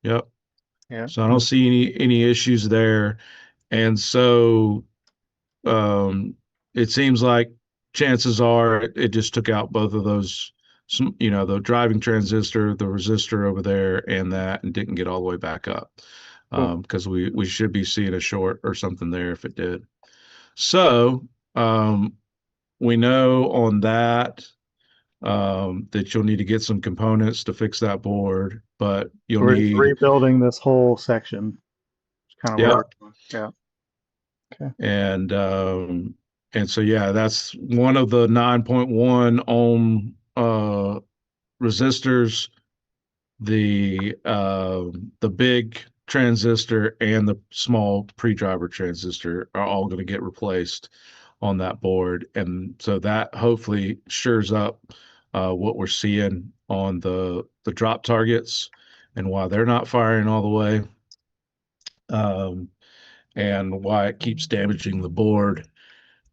Yep. Yeah. So I don't see any issues there. And so it seems like chances are it just took out both of those, the driving transistor, the resistor over there, and didn't get all the way back up. Because we should be seeing a short or something there if it did. So we know on that that you'll need to get some components to fix that board, but we're just rebuilding this whole section. It's kind of yeah. Okay. And so yeah, that's one of the 9.1 ohm resistors. The big transistor and the small pre-driver transistor are all going to get replaced on that board, and so that hopefully shores up what we're seeing on the drop targets and why they're not firing all the way, and why it keeps damaging the board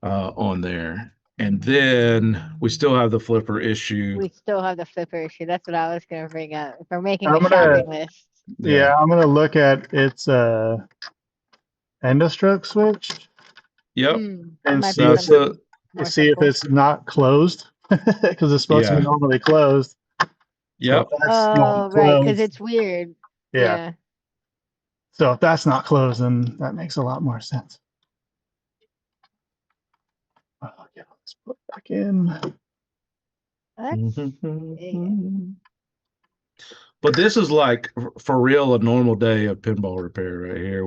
on there. And then we still have the flipper issue. We still have the flipper issue. That's what I was going to bring up. If we're making a shopping list. Yeah, I'm going to look at its endostroke switch. Yep. And see if it's not closed, because it's supposed to be normally closed. Yep. So right, because it's weird. Yeah. So if that's not closed, then that makes a lot more sense. Okay, let's put it back in. But this is like for real a normal day of pinball repair right here.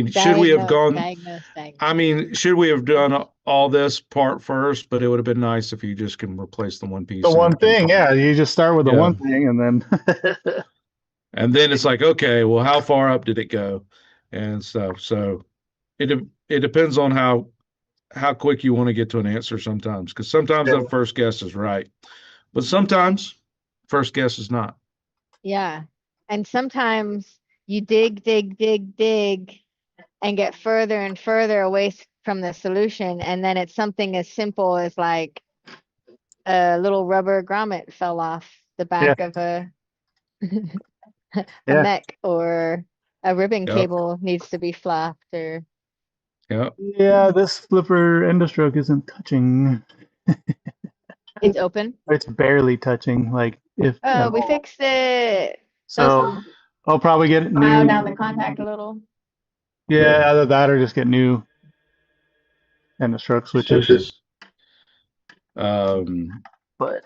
Should we have gone? Should we have done all this part first? But it would have been nice if you just can replace the one piece. The one thing, yeah. You just start with the one thing, and then and then it's like, okay, well, how far up did it go? and stuff. So it depends on how quick you want to get to an answer sometimes, because sometimes Yeah. that first guess is right, but sometimes first guess is not. Yeah. And sometimes you dig, dig, dig, dig, and get further and further away from the solution. And then it's something as simple as like a little rubber grommet fell off the Yeah. back of a Yeah. mech, or a ribbon Yep. cable needs to be flopped, or Yep. Yeah, this flipper endostroke isn't touching. it's open. It's barely touching, like if at Oh, we all. fixed it. So Just I'll probably get file new. down the contact a little. Yeah, either that or just get new endostroke switches. Um, But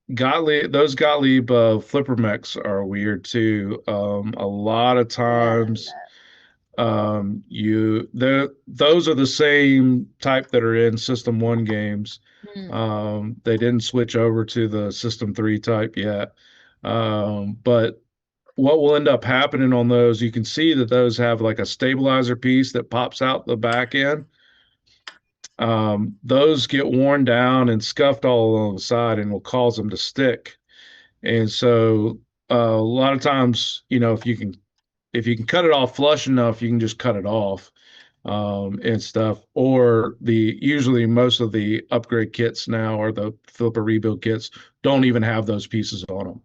those Gottlieb flipper mechs are weird too. A lot of Yeah. times, those are the same type that are in System 1 games. Hmm. They didn't switch over to the System 3 type yet. But what will end up happening on those, you can see that those have like a stabilizer piece that pops out the back end. Those get worn down and scuffed all along the side and will cause them to stick. And so a lot of times, if you can cut it off flush enough, you can just cut it off and stuff. Or usually most of the upgrade kits now, or the flipper rebuild kits, don't even have those pieces on them.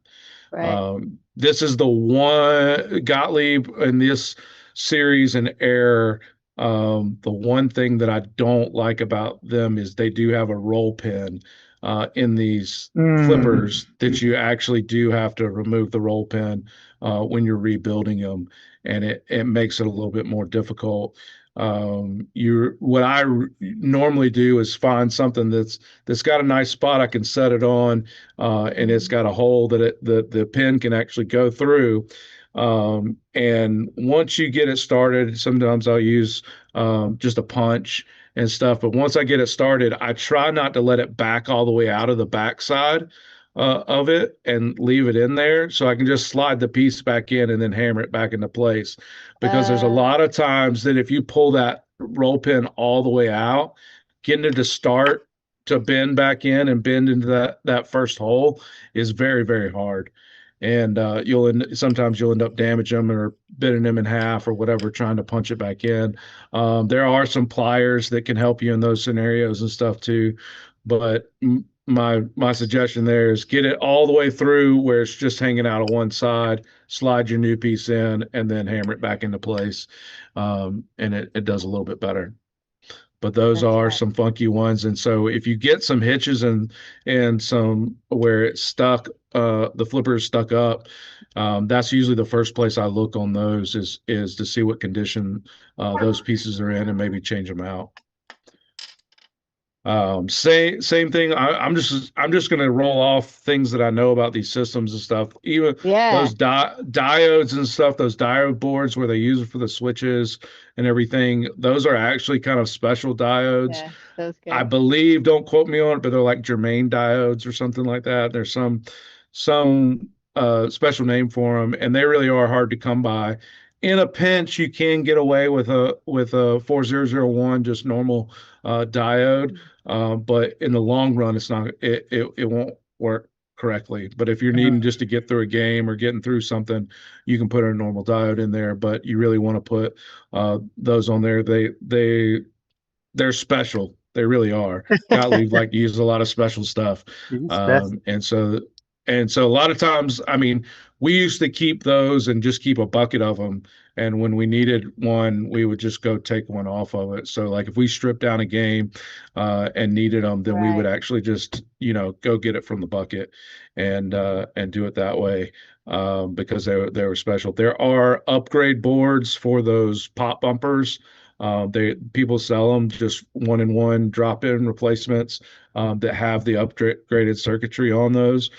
Right. This is the one Gottlieb in this series and Air. The one thing that I don't like about them is they do have a roll pin in these flippers that you actually do have to remove the roll pin when you're rebuilding them, and it makes it a little bit more difficult. What I normally do is find something that's got a nice spot I can set it on, and it's got a hole that the pin can actually go through. And once you get it started, sometimes I'll use just a punch and stuff. But once I get it started, I try not to let it back all the way out of the backside of it and leave it in there, so I can just slide the piece back in and then hammer it back into place. Because there's a Uh, lot of times that if you pull that roll pin all the way out, getting it to start to bend back in and bend into that first hole is very, very hard. And sometimes you'll end up damaging them or bending them in half or whatever, trying to punch it back in. There are some pliers that can help you in those scenarios and stuff too. But my suggestion there is get it all the way through where it's just hanging out on one side, slide your new piece in, and then hammer it back into place. And it does a little bit better. But those that's are right. some funky ones. And so if you get some hitches and some where it's stuck, the flipper is stuck up, that's usually the first place I look on those is to see what condition those pieces are in and maybe change them out. Same thing. I'm just gonna roll off things that I know about these systems and stuff. Even Yeah. those diodes and stuff, those diode boards where they use it for the switches and everything. Those are actually kind of special diodes. Yeah. Those I good. believe, don't quote me on it, but they're like germane diodes or something like that. There's some special name for them, and they really are hard to come by. In a pinch, you can get away with a 4001 just normal diode, but in the long run, it won't work correctly. But if you're needing just to get through a game or getting through something, you can put a normal diode in there. But you really want to put those on there. They're special. They really are. Gottlieb like uses a lot of special stuff. He's special. And so a lot of times, I mean, we used to keep those and just keep a bucket of them. And when we needed one, we would just go take one off of it. So like if we stripped down a game and needed them, then we would Right. actually just, go get it from the bucket and do it that way. Because they were special. There are upgrade boards for those pop bumpers. People sell them just one-in-one drop-in replacements that have the upgraded circuitry on those.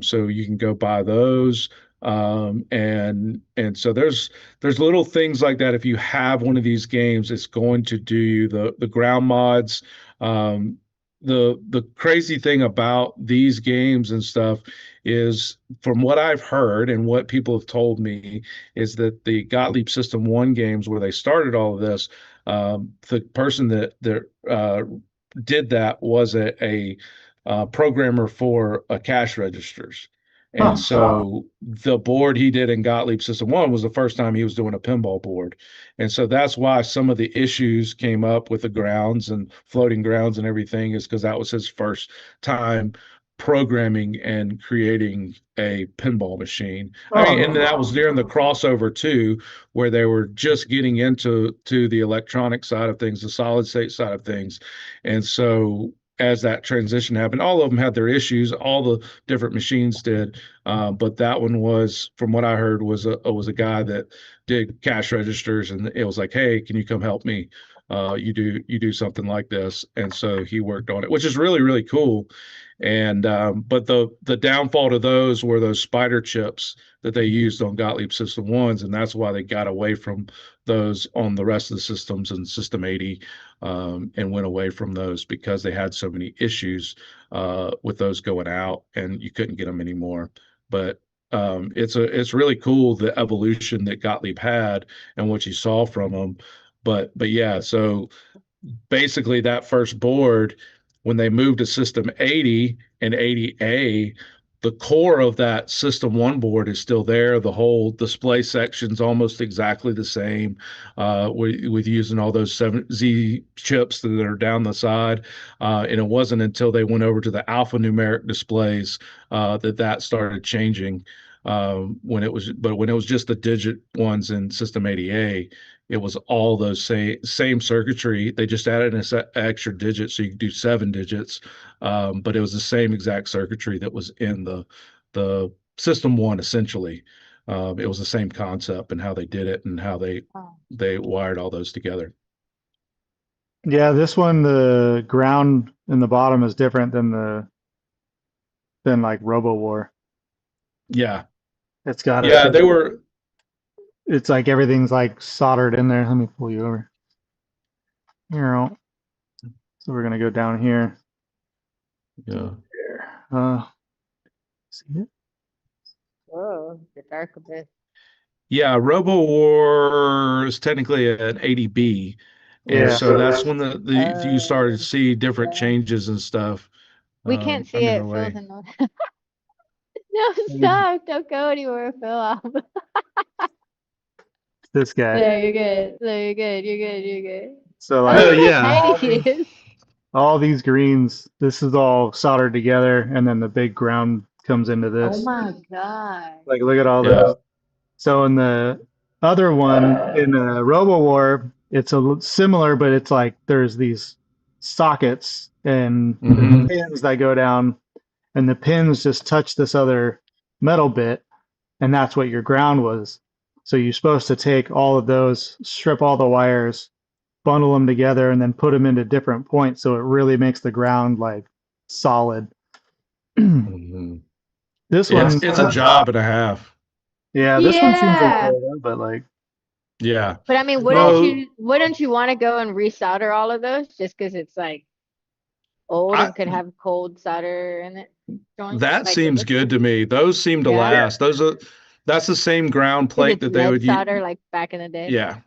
So you can go buy those. And so there's little things like that. If you have one of these games, it's going to do you the ground mods. Um, the crazy thing about these games and stuff is, from what I've heard and what people have told me, is that the Gottlieb System 1 games where they started all of this, the person that did that was a programmer for cash registers. And Huh. so the board he did in Gottlieb System 1 was the first time he was doing a pinball board. And so that's why some of the issues came up with the grounds and floating grounds and everything, is because that was his first time programming and creating a pinball machine. I mean, and that was during the crossover too, where they were just getting into the electronic side of things, the solid state side of things. And so as that transition happened, all of them had their issues, all the different machines did. But that one was, from what I heard, was a guy that did cash registers, and it was like, hey, can you come help me? You do something like this. And so he worked on it, which is really, really cool. And but the downfall to those were those spider chips that they used on Gottlieb System 1s, and that's why they got away from those on the rest of the systems and System 80, and went away from those because they had so many issues with those going out, and you couldn't get them anymore. But it's really cool, the evolution that Gottlieb had and what you saw from them. But yeah, so basically that first board, when they moved to System 80 and 80A, the core of that System 1 board is still there. The whole display section's almost exactly the same, with using all those 7Z chips that are down the side. And it wasn't until they went over to the alphanumeric displays that started changing. When it was just the digit ones in System 80A, it was all those same circuitry. They just added an extra digit so you could do 7 digits, but it was the same exact circuitry that was in the System 1 essentially. It was the same concept and how they did it and how they wired all those together. Yeah, this one, the ground in the bottom is different than like Robo War. Yeah, It's got yeah, a, they were. it's like everything's like soldered in there. Let me pull you over. Here, so we're gonna go down here. Yeah. Here. See it? Whoa, the dark abyss. Yeah, Robo War is technically an 80B, and Yeah. so that's when the you started to Oh, see different yeah. changes and stuff. We can't see I'm in it. the Phil's way. in the No, stop. Don't go anywhere, Phil. This guy. There, you're good. There, you're good. You're good. You're good. So Oh, like Oh look how yeah, tiny all he these is. all these greens, this is all soldered together, and then the big ground comes into Oh this. my God. Like look at all yeah. this. So in the other one, in Robo War, it's similar, but it's like there's these sockets and there's Hmm. pins that go down, and the pins just touch this other metal bit, and that's what your ground was. So you're supposed to take all of those, strip all the wires, bundle them together, and then put them into different points, so it really makes the ground like solid. Hmm. This It's one, it's a job and a half. yeah, this one seems okay, Yeah. but like, Yeah. But I mean, No, wouldn't you want to go and resolder all of those just because it's like old I and could have cold solder in it joints that like it seems looks good like? to me. Those seem to Yeah. last. That's the same ground Because plate it's that they lead would use. solder like back in the day. Yeah.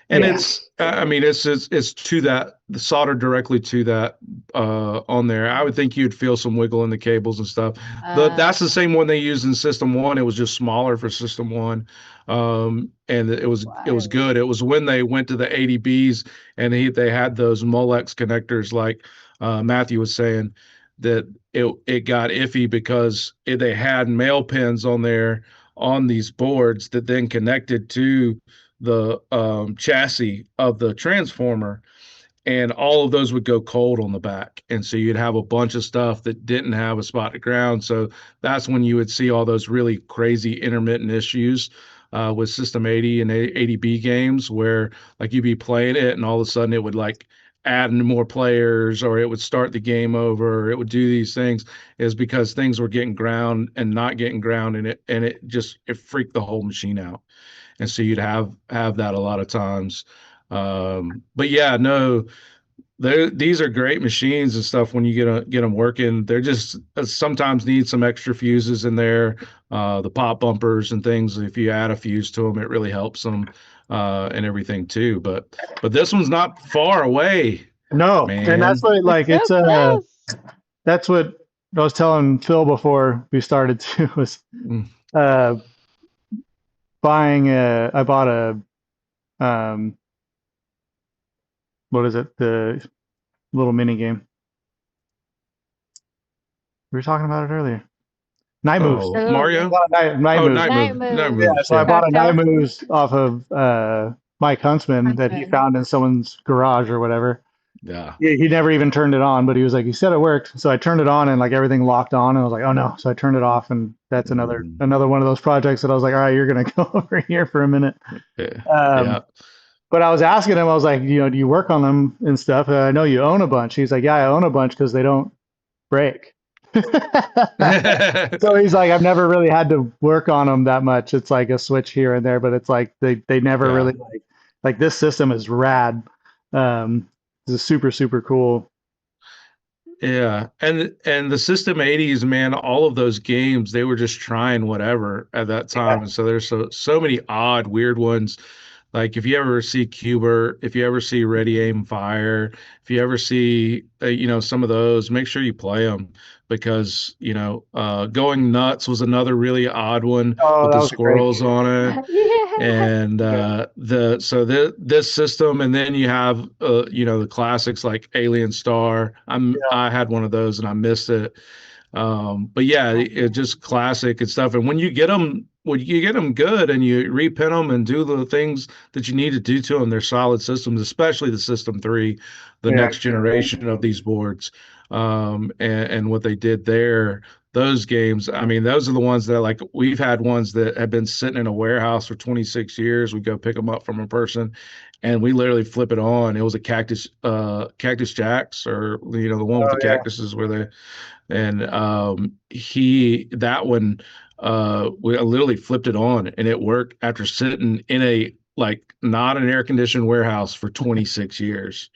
And yeah, I mean, it's to that, soldered directly to that on there. I would think you'd feel some wiggle in the cables and stuff. That's the Uh, same one they used in System 1. It was just smaller for System 1. And it was wild. good. It was when they went to the 80Bs and they had those Molex connectors, like Matthew was saying, that it got iffy because they had male pins on there on these boards that then connected to the chassis of the transformer, and all of those would go cold on the back, and so you'd have a bunch of stuff that didn't have a spot to ground. So that's when you would see all those really crazy intermittent issues with System 80 and 80B games, where like you'd be playing it and all of a sudden it would like add more players, or it would start the game over, or it would do these things, is because things were getting ground and not getting ground, and it freaked the whole machine out. And so you'd have that a lot of times. But yeah, no, these are great machines and stuff when you get them working. They're just sometimes need some extra fuses in there, the pop bumpers and things. If you add a fuse to them, it really helps them and everything too. But this one's not far away, No, and that's man. what like So it's close. that's what I was telling Phil before we started too was Mm. uh I bought a what is it, the little mini game we were talking about it earlier, Night Moves. Oh, Absolutely. I Mario. bought Night Oh, Moves. night Night move, night moves. Yeah, moves. so I Yeah. bought a Night Cocktail. Moves off of Mike Huntsman that he Huntsman. found in someone's garage or whatever. Yeah. He never even turned it on, but he was like, he said it worked. So I turned it on and like everything locked on, and I was like, oh no. So I turned it off, and that's Mhm. another one of those projects that I was like, all right, you're gonna go over here for a minute. Yeah. Um, Yeah. but I was asking him, I was like, do you work on them and stuff? I know you own a bunch. He's like, yeah, I own a bunch because they don't break. So he's like, I've never really had to work on them that much. It's like a switch here and there, but it's like they never Yeah. really like this system is rad. It's super, super cool. Yeah, and the System 80s, man, all of those games, they were just trying whatever at that time. And so there's so many odd, weird ones. Like if you ever see Cubert, if you ever see Ready Aim Fire, if you ever see some of those, make sure you play them because Going Nuts was another really odd one Oh, with that the was a great squirrels on it. Yeah. And this system, and then you have the classics like Alien Star. game. I had one of those and I missed it. But yeah, it just classic and stuff. And when you get them good and you repin them and do the things that you need to do to them, they're solid systems, especially the System 3, the Yeah. next generation of these boards. And what they did there, those games, I mean, those are the ones that like we've had ones that have been sitting in a warehouse for 26 years. We go pick them up from a person and we literally flip it on. It was a Cactus Jacks, or the one with Oh the yeah. cactuses where they and he that one we literally flipped it on and it worked after sitting in a like not an air conditioned warehouse for 26 years.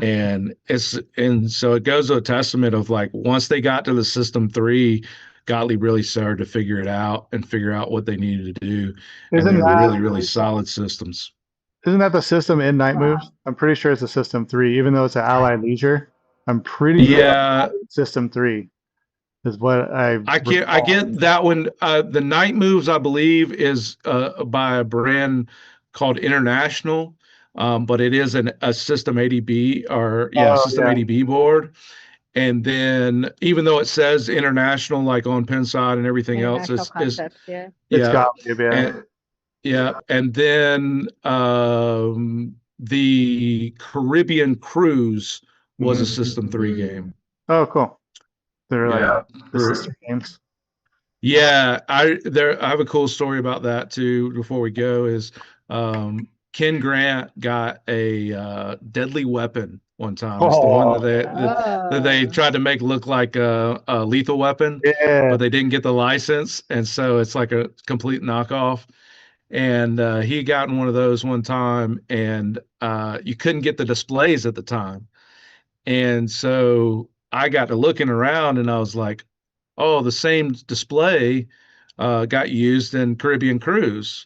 And so it goes to a testament of like once they got to the System 3, Gottlieb really started to figure it out and figure out what they needed to do, and Isn't they're that really, really solid systems. isn't that the system in Night Moves? I'm pretty sure it's a System 3, even though it's an Allied Leisure. I'm pretty sure Yeah, it's System 3 is what I I recall. get that one. The Night Moves, I believe, is by a brand called International, but it is a System 80B, or yeah, Oh System yeah. 80B board. And then even though it says International, like on Pinside and everything else, International is concepts, yeah. It's yeah, Gottlieb, yeah. and yeah, and then the Caribbean Cruise was a Hmm. System 3 game. Oh, cool. They're like Yeah. the sister games. Yeah, I have a cool story about that too. Before we go, is Ken Grant got a deadly weapon one time. It's the one Oh that they Oh. tried to make look like a lethal weapon, yeah. but they didn't get the license, and so it's like a complete knockoff. And he got in one of those one time, and you couldn't get the displays at the time, and so I got to looking around, and I was like, oh, the same display got used in Caribbean Cruise.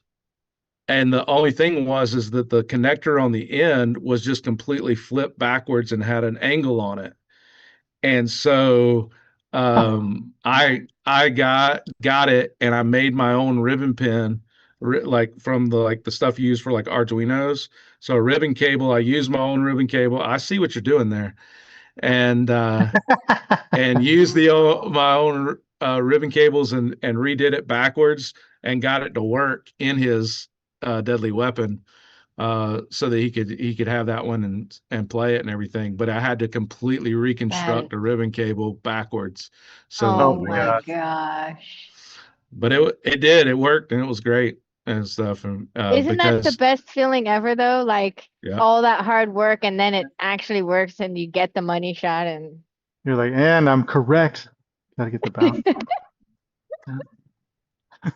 And the only thing is that the connector on the end was just completely flipped backwards and had an angle on it. And so I got it and I made my own ribbon pin, like from the stuff you use for like Arduinos. So a ribbon cable, I use my own ribbon cable. I see what you're doing there. And used my own ribbon cables and redid it backwards and got it to work in his deadly weapon, so that he could have that one and play it and everything. But I had to completely That, reconstruct a ribbon cable backwards so that it oh Oh would my my work. God. gosh. But it worked and it was great and stuff. And Isn't that the because best feeling ever though? Like yeah. all that hard work and then it actually works and you get the money shot and You're like, and I'm correct. Gotta get the bounce.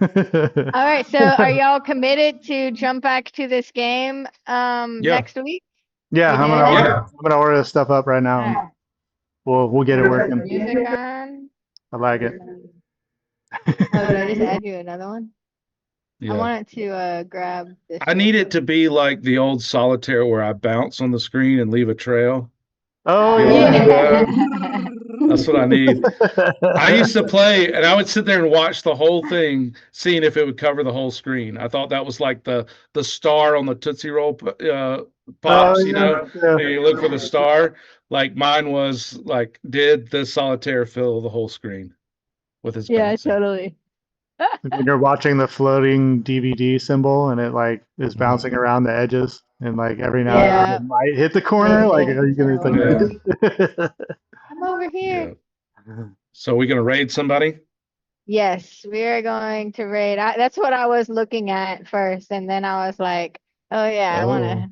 all right, so are y'all committed to jump back to this game Yeah. next week? Yeah, You I'm doing gonna it? order, I'm gonna order this stuff up right now. And Alright. we'll get it Put working. music on. I like it. Oh, did I just add you another one? I Yeah. wanted to grab this. I need it to be like the old solitaire where I bounce on the screen and leave a trail. Oh You ever do yeah. that? That's what I need. I used to play and I would sit there and watch the whole thing, seeing if it would cover the whole screen. I thought that was like the star on the Tootsie Roll pops, you know, yeah. and you look for the star. Like mine was like, did the solitaire fill the whole screen with its Yeah, bouncing? totally. When you're watching the floating DVD symbol and it like is bouncing around the edges and like every now and then Yeah. it might hit the corner. Like, are you gonna? It's like, I'm over here. Yeah. So we gonna raid somebody? Yes, we are going to raid. That's what I was looking at first, and then I was like, oh yeah, I want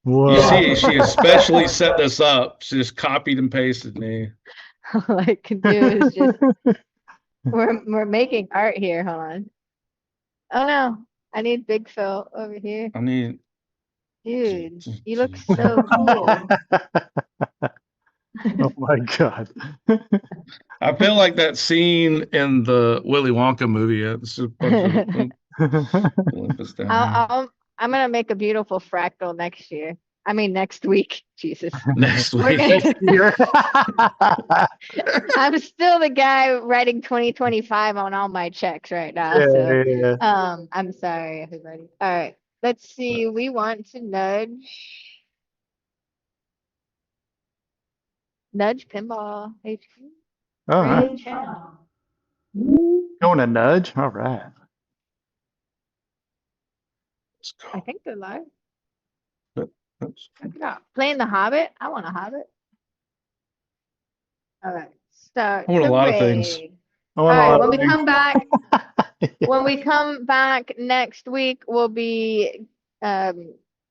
Whoa. You see, she especially set this up. She just copied and pasted me. to. All I can do is just we're making art here. Hold on. Oh no, I need Big Phil over here. I mean, Dude, you look so cool. Oh my god. I feel like that scene in the Willy Wonka movie. It's a bunch of Olympus down I'm gonna make a beautiful fractal next year. I mean next week. Jesus. here. Next We're week. gonna- I'm still the guy writing 2025 on all my checks right now. So Yeah. I'm sorry, everybody. All right. Let's see. We want to nudge pinball HQ. Oh, Raid nice. channel. Going a nudge. All right. Let's I go. think they're live. Oops. Check it out. Playing the Hobbit. I want a Hobbit. All right. Start I want a the lot of things. raid. I All want a right. lot When of we things. come back, Yeah. when we come back next week, we'll be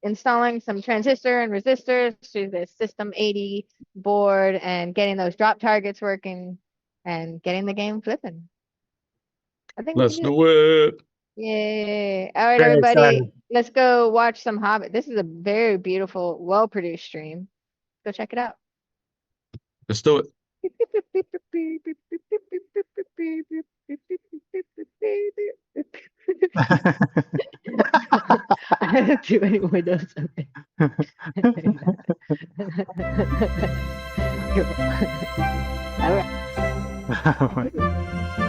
installing some transistor and resistors to the System 80 board and getting those drop targets working and getting the game flipping. I think we Let's can do it. do it. Yay. All right, Very everybody. excited. Let's go watch some Hobbit. This is a very beautiful, well-produced stream. Go check it out. Let's do it. I had too many windows open. All right. Oh my-